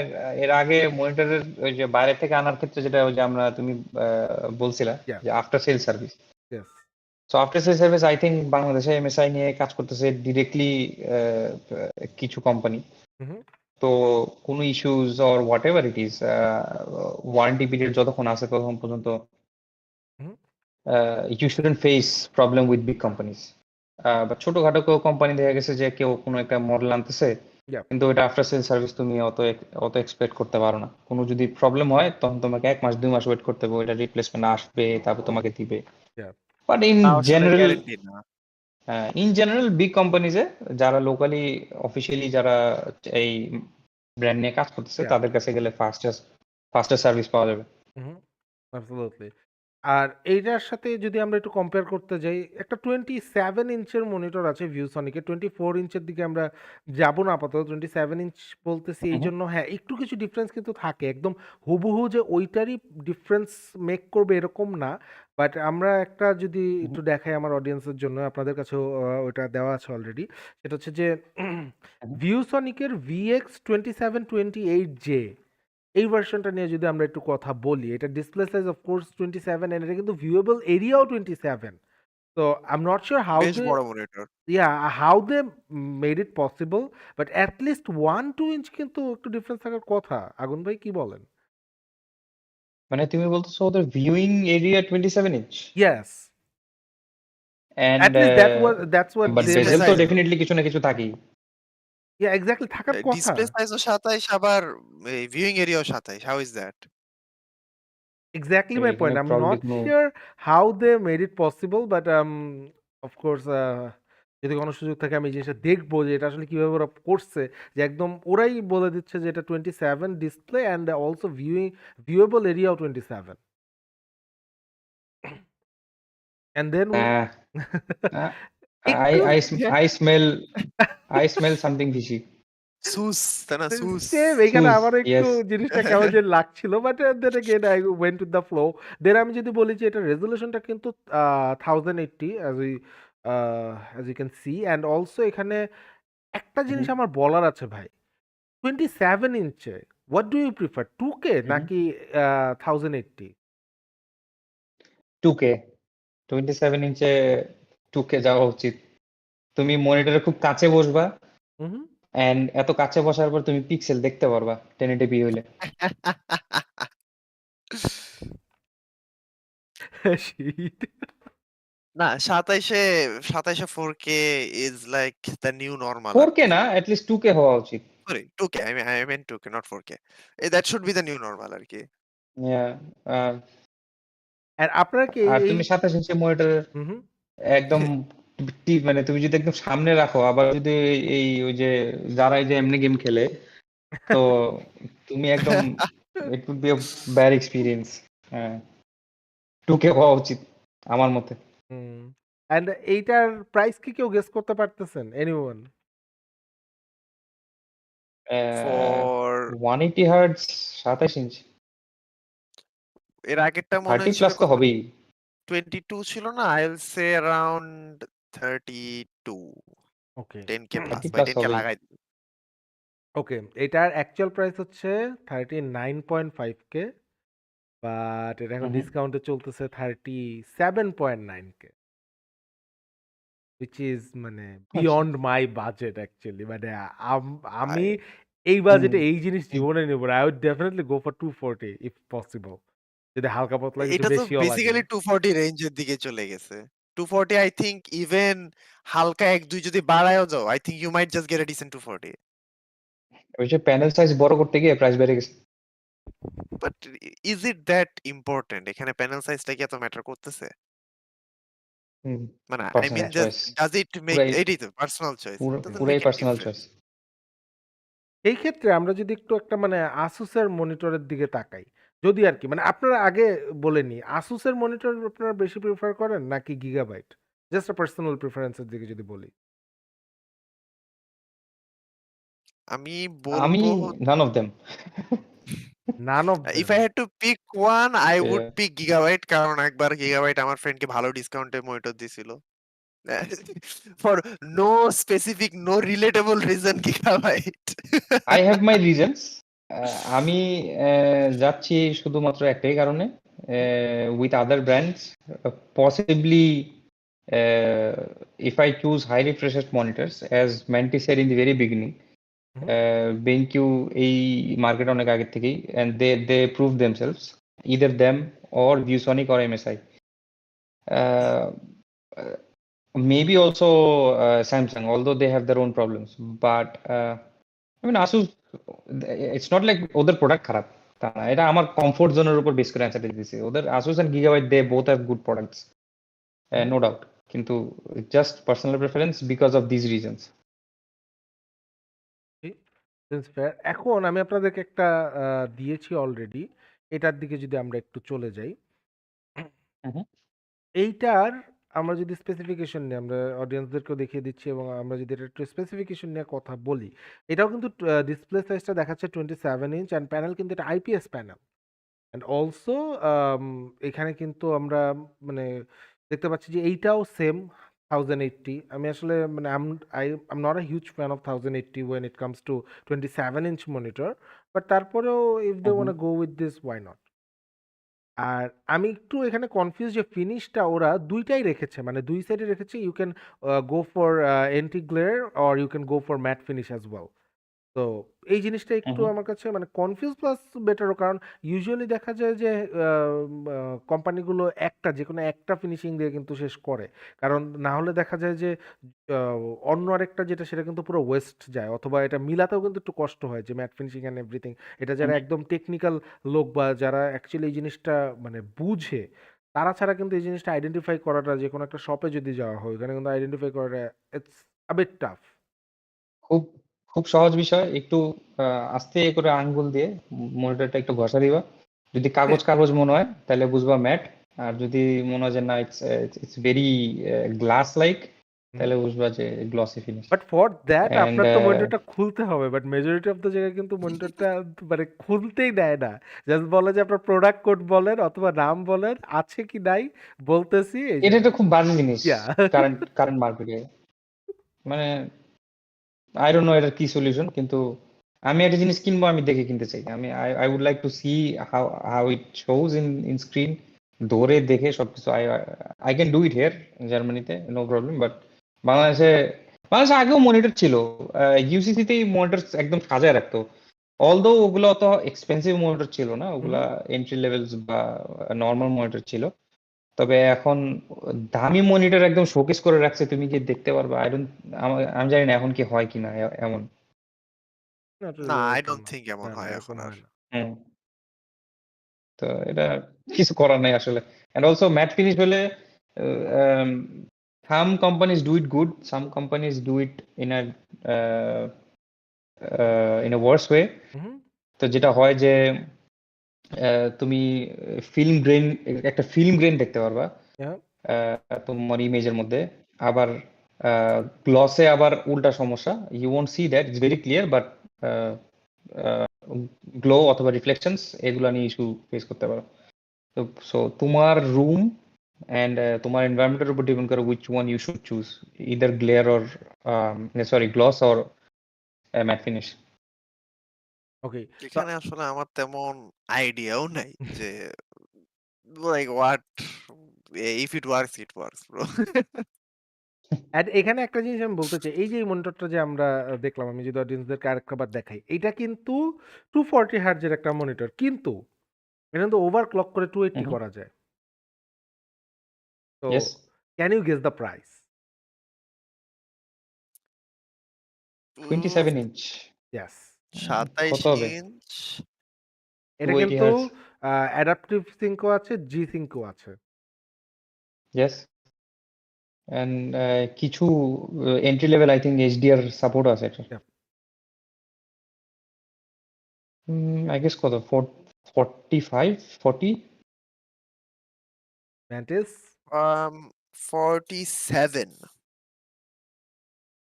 এর আগে মনিটরের ওই যে বাইরে থেকে আনার ক্ষেত্রে যেটা ওই যে তুমি বলছিলা Yeah. যে after sale service. Yes. So after sale service I think বাংলাদেশে এমএসআই নিয়ে কাজ করতেছে ডিরেক্টলি কিছু কোম্পানি। Mhm. তো কোনো issues or whatever it is, warranty period যতক্ষণ আছে ততক্ষণ পর্যন্ত Mhm. You shouldn't face problem with big companies. বা ছোটখাটো কেউ কোম্পানি দেখা গেছে যে কেউ কোনো একটা মডেল আনতেছে, Yeah. কিন্তু ওটা আফটার সেল সার্ভিস তুমি অত এক্সপেক্ট করতে পারো না। কোনো যদি প্রবলেম হয় তখন তোমাকে 1 মাস 2 মাস ওয়েট করতে হবে, ওইটা রিপ্লেসমেন্ট আসবে, তারপর তোমাকে দিবে। Yeah. বাট তাও আসলে গ্যারেন্টি না। ইন জেনারেল বিগ কোম্পানিজে যারা লোকালি অফিসিয়ালি যারা এই ব্র্যান্ড নিয়ে কাজ করতেছে Yeah. তাদের কাছে গেলে ফাস্টার সার্ভিস পাওয়া যাবে। অ্যাবসলিউটলি। আর এইটার সাথে যদি আমরা একটু কম্পেয়ার করতে যাই, একটা 27 ইঞ্চের মনিটর আছে ভিউসনিকের। 24 ইঞ্চের দিকে আমরা যাব না আপাতত। 27 ইঞ্চ বলতেছি এইজন্য, হ্যাঁ, একটু কিছু ডিফারেন্স কিন্তু থাকে। একদম হুবহু যে ওইটারই ডিফারেন্স মেক করবে এরকম না। বাট আমরা একটা যদি একটু দেখাই আমার অডিয়েন্সের জন্য, আপনাদের কাছেও ওইটা দেওয়া আছে অলরেডি। সেটা হচ্ছে যে ভিউসনিকের VX2728J এই ভার্সনটা নিয়ে যদি আমরা একটু কথা বলি, এটা display size of course 27 and এটা কিন্তু ভিউয়েবল এরিয়াও 27। তো I am not sure how বেশ দে বড় monitor. How they made it possible, but at least 1-2 inch কিন্তু একটু ডিফারেন্স থাকার কথা। আগুন ভাই কি বলেন? মানে তুমি বলতেছো ওদের viewing area 27 inch yes, and at least that's what but they display bezel তো সাইজও ডেফিনেটলি কিছু না কিছু থাকেই। এক্স্যাক্টলি থাকার কথা। ডিসপ্লে সাইজও 27 আবার এই ভিউইং এরিয়াও 27। How is that? Exactly তো my এখানে point. I'm প্রবলি not কোনো sure how they made it possible, but of course, যদি কোনো সুযোগ থাকে আমি এই জিনিসটা দেখবো যে এটা আসলে কিভাবে ওরা করছে, যে একদম ওরাই বলে দিচ্ছে যে এটা 27 ডিসপ্লে অ্যান্ড অলসো ভিউয়েবল এরিয়াও 27 অ্যান্ড দেন উই আই একটু I I smell something fishy. Sus, তাই না? সুস। সেম এখানে সুজ, আমার একটু ইয়েস। জিনিসটা কেমন যে লাগছিল, but then again I went with the flow. Then আমি যদি বলি যে এটা রেজোলিউশনটা কিন্তু 1080 as you can see, and also এখানে একটা জিনিস আমার বলার আছে ভাই। 27 ইঞ্চে what do you prefer, 2K নাকি 1080? 2K 27 ইঞ্চে 2K যাওয়া উচিত। তুমি মনিটরে খুব কাছে বসবা হুম এন্ড এত কাছে বসার পর তুমি পিক্সেল দেখতে পারবা 1080p হইলে। শীত। না, 27 4K is like the new normal 4K আরকি। না, at least 2K হওয়া উচিত। Sorry 2K, I meant 2K, not 4K. That should be the new normal আরকি। Yeah, আহ, আর আপনারা কি আর এই তুমি 27 ইঞ্চি মনিটর হুম একদম মানে তুমি যদি একদম সামনে রাখো, আবার যদি ওই যে যারা এই যে এমনি গেম খেলে, তো তুমি একদম it would be a bad experience. হ্যাঁ, 2K হওয়া উচিত আমার মতে। অ্যান্ড এইটার প্রাইস কি কেউ গেস করতে পারতেছেন? এনিওয়ান? ফর 180 হার্টজ 27 ইঞ্চি এর আগেরটা মনে 30 হয় ছিল প্লাস তো কত? হবেই। 22 ছিল না? I'll say around 32. ওকে 10K প্লাস 30 ভাই, প্লাস 10K হবেই। লাগাই দিন। ওকে, এটার অ্যাকচুয়াল প্রাইস হচ্ছে 39.5K, বাট এটা এখন ডিসকাউন্টে চলতেছে 37.9K, which is মানে বিয়ন্ড মাই বাজেট অ্যাকচুয়ালি। মানে আমি ভাই এই বাজেটে এই জিনিস জীবনে নেব না। I would definitely go for 240 if possible, যদি হালকা পাতলা কিছু এটা তো বেশিও লাগে। বেসিক্যালি 240 রেঞ্জের দিকে চলে গেছে। 240 আই থিংক ইভেন হালকা 1-2 যদি বাড়ায়ও যাও, I think you might just get a decent 240। ওই যে প্যানেল সাইজ বড় করতে গিয়ে প্রাইস বেড়ে গেছে। But is it that important? এখানে প্যানেল সাইজটা কি এত ম্যাটার করতেছে? মানে I mean personal choice, does it make, পুরাই এটাই তো পার্সোনাল চয়েস। ইট ডাজন্ট পুরাই make any personal difference. Choice. এই ক্ষেত্রে আমরা যদি একটু একটা মানে আসুসের মনিটরের দিকে তাকাই, যদি আর কি মানে আপনারা আগে বলেনি আসুসের মনিটর আপনারা বেশি প্রিফার করেন নাকি গিগাবাইট? জাস্ট পার্সোনাল প্রিফারেন্সের দিকে যদি বলি। আমি আমি বলবো none of them. None of if them. I had to pick one I would pick Gigabyte, কারণ একবার গিগাবাইট আমার ফ্রেন্ডকে ভালো ডিসকাউন্টে মনিটর দিছিল। For no specific no relatable reason Gigabyte. I have my reasons. আমি যাচ্ছি শুধুমাত্র একটাই কারণে, with other brands possibly if I choose high refresh rate monitors, as Mantis said in the very beginning, BenQ এই market অনেক আগে থেকেই, and they prove themselves, either them or ViewSonic or MSI. Maybe also Samsung, although they have their own problems, but I mean, Asus, it's not like ওদের product খারাপ, তা না, এটা আমার কমফোর্ট জোনের উপর বেস করে অ্যান্সারটা দিতেছি। ওদের Asus and Gigabyte, they both have good products, no doubt, কিন্তু just personal preference because of these reasons. fair. এখন আমি আপনাদেরকে একটা দিয়েছি অলরেডি, এটার দিকে যদি আমরা একটু চলে যাই, Mhm. এইটার আমরা যদি স্পেসিফিকেশন নিয়ে আমরা অডিয়েন্সদেরকেও দেখিয়ে দিচ্ছি এবং আমরা যদি এটা একটু স্পেসিফিকেশন নিয়ে কথা বলি, এটাও কিন্তু ডিসপ্লে সাইজটা দেখাচ্ছে 27 ইঞ্চ অ্যান্ড প্যানেল কিন্তু এটা আইপিএস প্যানেল অ্যান্ড অলসো এখানে কিন্তু আমরা মানে দেখতে পাচ্ছি যে এইটাও সেম 1080। আমি আসলে মানে I'm not a huge fan of 1080 when it comes to 27 inch monitor, but তারপরেও if they want go with this why not. আর আমি একটু এখানে কনফিউজ যে ফিনিশটা ওরা দুইটাই রেখেছে, মানে দুই সাইডে রেখেছে, you can go for anti glare or you can go for matte finish as well. তো এই জিনিসটা একটু আমার কাছে মানে কনফিউজ প্লাস বেটারও, কারণ ইউজুয়ালি দেখা যায় যে কোম্পানিগুলো যে কোনো একটা ফিনিশিং দিয়ে কিন্তু শেষ করে, কারণ না হলে দেখা যায় যে অন্য আরেকটা যেটা সেটা কিন্তু পুরো ওয়েস্ট যায়, অথবা এটা মিলাতেও কিন্তু একটু কষ্ট হয় যে ম্যাট ফিনিশিং অ্যান্ড এভরিথিং। এটা যারা একদম টেকনিক্যাল লোক বা যারা অ্যাকচুয়ালি এই জিনিসটা মানে বুঝে, তারা ছাড়া কিন্তু এই জিনিসটা আইডেন্টিফাই করাটা, যে কোনো একটা শপে যদি যাওয়া হয় ওখানে কিন্তু আইডেন্টিফাই করাটা ইটস আ বিট টাফ। খুব খুব সহজ বিষয়, একটু আস্তে করে আঙ্গুল দিয়ে মনিটরটা একটু ঘষা দিবা, যদি কাগজ কাগজ মনে হয় তাহলে বুঝবা ম্যাট, আর যদি মনে হয় যে না it's it's very glass like, তাহলে বুঝবা যে glossy finish. But for that and আপনার তো মনিটরটা খুলতে হবে, বাট মেজরিটি অফ দ্য জায়গায় কিন্তু মনিটরটা মানে খুলতেই দেয় না, জাস্ট বলে যে আপনার প্রোডাক্ট কোড বলেন অথবা নাম বলেন, আছে কি নাই বলতেছি এই এটা যে একটা খুব বাজে জিনিস ইয়া কারেন্ট মার্কেটে। মানে আই ডোন্ট নো এটার কি সলিউশন, কিন্তু আমি একটা জিনিস কিনবো, আমি দেখে কিনতে চাই। আমি I would like to see how it shows in screen, ধরে দেখে সবকিছু। I can do it here জার্মানিতে, নো প্রবলেম, বাট বাংলাদেশে আগেও মনিটর ছিল, ইউসিসিতেই মনিটর একদম সাজায় রাখতো, অলদো ওগুলো অত এক্সপেন্সিভ মনিটর ছিল না, ওগুলা এন্ট্রি লেভেলস বা নর্মাল মনিটর ছিল। তবে এখন দামি মনিটর একদম শোকেস করে রাখছে, তুমি কি দেখতে পারবা? আমি জানি না এখন কি হয় কিনা এমন। না, আই এরকম ডোন্ট না, থিংক এমন না না হয় এখন এরকম আর। হয় না। হুম, তো এটা কিছু করার নাই আসলে। এন্ড অলসো ম্যাট ফিনিশ হলে some companies do it good, some companies do it in a worse way. তো যেটা হয় যে তুমি একটা ফিল্ম গ্রেন দেখতে পারবা তোমার ইমেজের মধ্যে। আবার গ্লসে আবার উল্টা সমস্যা, you won't see that, it's very clear, but glow অথবা রিফ্লেকশনস এগুলো নিয়ে ইস্যু ফেস করতে পারো। তো সো তোমার রুম অ্যান্ড তোমার এনভায়রনমেন্টের উপর ডিপেন্ড করে which one you should choose, either glare or gloss or matte finish. Okay, এখানে আসলে আমার তেমন আইডিয়াও নাই যে like what, if it works it works bro. And এখানে একটা জিনিস আমি বলতে চাই, এই যে এই মনিটরটা যে আমরা দেখলাম, আমি যদি অডিয়েন্সদেরকে আরেকবার দেখাই, এটা কিন্তু 240 হার্জের একটা মনিটর, কিন্তু এটা কিন্তু ওভারক্লক করে 280 করা যায়। তো yes, can you guess the price? 27 inch yes, 27 কত হবে? ইঞ্চ। এটা 280 কিন্তু হার্টজ। অ্যাডাপটিভ সিঙ্কও আছে, জি সিঙ্কও আছে। ইয়েস, অ্যান্ড কিছু entry level I think HDR support আছে এটা। Yep. আই গেস কত, 45 40? ম্যান্টিস 47।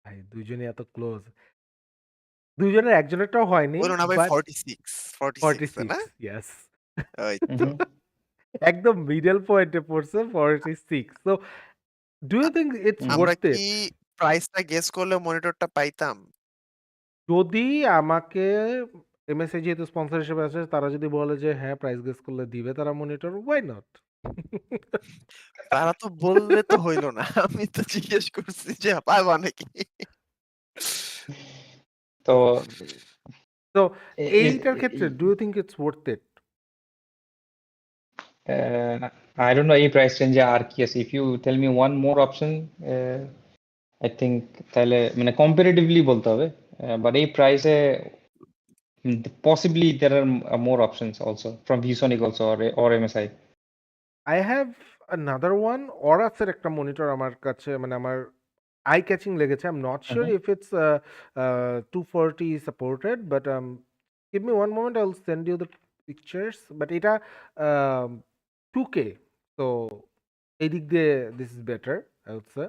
ভাই দুইজনই এত ক্লোজ, দুইজনের একজনেরটাও হয়নি, বললো না ভাই, বাট 46 46 তাই না? 46, ইয়েস, ওই তো। একদম মিডল পয়েন্টে পড়ছে 46। So do you think it's আমরা ওয়ার্থ কি ইট? প্রাইসটা গেস করলে মনিটরটা পাইতাম? যদি আমাকে এমএসআই যেহেতু স্পন্সর হিসেবে আছে, তারা যদি বলে যে হ্যাঁ প্রাইস গেস করলে দিবে তারা মনিটর, ওয়াই নট? তারা তো বললে তো হইলো না। আমি তো জিজ্ঞেস করছি যে পাইবা নাকি? তো তো এ- এ- এইটার ক্ষেত্রে এ- do you think it's worth it? I don't know এই প্রাইস রেঞ্জে আর কি আছে। If you tell me one more option, I think তাহলে মানে কম্পারেটিভলি বলতে হবে। but এই প্রাইসে possibly there are more options also from VSonic also or MSI. I have another one. Orasের একটা মনিটর আমার কাছে মানে আমার আই ক্যাচিং লেগেছে। I'm not sure Mhm. if it's 240 supported, but give me one moment. I'll send you the pictures. But এটা 2K, so এই দিক দিয়ে this is better, I would say.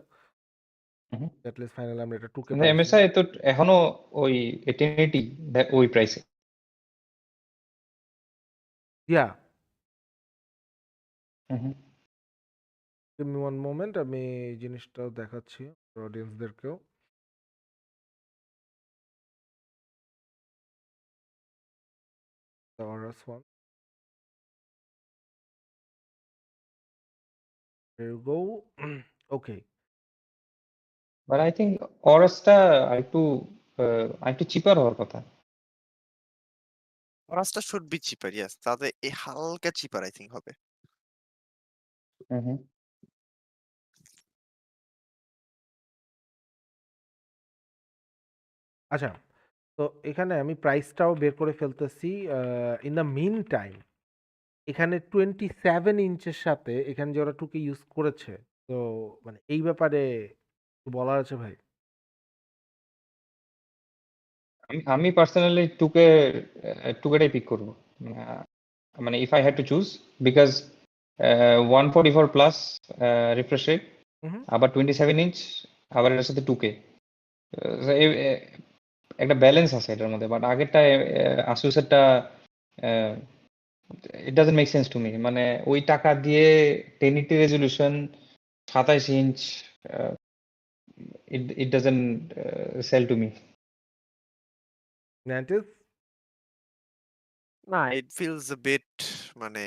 Mhm. At least finally আমরা এটা 2K কিন্তু পাইছি। MSI তো এখনো ওই 1080 ওই প্রাইসে। Yeah. Mhm. Give me one moment. আমি এই জিনিসটাও দেখাচ্ছি অডিয়েন্সদেরকেও। The Oras one. There you go. Okay. But I think Orasটা আরেকটু চিপার হওয়ার কথা। Orasটা should be cheaper, yes. তাহলে এই হালকা cheaper I think হবে। Mhm. আচ্ছা, তো এখানে আমি প্রাইসটাও বের করে ফেলতেছি। ইন দ্য মিন টাইম এখানে 27 ইঞ্চের সাথে এখানে যে ওরা 2K ইউজ করেছে, তো মানে এই ব্যাপারে কিছু বলার আছে ভাই? আমি পার্সোনালি 2K টাই পিক করবো। মানে if I had to choose because 144 plus refresh rate, hmm. আবার 27 ইঞ্চ, আবার এটার সাথে 2K, একটা ব্যালেন্স আছে এটার মধ্যে। বাট আগেরটা আসুসেরটা it doesn't make sense to me. মানে ওই টাকা দিয়ে 1080 resolution 27 inch, it doesn't sell to me. Mantis? না, it feels a bit মানে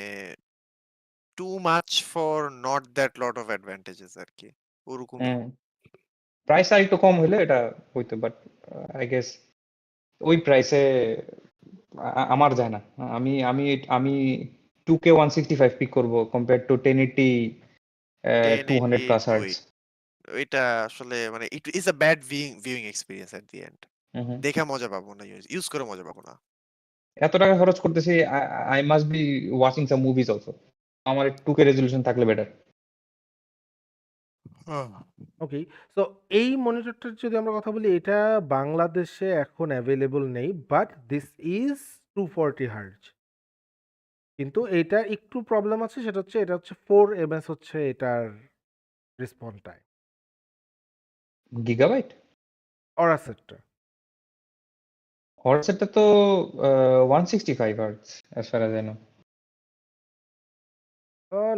too much for not that lot of advantages আরকি। ওরকমই। প্রাইস আর একটু কম হলে এটা হইতো, বাট আই গেস ওই প্রাইসে আমার যায় না। আমি আমি আমি 2K 165 পিক করবো কম্পেয়ার টু 1080 200 প্লাস 1080 হার্টজ। ওইটা আসলে মানে it is a bad viewing experience at the end. দেখে মজা পাবো না, ইউজ করে মজা পাবো না। এত টাকা খরচ করতেছি, I must be watching some movies also. আমার 2K রেজলিউশন থাকলে বেটার। ওকে, সো এই মনিটরটার যদি আমরা কথা বলি, এটা বাংলাদেশে এখন অ্যাভেলেবল নেই, বাট দিস ইজ 240 হার্জ। কিন্তু এটা একটু প্রবলেম আছে, সেটা হচ্ছে এটা হচ্ছে 4 ms হচ্ছে এটার রেসপন্স টাইম। গিগাবাইট অরাসেটটা হর্টসেটটা তো 165 hertz as far as I know.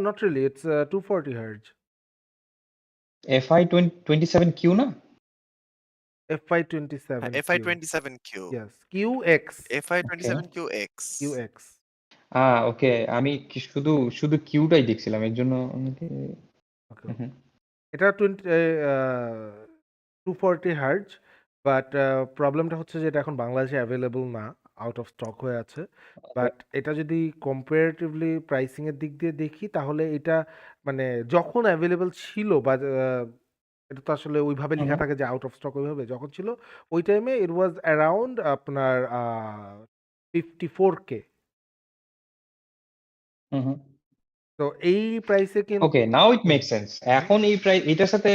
Not really, it's 240 hertz. FI 27Q না? FI27Q, FI27Q, yes, QX, ওকে। FI27QX। QX। ওকে, আমি শুধু শুধু কিউটাই দেখছিলাম, এর জন্য ওকে, এটা 240 হার্জ, বাট প্রবলেমটা হচ্ছে যে এটা এখন বাংলাদেশে অ্যাভেলেবল না, আউট অফ স্টক হয়ে আছে। বাট এটা যদি কম্পারেটিভলি প্রাইসিং এর দিক দিয়ে দেখি, তাহলে এটা মানে যখন অ্যাভেলেবল ছিল বা এটা তো আসলে ওইভাবে লেখা থাকে যে আউট অফ স্টক, ওইভাবে যখন ছিল ওই টাইমে ইট ওয়াজ অ্যারাউন্ড আপনার 54K। তো এই প্রাইসে কিন্তু ওকে, নাও ইট মেক সেন্স। এখন এই প্রাইস এটার সাথে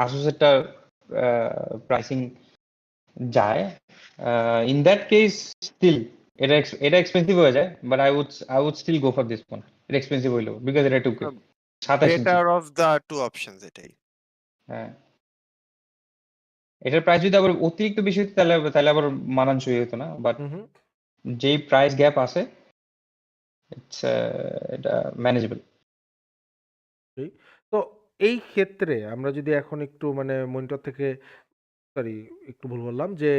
আসুসেরটা প্রাইসিং যায়। ইন দ্যাট কেস স্টিল এটা এক্সপেন্সিভ হয়ে যায়, but I would still go for this one. এটা এক্সপেন্সিভ হইলো বিকজ এটা 2K 27 ইঞ্চি। Better off the two options এটাই। হ্যাঁ, এটার প্রাইস যদি আবার অতিরিক্ত বেশি হতো তাহলে আবার মানানসই হতো না। বাট যেই প্রাইস গ্যাপ আছে, এটা ম্যানেজেবল। তো এই ক্ষেত্রে আমরা যদি এখন একটু মানে মনিটর থেকে, সরি একটু ভুল বললাম, যে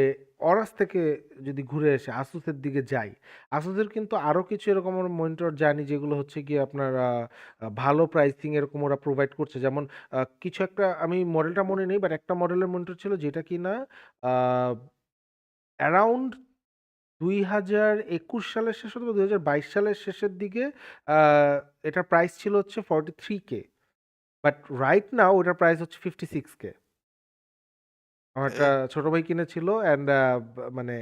অরাস থেকে যদি ঘুরে এসে আসুসের দিকে যাই, আসুসের কিন্তু আরো কিছু এরকম মনিটর জানি যেগুলো হচ্ছে কি আপনার ভালো প্রাইসিং এরকম ওরা প্রোভাইড করছে। যেমন কিছু একটা আমি মডেলটা মনে নেই, বাট একটা মডেলের মনিটর ছিল যেটা কিনা অ্যারাউন্ড 2021 সালের শেষ অথবা 2022 সালের শেষের দিকে এটার প্রাইস ছিল হচ্ছে 43K, বাট রাইট নাও ওটার প্রাইস হচ্ছে 56K। আমার একটা ছোট ভাই কিনেছিল অ্যান্ড মানে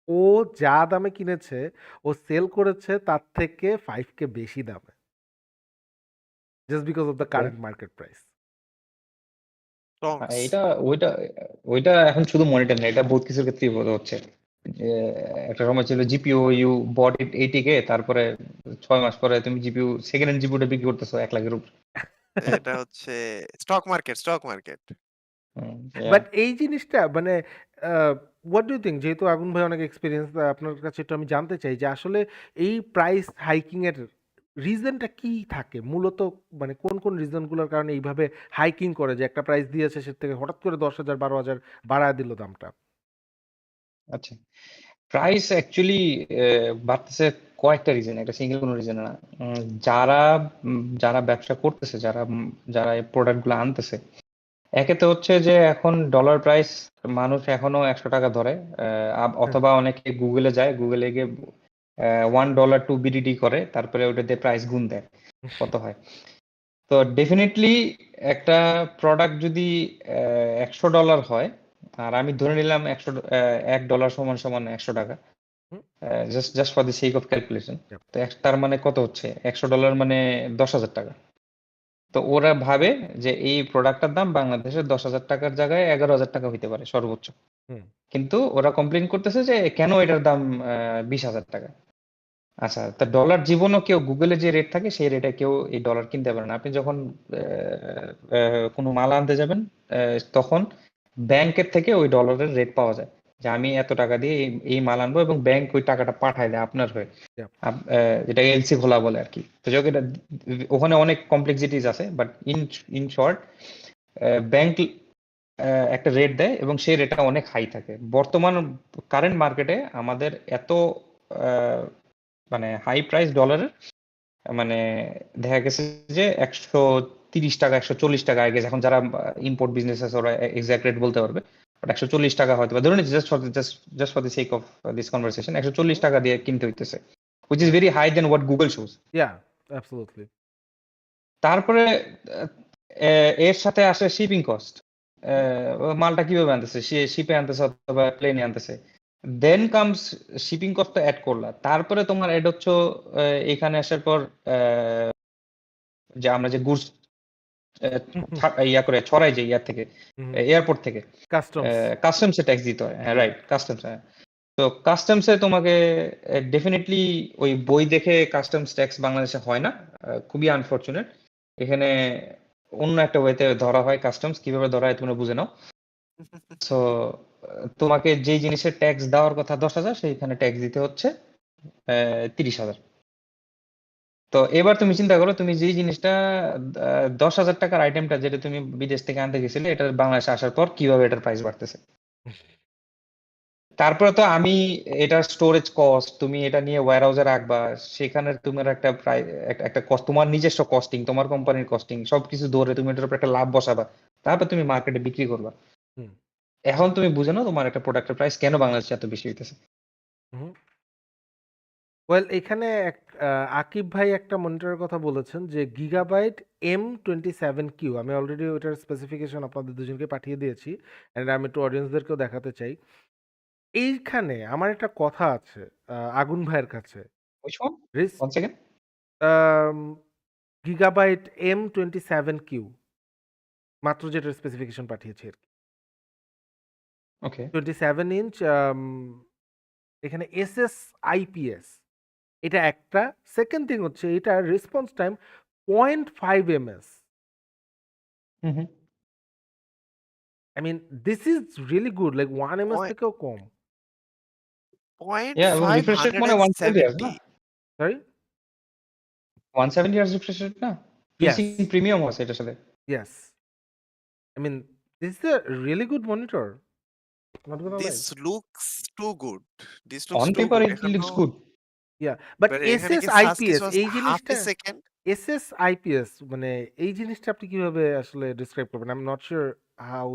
ও যা দামে কিনেছে ও সেল করেছে তার থেকে 5K বেশি দামে just because of the Okay. Current market price. Stocks এটা ওইটা ওইটা এখন শুধু মনিটর না, এটা বহুত কিছুর ক্ষেত্রেই হচ্ছে। যে একটা সময় ছিল GPU you bot it 80K, তারপরে 6 মাস পরে তুমি জিপিইউ সেকেন্ড হ্যান্ড জিপিইউটা বিক্রি করতেছো 1 লাখের উপর। এটা হচ্ছে স্টক মার্কেট। বাট এই জিনিসটা মানে হোয়াট ডু ইউ থিঙ্ক, যেহেতু আগুন ভাই অনেক এক্সপিরিয়েন্স, আপনার কাছে একটু আমি জানতে চাই যে আসলে এই প্রাইস হাইকিং এর রিজনটা কি থাকে মূলত, মানে কোন কোন রিজনগুলোর কারণে এইভাবে হাইকিং করে যে একটা প্রাইস দিয়েছে সে থেকে হঠাৎ করে 10,000 12,000 বাড়ায় দিল দামটা? আচ্ছা, প্রাইস অ্যাকচুয়ালি বাড়তেছে কয়েকটা রিজন, একটা সিঙ্গেল কোনো রিজন না। যারা ব্যবসা করতেছে, যারা এই প্রোডাক্টগুলো আনতেছে, একে তো হচ্ছে যে এখন ডলার প্রাইস মানুষ এখনো 100 টাকা ধরে, অথবা অনেকে গুগলে যায়, গুগলে গিয়ে $1 টু বিডিডি করে, তারপরে ওটাতে প্রাইস গুণ দেয় কত হয়। তো ডেফিনেটলি একটা প্রোডাক্ট যদি $100 হয়, আর আমি ধরে নিলাম $1 সমান সমান 100 টাকা, just for the sake of calculation. Yep. তো তার মানে কত হচ্ছে, $100 মানে 10,000 টাকা। তো ওরা ভাবে যে এই প্রোডাক্টটার দাম বাংলাদেশের 10,000 টাকার জায়গায় 11,000 টাকা হইতে পারে সর্বোচ্চ, হুম, কিন্তু ওরা কমপ্লেন করতেছে যে কেন এটার দাম 20,000 টাকা। আচ্ছা, তা ডলার জীবনও কেউ গুগলে যে রেট থাকে সেই রেটে কেউ এই ডলার কিনতে পারে না। আপনি যখন কোনো মাল আনতে যাবেন, তখন ব্যাংকের থেকে ওই ডলারের রেট পাওয়া যায়, যে আমি এত টাকা দিয়ে এই মাল আনবো, এবং ব্যাংক ওই টাকাটা পাঠায় দেয় আপনার হয়ে, Yep. যেটা এলসি খোলা বলে আর কি। তো যখন ওখানে অনেক কমপ্লেক্সিটিস আছে, বাট ইন শর্ট, ব্যাংক একটা রেট দেয় এবং সেই রেটটা অনেক হাই থাকে। বর্তমান কারেন্ট মার্কেটে আমাদের এত মানে হাই প্রাইস ডলারের, মানে দেখা গেছে যে 130 টাকা 140 টাকা আগে, এখন যারা ইম্পোর্ট বিজনেস আছে ওরা এক্সাক্ট রেট বলতে পারবে, বাট 140 টাকা হয়তো বা ধরুন, just for the sake of this conversation 140 টাকা দিয়ে কিনতে হইতেছে, which is very high than what Google shows. yeah, absolutely. তারপরে এর সাথে আসে শিপিং কস্ট। মালটা কিভাবে আনতেছে, সে শিপে আনতেছে অথবা প্লেনে আনতেছে, then comes shipping cost add করলা, তারপরে তোমার অ্যাড হচ্ছে এখানে আসার পর যে আমরা যে গুডস ইয়া করে ছড়াই, যে ইয়ার থেকে, এয়ারপোর্ট থেকে কাস্টমস। কাস্টমসে ট্যাক্স দিতে হয়। হ্যাঁ, রাইট, কাস্টমস। হ্যাঁ, তো কাস্টমসে তোমাকে ডেফিনেটলি ওই বই দেখে কাস্টমস ট্যাক্স বাংলাদেশে হয় না, খুবই আনফরচুনেট। এখানে অন্য একটা ওয়েতে ধরা হয় কাস্টমস, কিভাবে ধরা হয় তোমরা বুঝে নাও। সো তোমাকে যেই জিনিসের ট্যাক্স দেওয়ার কথা 10,000, সেইখানে ট্যাক্স দিতে হচ্ছে 30,000। তো এবার তুমি চিন্তা করো, তুমি যেই জিনিসটা 10,000 টাকার আইটেমটা, যেটা তুমি বিদেশ থেকে আনতে গেছিলে, এটা বাংলাদেশে আসার পর কিভাবে এটার প্রাইস বাড়তেছে। তারপরে তো আমি এটার স্টোরেজ কস্ট, তুমি এটা নিয়ে ওয়্যার হাউসে রাখবা, সেখানে তোমার একটা প্রায় একটা কস্ট, তোমার নিজস্ব কস্টিং, তোমার কোম্পানির কস্টিং, সবকিছু ধরে তুমি এটার উপর একটা লাভ বসাবা, তারপর তুমি মার্কেটে বিক্রি করবা। এখন তুমি বুঝে নাও তোমার একটা প্রোডাক্টের প্রাইস কেন বাংলাদেশে এত বেশি হইতেছে। ওয়েল, এখানে আকিব ভাই একটা মনিটরের কথা বলেছেন যে গিগাবাইট M27Q। আমি অলরেডি ওটার স্পেসিফিকেশন আপনাদের দুজনকে পাঠিয়ে দিয়েছি, অ্যান্ড আমি একটু অডিয়েন্সদেরকেও দেখাতে চাই। এইখানে আমার একটা কথা আছে আগুন ভাইয়ের কাছে। Which one? One second. Gigabyte M27Q, মাত্র যেটার স্পেসিফিকেশন পাঠিয়েছি আর কি, Okay. 27 ইঞ্চ। এখানে SSIPS, এটা একটা। সেকেন্ড থিং হচ্ছে এটা response time 0.5 ms। Mm-hmm. I mean, this is really good, like 1 ms থেকেও কম। Yeah, এবং refresh rate মানে 170 Hz না? 0.570 Sorry? 170 Hz refresh rate না? Yes. PC প্রিমিয়াম আছে এটার সাথে। Yes. I mean, this is a really good monitor. Not gonna lie. This looks too good. On paper it looks good. Yeah, but এখানে কি SSIPS সাসকিস এই half জিনিসটা, এ second SSIPS মানে এই জিনিসটা আপনি কিভাবে আসলে ডেসক্রাইব করবেন? I'm not sure how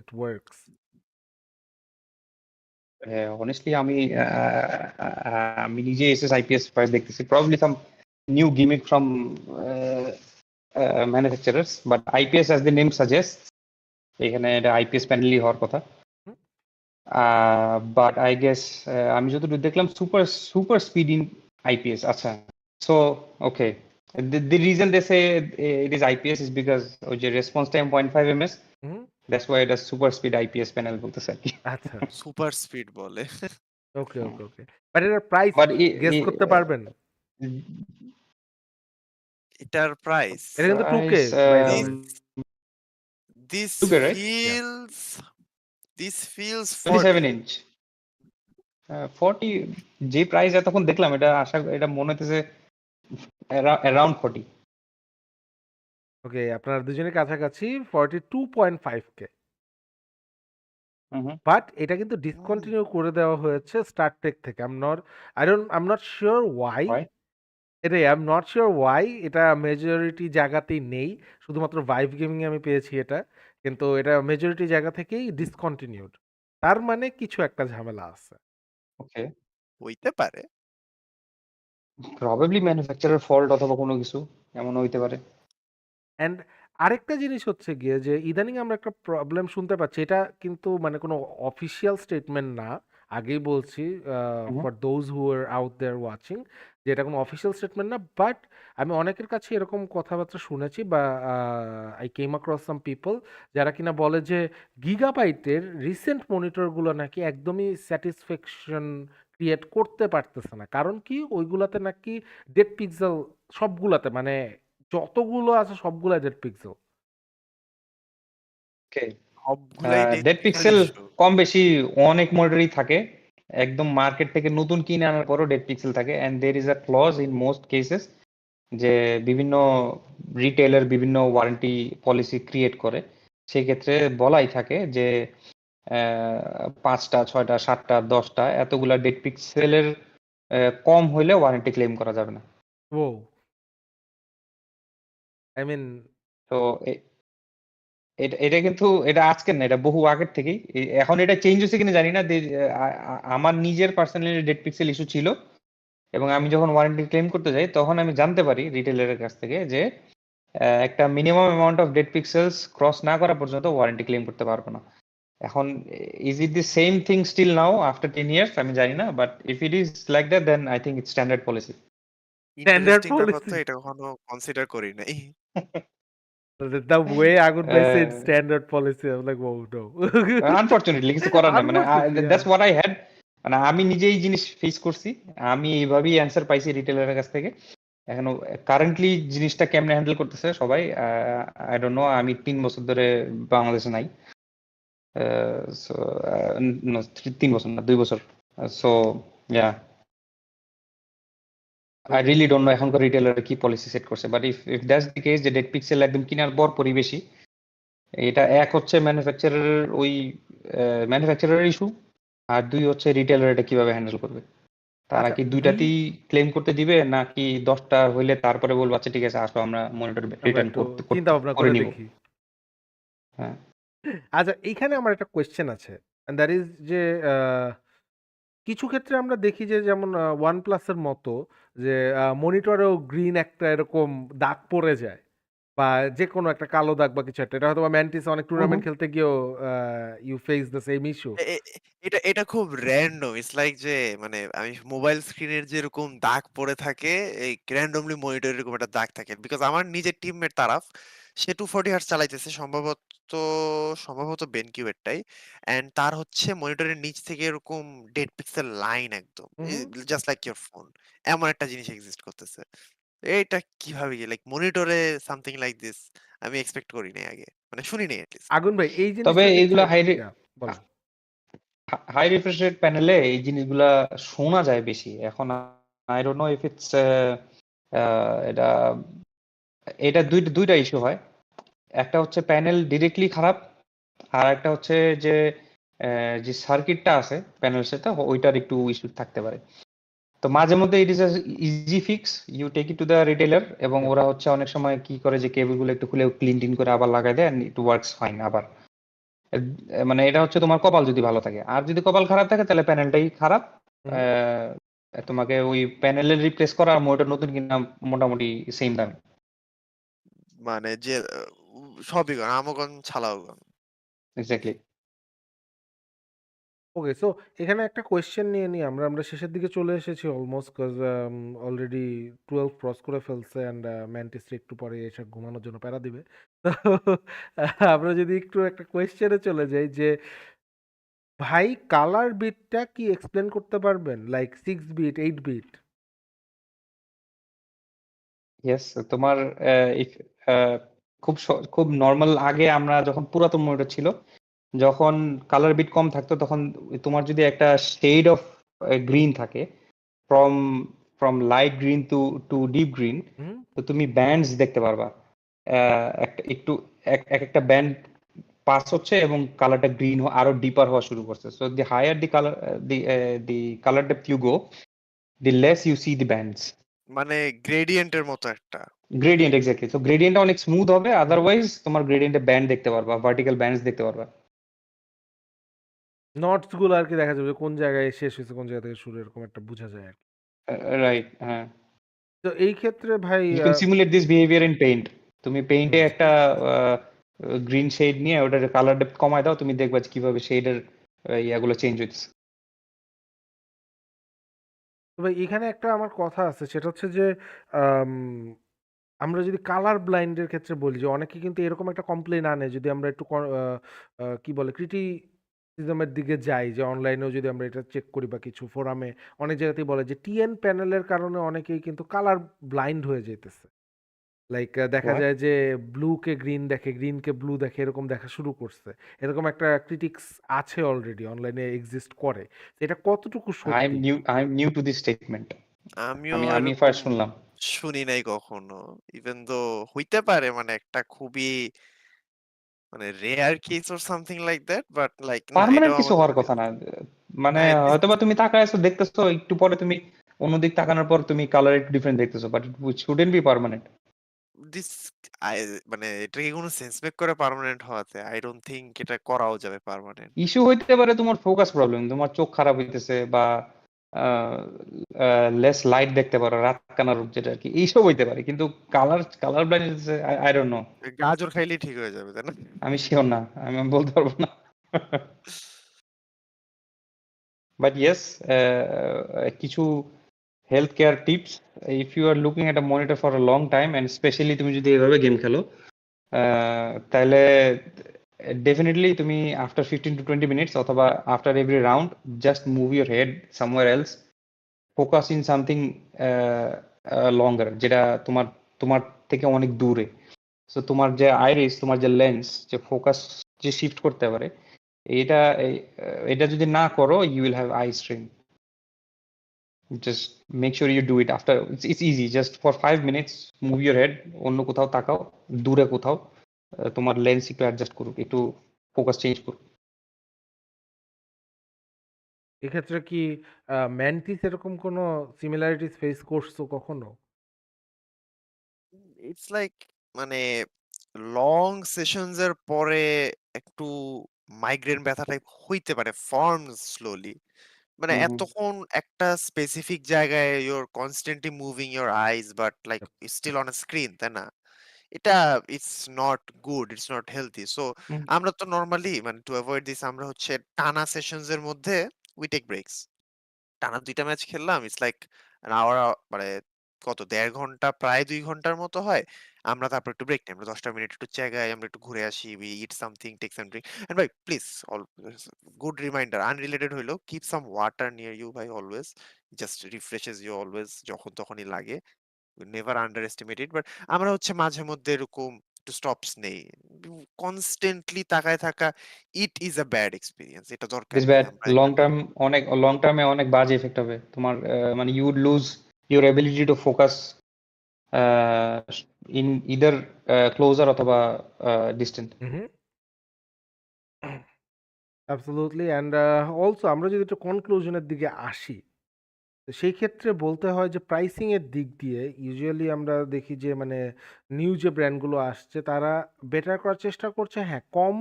it works. Honestly, আমি নিজে SSIPS প্রাইস দেখতেছি, probably some new gimmick from manufacturers, but IPS as the name suggests, এখানে এটা IPS প্যানেলই হওয়ার কথা। But I guess আমি যতটুকু দেখলাম super speed in IPS আচ্ছা so okay the reason they say it is IPS is because ওই যে response time 0.5 ms hmm, that's why it is super speed IPS panel বলতেছে আর কি আচ্ছা। সুপার স্পিড বলে। Okay, okay, okay. বাট এটার price but guess করতে পারবেন? এটার প্রাইস এটা কিন্তু 2K price by the this way. This 2K right yeah. Feels this feels 40 27 inch 40 যে প্রাইস এতক্ষণ দেখলাম এটা মনে হতেছে around 40 ওকে, আপনারা দুজনের কাছাকাছি 42.5K। হুম বাট এটা কিন্তু ডিসকন্টিনিউ করে দেওয়া হয়েছে স্টার ট্রেক থেকে। I am not sure why. why এটাই I am not sure why এটা মেজরিটি জায়গাতেই নেই। শুধুমাত্র ভাইভ গেমিং এ আমি পেয়েছি এটা। কিন্তু এটা মেজরিটি জায়গা থেকেই ডিসকন্টিনিউড। তার মানে কিছু একটা ঝামেলা আছে। okay হইতে পারে। probably manufacturer fault অথবা কোনো কিছু এমন হইতে পারে অ্যান্ড আরেকটা জিনিস হচ্ছে গিয়ে যে ইদানিং আমরা একটা প্রবলেম শুনতে পাচ্ছি। এটা কিন্তু মানে কোনো অফিসিয়াল স্টেটমেন্ট না। আগেই বলছি hmm for those who are out there watching যে এটা কোনো অফিসিয়াল স্টেটমেন্ট না। বাট আমি অনেকের কাছে এরকম কথাবার্তা শুনেছি বা I came across some people যারা কিনা বলে যে গিগাবাইটের রিসেন্ট মনিটরগুলো নাকি একদমই স্যাটিসফ্যাকশন ক্রিয়েট করতে পারতেছে না। কারণ কি ওইগুলাতে নাকি ডেড পিক্সেল সবগুলাতে মানে যতগুলো আছে সবগুলাই ডেড পিক্সেল। okay সবগুলাই dead dead pixel pixel issue. কম বেশি অনেক মডেলই থাকে একদম মার্কেট থেকে নতুন কিনে আনার পরও ডেড পিক্সেল থাকে and there is a clause in most cases যে বিভিন্ন রিটেলার বিভিন্ন ওয়ারেন্টি পলিসি ক্রিয়েট করে সেই ক্ষেত্রে বলাই থাকে যে 5টা 6টা 7টা 10টা এতগুলা ডেড পিক্সেলের কম হইলে ওয়ারেন্টি ক্লেম করা যাবে না ও আই মিন তো এটা কিন্তু এটা আজকের না এটা বহু আগের থেকেই এখন এটা চেঞ্জ হয়েছে কিনা জানি না আমার নিজের পার্সোনালি ডেড পিক্সেল ইস্যু ছিল এবং আমি যখন ওয়ারেন্টি ক্লেম করতে যাই তখন আমি জানতে পারি রিটেলারের কাছ থেকে যে একটা minimum amount of dead pixels cross না করা পর্যন্ত ওয়ারেন্টি ক্লেম করতে পারবো না এখন is it the same thing still now after 10 years আমি জানি না but if it is like that then I think it's standard policy standard interesting ব্যাপার তো পলিসি। এটা কখনো কনসিডার করি নাই। দ্য ওয়ে আগুন ভাই said standard policy I am like oh no. Unfortunately কিছু করার নাই মানে unfortunately that's what I had মানে আমি নিজেই জিনিস ফেস করছি আমি এইভাবেই অ্যান্সার পাইছি রিটেলারের কাছ থেকে এখন কারেন্টলি জিনিসটা কেমনে হ্যান্ডেল করতেছে সবাই আই ডোন্ট নো আমি 3 বছর ধরে বাংলাদেশে নাই সো 3 বছর না 2 বছর so yeah I really don't know এখনকার রিটেলার কি পলিসি সেট করছে but if that's the case যে ডেড পিক্সেল একদম কেনার পর পরিবেশী এটা এক হচ্ছে ম্যানুফ্যাকচারারের ওই ম্যানুফ্যাকচারারের ইস্যু আর 2 হচ্ছে রিটেলার এটা কিভাবে হ্যান্ডেল করবে তারা আচ্ছা কি দুইটাতেই ক্লেম করতে দিবে নাকি 10টা হইলে তারপরে বলবো আচ্ছা ঠিক আছে আসো আমরা মনিটর আমরা রিটার্ন একটু করতে চিন্তা ভাবনা করে করে নিব দেখি। হ্যাঁ আচ্ছা এইখানে আমার একটা কোয়েশ্চেন আছে। এন্ড দ্যাট ইজ যে কিছু ক্ষেত্রে আমরা দেখি যে যেমন OnePlus এর মতো যে মনিটরেও গ্রিন একটা এরকম দাগ পড়ে যায়। বা যেকোনো একটা কালো দাগ বা কিছু একটা। এটা হয়তোবা ম্যান্টিস অনেক হুম টুর্নামেন্ট হুম খেলতে গিয়েও you face the same issue. এ এ এ এটা এটা খুব র‍্যান্ডম। ইটস লাইক যে মানে আমি মোবাইল স্ক্রিনের যেরকম দাগ পড়ে থাকে, এই র‍্যান্ডমলি মনিটরে এরকম একটা দাগ থাকে। বিকজ আমার নিজের টিমমেট তারাফ, সে 240 হার্টজ চালাইতেছে সম্ভবত BenQ এরটাই। অ্যান্ড তার হচ্ছে মনিটরের নিচ থেকে এরকম ডেড পিক্সেল লাইন একদম। হু, হু। Just like your phone. এমন একটা জিনিস এক্সিস্ট করতেছে। এইটা কিভাবে লাইক মনিটরে সামথিং লাইক দিস আমি এক্সপেক্ট করি নাই আগে। মানে শুনি নাই এট লিস্ট। আগুন ভাই এই তবে জিনিসটার ক্ষেত্রে এগুলা ইয়া বলেন। হাই রিফ্রেশ রেট প্যানেলে এই জিনিসগুলা শোনা যায় বেশি এখন I don't know if it's এটা এটা দুইটা ইস্যু হয় একটা হচ্ছে প্যানেল ডিরেক্টলি খারাপ আর একটা হচ্ছে যে যে সার্কিটটা আছে প্যানেলের সাথে ওইটার একটু ইস্যু থাকতে পারে তো মাঝে মধ্যে it is easy fix you take it to the retailer এবং ইয়া ওরা হচ্ছে অনেক সময় কি করে যে কেবলগুলো একটু খুলে ক্লিন টিন করে আবার লাগাই দেয় ইট ওয়ার্কস ফাইন আবার মানে এটা হচ্ছে তোমার কপাল যদি ভালো থাকে আর যদি কপাল খারাপ থাকে তাহলে প্যানেলটাই খারাপ হুম। তোমাকে ওই প্যানেলের রিপ্লেস করা আর মোটর নতুন কিনা মোটামুটি সেম দাম মানে যে সবই গণ, আমও গণ, ছালাও গণ। এক্স্যাক্টলি ওকে, সো এখানে একটা কোয়েশ্চেন নিয়ে নিই আমরা শেষের দিকে চলে এসেছি অলমোস্ট, কজ অলরেডি 12 ক্রস করে ফেলছে অ্যান্ড ম্যান্টিস একটু পরে এসে ঘুমানোর জন্য প্যারা দিবে। তো আমরা যদি একটু একটা কোয়েশ্চেনে চলে যাই যে ভাই কালার বিটটা কি এক্সপ্লেন করতে পারবেন, লাইক 6 বিট 8 বিট? ইয়েস, তোমার if, আহ, খুব নর্মাল আগে আমরা যখন পুরাতন মনিটর ছিল, যখন কালার বিট কম থাকতো, তখন তোমার যদি একটা শেড অফ গ্রিন থাকে, from from light green to deep green, hmm. তো তুমি ব্যান্ডস দেখতে পারবা। একটু একটা ব্যান্ড পাস হচ্ছে এবং কালারটা গ্রিন আরো ডিপার হওয়া শুরু করছে। So the higher the colour, the colour depth you go, the less you see the bands. মানে গ্রেডিয়েন্টের মতো একটা। Gradient, exactly. তো গ্রেডিয়েন্টটা অনেক স্মুথ হবে, আদারওয়াইজ তোমার গ্রেডিয়েন্টে ব্যান্ড দেখতে পারবা, ভার্টিক্যাল ব্যান্ডস দেখতে পারবা। নটস গুলো আর কি দেখা যাবে যে কোন জায়গায় শেষ হয়েছে কোন জায়গা থেকে শুরু, এরকম একটা বোঝা যায় আর কি। রাইট, হ্যাঁ। তো এই ক্ষেত্রে ভাই you can simulate this behaviour in paint. তুমি পেইন্টে হুম, একটা গ্রিন শেড নিয়ে ওটার কালার ডেপথ কমায় দাও, তুমি দেখবা যে কিভাবে শেডের ইয়াগুলো চেঞ্জ হইতেছে। তো ভাই এখানে একটা আমার কথা আছে, সেটা হচ্ছে যে আম, আমরা যদি কালার ব্লাইন্ডের ক্ষেত্রে বলি যে অনেকে কিন্তু এরকম একটা কমপ্লেন আনে, যদি আমরা একটু কি বলে ক্রিটিসিজমের দিকে যাই, যে অনলাইনেও যদি আমরা এটা চেক করি বা কিছু ফোরামে অনেক জায়গাতেই বলে যে টিএন প্যানেলের কারণে অনেকেই কিন্তু কালার ব্লাইন্ড হয়ে যেতেছে। লাইক দেখা হোয়াট? যায় যে ব্লুকে গ্রিন দেখে, গ্রিনকে ব্লু দেখে, এরকম দেখা শুরু করছে। এরকম একটা ক্রিটিক্স আছে, অলরেডি অনলাইনে এক্সিস্ট করে। তো এটা কতটুকু সত্যি? I am new to this statement. আমিও আমি এরকম ফার্স্ট শুনলাম। শুনি নাই কখনো। ইভেন দো হইতে পারে মানে একটা খুবই মানে rare case or something like that, but like না, পার্মানেন্ট এটাও কিছু আমার হওয়ার জানা নেই। কথা না। মানে হ্যাঁ, হয়তোবা তুমি তাকায় আছো, দেখতেছো, একটু পরে তুমি অন্যদিক তাকানোর পর তুমি কালার একটু ডিফারেন্ট দেখতেছো, but it shouldn't B permanent. This মানে এটা কি কোনো সেন্স মেক করে পার্মানেন্ট হওয়াতে? আই ডোন্ট থিংক এটা করাও যাবে পার্মানেন্ট। ইস্যু হইতে পারে তোমার ফোকাস প্রবলেম, তোমার চোখ খারাপ হইতেছে, বা লেস লাইট দেখতে পারো, রাত কানা রোগ যেটা আর কি, এইসব হইতে পারে। কিন্তু colour blind, I don't know. গাজর খাইলেই ঠিক হয়ে যাবে, তাই না? আমি শিওর না, আমি বলতে পারবো না। বাট ইয়েস, কিছু health care tips, if you are looking at a monitor for a long time, and specially তুমি যদি এভাবে গেম খেলো, তাহলে ডেফিনেটলি তুমি আফটার 15 to 20 মিনিটস অথবা after every round, just move your head somewhere else, focus in something longer, যেটা তোমার তোমার থেকে অনেক দূরে। সো তোমার যে আইরিস, তোমার যে লেন্স, যে ফোকাস যে শিফট করতে পারে, এটা এটা যদি না করো, you will have eye strain. Just make sure you do it after, it's easy, just for 5 minutes move your head, অন্য কোথাও তাকাও, দূরে কোথাও, তোমার লেন্স একটু অ্যাডজাস্ট করুক, একটু ফোকাস চেঞ্জ করুক। এক্ষেত্রে কি ম্যান্টিস এরকম কোনো সিমিলারিটিস ফেস করছো কখনো? ইটস লাইক মানে লং সেশনস এর পরে একটু মাইগ্রেন ব্যথা টাইপ হইতে পারে, ফর্ম স্লোলি। মানে হুম, হুম। এতক্ষণ একটা স্পেসিফিক জায়গায় your constantly moving your eyes, but like still on screen, তাই না? এটা it's not good, it's not healthy. So hmm. আমরা তো নরমালি মানে টু অ্যাভয়েড দিস আমরা হচ্ছে টানা সেশনস এর মধ্যে উই টেক ব্রেকস। টানা ২ টা ম্যাচ খেললাম। ইটস লাইক অ্যান আওয়ার, মানে কত ১.৫ ঘন্টা, প্রায় ২ ঘন্টার মতো হয়। আমরা তারপর একটু ব্রেক নেই। আমরা ১০ টা মিনিট একটু জায়গায় আমরা একটু ঘুরে আসি। We eat something, take some drink. And ভাই প্লিজ, গুড রিমাইন্ডার, আনরিলেটেড হইলেও keep some water near you ভাই always. Just refreshes you always, যখন তখনই লাগে। Never underestimate it. But আমরা হচ্ছে মাঝে মধ্যে এরকম একটু স্টপস নেই। কনস্ট্যান্টলি তাকায় থাকা, ইট ইজ আ ব্যাড এক্সপেরিয়েন্স। এটা দরকার ইটস নেই। ব্যাড। আমরা লং এখানে টার্ম, লং টার্মে অনেক বাজে এফেক্ট হবে তোমার। মানে you would lose your ability to focus in either closer অথবা distant. Hmm, absolutely. And also আমরা যদি একটু কনক্লুশনের দিকে আসি, তো সেই ক্ষেত্রে বলতে হয় যে প্রাইসিং এর দিক দিয়ে ইউজুয়ালি আমরা দেখি যে মানে নিউ যে ব্র্যান্ডগুলো আসছে তারা বেটার করার চেষ্টা করছে। হ্যাঁ, কম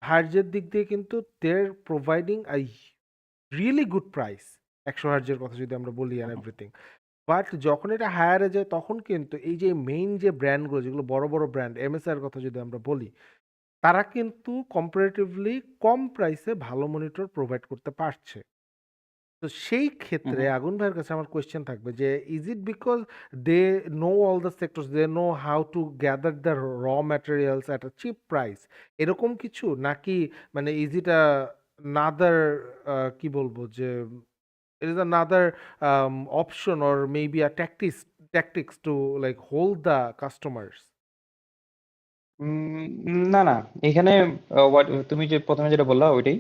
হার্জের দিক দিয়ে কিন্তু there providing I really good price, 100 হার্জের কথা যদি আমরা বলি অ্যান্ড এভরিথিং। বাট যখন এটা হায়ারে যায় তখন কিন্তু এই যে মেইন যে ব্র্যান্ডগুলো, যেগুলো বড় বড় ব্র্যান্ড, এমএসআই এর কথা যদি আমরা বলি, তারা কিন্তু কম্পারেটিভলি কম প্রাইসে ভালো মনিটর প্রোভাইড করতে পারছে। তো সেই ক্ষেত্রে আগুন ভাইয়ের কাছে আমার কোয়েশ্চেন থাকবে যে is it because they know all the sectors, they know how to gather the raw materials at a cheap price, এরকম কিছু নাকি মানে ইজ ইট আ নাদার কি বলবো যে it is another option or maybe a tactics to like hold the customers. না না, এখানে তুমি যে প্রথমে যেটা বললা ওইটাই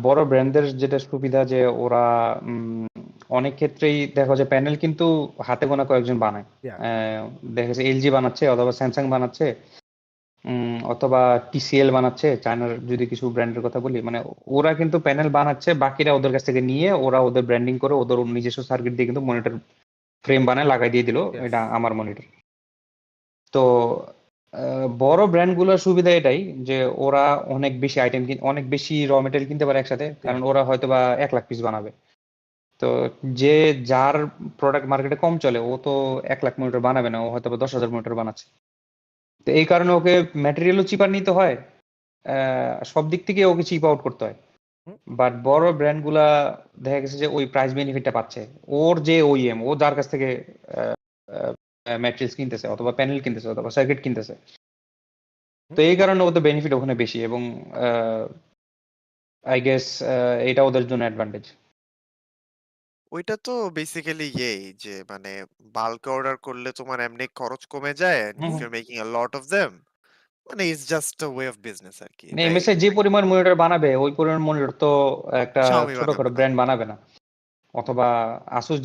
বড় ব্র্যান্ডের যেটা সুবিধা যে ওরা অনেক ক্ষেত্রেই দেখো যে প্যানেল কিন্তু হাতে গোনা কয়েকজন বানায়। Yeah. দেখা যাচ্ছে এলজি বানাচ্ছে অথবা স্যামসাং বানাচ্ছে, অথবা টিসিএল বানাচ্ছে, চায়নার যদি কিছু ব্র্যান্ডের কথা বলি, মানে ওরা কিন্তু প্যানেল বানাচ্ছে, বাকিরা ওদের কাছ থেকে নিয়ে ওরা ওদের ব্র্যান্ডিং করে ওদের নিজস্ব সার্কিট দিয়ে কিন্তু মনিটর ফ্রেম বানায় লাগাই দিয়ে দিল, Yes. এটা আমার মনিটর। তো বড় ব্র্যান্ডগুলোর সুবিধা এটাই যে ওরা অনেক বেশি আইটেম অনেক বেশি র মেটেরিয়াল কিনতে পারে একসাথে, কারণ ওরা হয়তো বা 1 লাখ পিস বানাবে। তো যে যার প্রোডাক্ট মার্কেটে কম চলে ও তো 1 লাখ মনিটর বানাবে না, ও হয়তো বা 10,000 মনিটর বানাচ্ছে। তো এই কারণে ওকে ম্যাটেরিয়ালও চিপার নিতে হয়, সব দিক থেকে ওকে চিপ আউট করতে হয়। বাট বড় ব্র্যান্ডগুলা দেখা গেছে যে ওই প্রাইস বেনিফিটটা পাচ্ছে। ওর যে ওইএম ও যার কাছ থেকে ম্যাট্রিক্স কিনতেছে অথবা প্যানেল কিনতেছে অথবা সার্কিট কিনতেছে, তো এই কারণে ওদের বেনিফিট ওখানে বেশি, এবং আই গেস এটা ওদের জন্য অ্যাডভান্টেজ। ওইটা তো বেসিক্যালি যে মানে বাল্ক অর্ডার করলে তোমার এমনি খরচ কমে যায় and if you are making a lot of them, মানে it's just a way of business আরকি, এটাই। এমএসআই যে পরিমাণ মনিটর বানাবে ওই পরিমাণ মনিটর তো একটা Xiaomi বানাবে ছোটখাটো না। ব্র্যান্ড বানাবে না, অথবা আসুস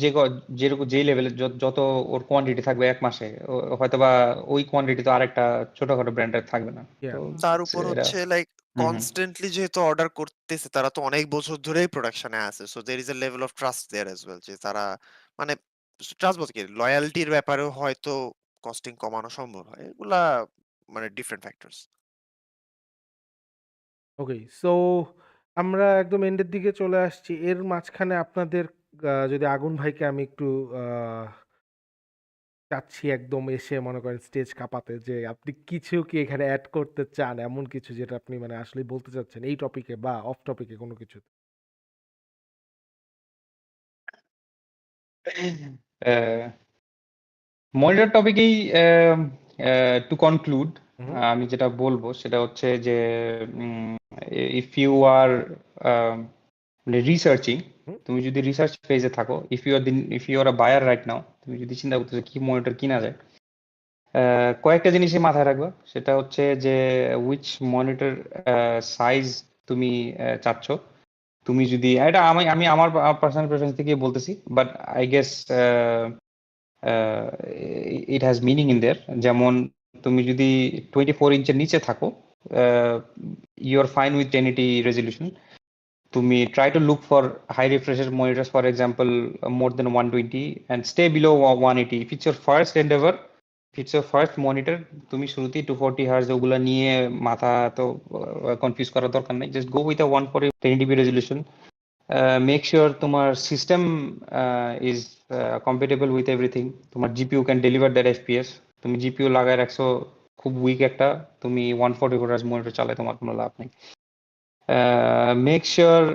যেরকম যেই লেভেলের যত ওর কোয়ান্টিটি থাকবে এক মাসে, হয়তোবা ওই কোয়ান্টিটি তো আরেকটা ছোটখাটো ব্র্যান্ডের থাকবে না। তো Yeah. তার উপর এটা হচ্ছে লাইক হুম হুম কনস্ট্যান্টলি যেহেতু অর্ডার করতেছে, তারা তো অনেক বছর ধরেই প্রোডাকশনে আছে, so there is a level of trust there as well, যে তারা মানে ট্রাস্ট বলতে কি লয়ালটির ব্যাপারেও হয়তো কস্টিং কমানো সম্ভব হয়, এগুলা মানে ডিফারেন্ট ফ্যাক্টরস। ওকে, সো আমরা একদম এন্ডের দিকে চলে আসছি। এর মাঝখানে আপনাদের যদি আগুন ভাইকে আমি একটু চাচ্ছি একদম এসে মনে করেন স্টেজ কাঁপাতে, যে আপনি কিছু কি এখানে অ্যাড করতে চান, এমন কিছু যেটা আপনি মানে আসলে বলতে চাচ্ছেন এই টপিকে বা অফ টপিকে কোনো কিছু? মনিটর টপিকেই টু কনক্লুড হুম, আমি যেটা বলবো সেটা হচ্ছে যে if you are researching, hmm, তুমি যদি রিসার্চ ফেজে থাকো, if you are a buyer right now, তুমি যদি চিন্তা করতেছো কি মনিটর কিনা যায়, কয়েকটা জিনিসই মাথায় রাখবা। সেটা হচ্ছে যে উইচ মনিটর সাইজ তুমি চাচ্ছ। তুমি যদি এটা আমি আমি আমার পার্সোনাল প্রেফারেন্স থেকে বলতেছি, but I guess it has meaning in there. যেমন তুমি যদি 24 ইঞ্চের নিচে থাকো, you are fine with 1080 resolution. তুমি try to look for high রিফ্রেশের monitors, for example more than 120 and stay below 180 if it's your first endeavour, it's your first monitor. তুমি শুরুতেই 240 হার্জ ওগুলো নিয়ে মাথা তো কনফিউজ করার দরকার নেই, just go with a 140 1080p resolution. Make sure তোমার system is compatible with everything, তোমার GPU can deliver that FPS. তুমি জিপিইউ লাগায় রাখছো খুব উইক একটা, তুমি 144 মনিটর চালায় তোমার কোনো লাভ নেই। Make sure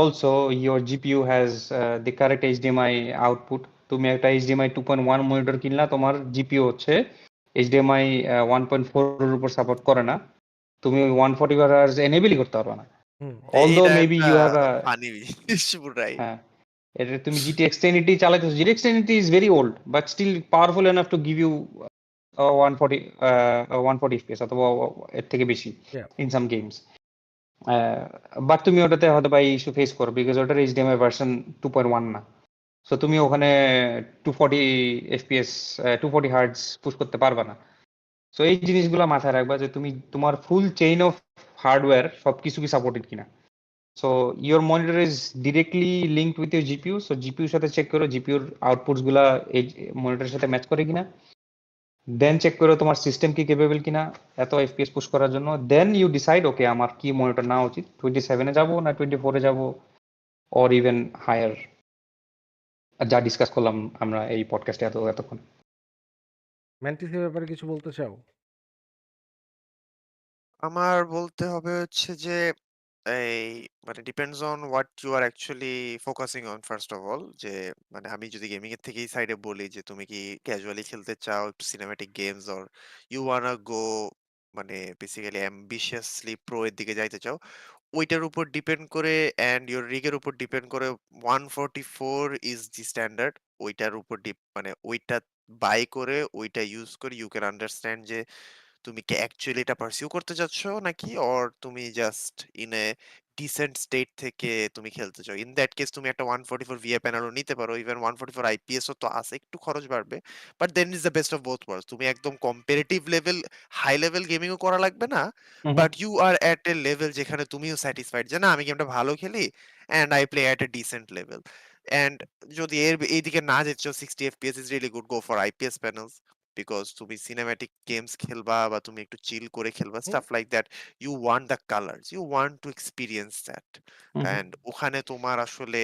also your GPU has the correct HDMI output. তুমি একটা HDMI 2.1 মনিটর কিনলা, তোমার GPU হচ্ছে HDMI 1.4 এর উপর সাপোর্ট করে না, তুমি ওই 144 hours এনেবলই করতে পারবে না। হুম, Although এইটা maybe একটা you have a ফানি পুরাই। হ্যাঁ, এটা তুমি GTX 1080 চালাইতেছো, GTX 1080 is very old but still powerful enough to give you 140 140 FPS অথবা এর থেকে বেশি yeah. in some games. But তুমি ওটাতে হয়তো বা ইস্যু ফেস করো বিকজ ওটার এইচডিএমআই ভার্সন 2.1 না। সো তুমি ওখানে 240 এফপিএস 240 হার্টজ পুশ করতে পারবে না। সো এই জিনিসগুলো মাথায় রাখবা যে তুমি তোমার ফুল চেইন অফ হার্ডওয়্যার সবকিছু কি সাপোর্টেড কিনা। So your monitor is directly linked with your GPU, so জিপিইউর সাথে চেক করো জিপিইউর আউটপুটস গুলা এই মনিটরের সাথে ম্যাচ করে কিনা। দেন চেক করো তোমার সিস্টেম কি কেপেবল কিনা এত এফপিএস পুশ করার জন্য। দেন ইউ ডিসাইড ওকে আমার কি মনিটর নেওয়া উচিত, 27-এ যাবো না 24-এ যাবো, অর ইভেন হায়ার, যা ডিসকাস করলাম আমরা এই পডকাস্টে এতক্ষণ। ম্যান্টিসের ব্যাপারে কিছু বলতে চাও? আমার বলতে হবে হচ্ছে যে এই মানে depends on what you are actually focusing on first of all, যে মানে আমি যদি গেমিং এর থেকেই সাইডে বলি যে তুমি কি ক্যাজুয়ালি খেলতে চাও একটু cinematic games, or you wanna go মানে বেসিক্যালি অ্যাম্বিশিয়াসলি প্রো এর দিকে যাইতে চাও, ওইটার উপর ডিপেন্ড করে অ্যান্ড ইওর রিগের উপর ডিপেন্ড করে 144 ইজ দি স্ট্যান্ডার্ড। ওইটার উপর মানে ওইটা বাই করে ওইটা ইউজ করে ইউ ক্যান আন্ডারস্ট্যান্ড যে তুমি কি অ্যাকচুয়ালি এটা পার্সিউ করতে চাচ্ছ নাকি, অর তুমি just in a dissent state থেকে তুমি খেলতে চাও। ইন দ্যাট কেস তুমি একটা 144 ভিএ প্যানেলও নিতে পারো, ইভেন 144 আইপিএসও তো আছে, একটু খরচ বাড়বে, but then is the best of both worlds. তুমি একদম কম্পারেটিভ লেভেল হাই লেভেল গেমিংও করা লাগবে না, but you are at a level যেখানে তুমিও স্যাটিসফাইড যে না আমি গেমটা ভালো খেলি and I play at a decent level. And যদি এইদিকে না যেতে চাও, 60 FPS is really good, go for IPS panels, because তুমি সিনেম্যাটিক গেমস খেলবা বা তুমি একটু চিল করে খেলবা, staff like that, you want the colours, you want to experience that. And ওখানে তোমার আসলে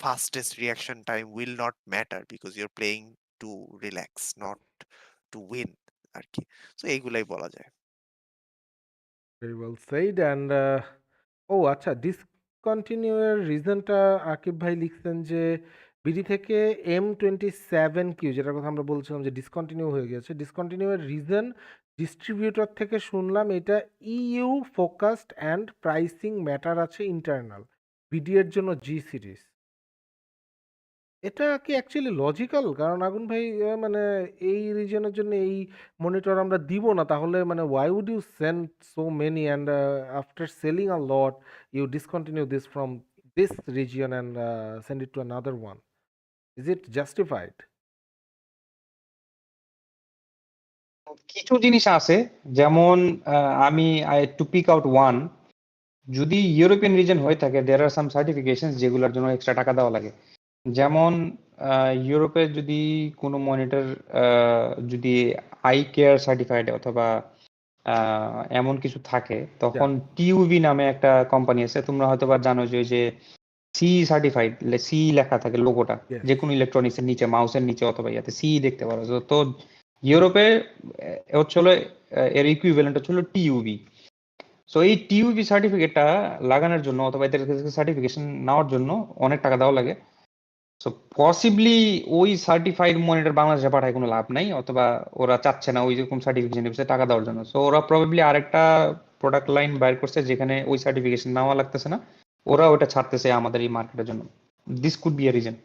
fastest reaction time will not matter, because you're playing to relax, not to win আর কি। তো এইগুলাই বলা যায়। ভেরি ওয়েল সেইড অ্যান্ড ও আচ্ছা, ডিসকন্টিনিউ এর রিজনটা আকিব ভাই লিখছেন যে বিডি থেকে M27Q, যেটার কথা আমরা বলছিলাম যে ডিসকন্টিনিউ হয়ে গেছে, ডিসকন্টিনিউ এর রিজন ডিস্ট্রিবিউটর থেকে শুনলাম এটা EU focused and pricing matter আছে ইন্টারনাল, বিডি এর জন্য জি সিরিজ। এটা কি অ্যাকচুয়ালি লজিক্যাল? কারণ আগুন ভাই মানে এই রিজনের জন্য এই মনিটর আমরা দিব না, তাহলে মানে why would you send so many and after selling a lot you discontinue this from this region and send it to another one? Is it justified? কিছু জিনিস আছে, যেমন আমি টু পিক আউট ওয়ান, যদি ইউরোপিয়ান রিজন হয়ে থাকে দেয়ার আর সাম certification যেগুলোর জন্য এক্সট্রা টাকা দেওয়া লাগে। যেমন ইউরোপে যদি কোনো মনিটর যদি আই কেয়ার সার্টিফাইড অথবা এমন কিছু থাকে, তখন Yeah. টিউবি নামে একটা কোম্পানি আছে, তোমরা হয়তো বা জানো যে ওই যে সি সার্টিফাইড, সি লেখা থাকে লোগোটা, Yes. যে কোনো ইলেকট্রনিক্স এর নিচে, মাউসের নিচে অথবা ইয়াতে সি দেখতে পারো। তো ইউরোপে হচ্ছে হলো এর ইকুইভ্যালেন্ট হচ্ছে হলো টিউবি। সো এই টিউবি সার্টিফিকেটটা লাগানোর জন্য অথবা এদের সার্টিফিকেশন নেওয়ার জন্য অনেক টাকা দেওয়া লাগে। সো পসিবলি ওই সার্টিফাইড মনিটর বাংলাদেশে পাঠায় কোনো লাভ নাই, অথবা ওরা চাচ্ছে না ওই রকম সার্টিফিকেশন টাকা দেওয়ার জন্য। সো ওরা প্রবাবলি আরেকটা প্রোডাক্ট লাইন বাইর করছে যেখানে ওই সার্টিফিকেশন নেওয়া লাগতেছে না, ওরা ওটা ছাড়তেছে আমাদের এই মার্কেটের জন্য। This could be a reason.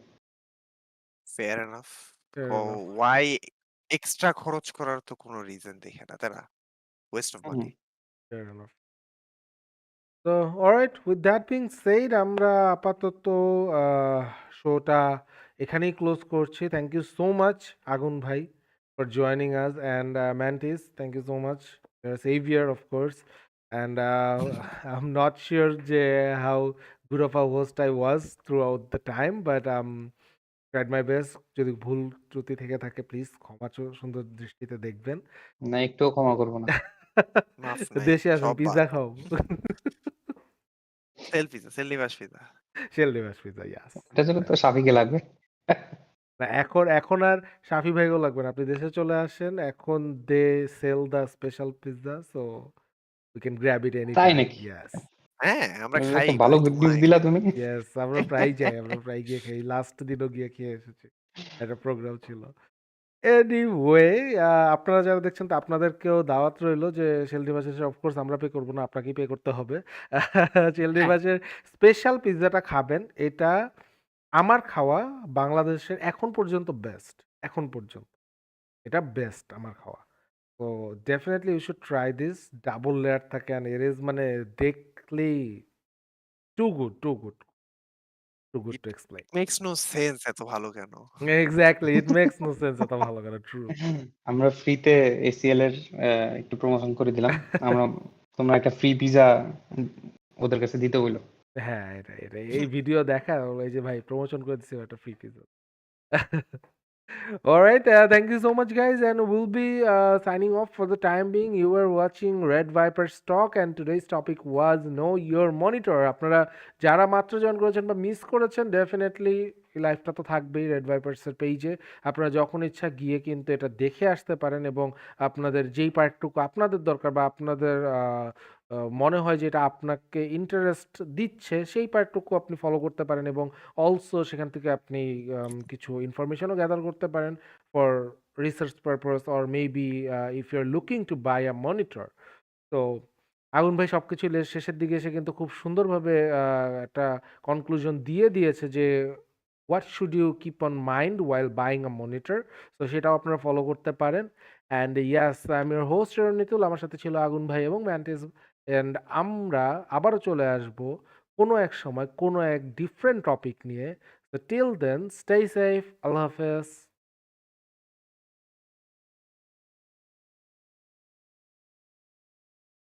Fair enough. Fair enough. Why extra খরচ করার তো কোনো রিজন দেখে না, তাই না? Waste of money. Fair enough. তো alright, with that being said আমরা আপাতত শোটা এখানেই ক্লোজ করছি। থ্যাংক ইউ সো মাচ আগুন ভাই for joining us, and Mantis thank you so much, saviour of course, and I am not sure যে how good of a host I was throughout the time, but tried my best. যদি ভুল ত্রুটি থেকে থাকে please ক্ষমা সুন্দর দৃষ্টিতে দেখবেন। না, একটুও ক্ষমা করবো না। মাফ নাই, দেশে আসেন, সব পিৎজা বাদ। খাও। সেল পিজা, সেল নিবাস পিজা। শেলডিভাস পিৎজা, ইয়াস। এটা জন্য তো সাফিকে লাগবে। না, এখন আর শাফি ভাইও লাগবে না, আপনি দেশে চলে আসেন, এখন they sell the special pizza, so we can grab it any তাই টাইম। নাকি? ইয়েস, হ্যাঁ, আমরা খাই একটা ভালো ভাই গুড নিউজ ধোঁয়ায়। দিলা তুমি। ইয়েস, আমরা প্রায় যাই, আমরা প্রায় গিয়ে খাই, লাস্ট দিনও গিয়ে খেয়ে এসেছি, একটা প্রোগ্রাম ছিল। এনিওয়ে, আপনারা যারা দেখছেন তো আপনাদেরকেও দাওয়াত রইলো যে শেলডিভাস এসে, অফকোর্স আমরা পে করবো না, আপনাকেই পে করতে হবে। শেলডিভাসের স্পেশাল পিৎজাটা খাবেন, এটা আমার খাওয়া বাংলাদেশের এখন পর্যন্ত বেস্ট, এখন পর্যন্ত এটা বেস্ট আমার খাওয়া। তো definitely you should try this, double layer থাকে অ্যান্ড এর ইজ মানে দেখলেই too good, too good, too good it to explain. Makes no sense এত ভালো কেন? Exactly, it makes no sense, এত ভালো করে, ট্রু। আমরা ফ্রিতে এসিএল এর একটু প্রমোশন করে দিলাম। আমরা তোমরা একটা ফ্রি পিজা ওদের কাছে দিতে হইলো। হ্যাঁ, এটা এই ভিডিও দেখা, এই যে ভাই প্রমোশন করে দিচ্ছে একটা free pizza. All right, thank you so much, guys, and we'll be signing off for the time being. You were watching RedViperZ Talk, and today's topic was Know Your Monitor. আপনারা যারা মাত্র join করেছেন বা miss করেছেন, definitely লাইভটা তো থাকবেই RedViperZ এর পেজে। আপনারা যখন ইচ্ছা গিয়ে কিন্তু এটা দেখে আসতে পারেন এবং আপনাদের যেই পার্টটুকু আপনাদের দরকার বা আপনাদের মনে হয় যে এটা আপনাকে ইন্টারেস্ট দিচ্ছে, সেই পার্টটুকু আপনি ফলো করতে পারেন এবং অলসো সেখান থেকে আপনি কিছু ইনফরমেশনও গ্যাদার করতে পারেন for research purpose or maybe if you are looking to buy a monitor. তো আগুন ভাই সবকিছু শেষের দিকে এসে কিন্তু খুব সুন্দরভাবে একটা কনক্লুশন দিয়ে দিয়েছে যে what should you keep on mind while buying a monitor. তো সেটাও আপনারা ফলো করতে পারেন। And yes, I am your host error Nitul, আমার সাথে ছিল আগুন ভাই এবং ম্যান্টিস। অ্যান্ড আমরা আবারও চলে আসব কোনো এক সময় কোনো এক ডিফারেন্ট টপিক নিয়ে। তো টিল দেন স্টে সেফ, আল্লাহ হাফেজ।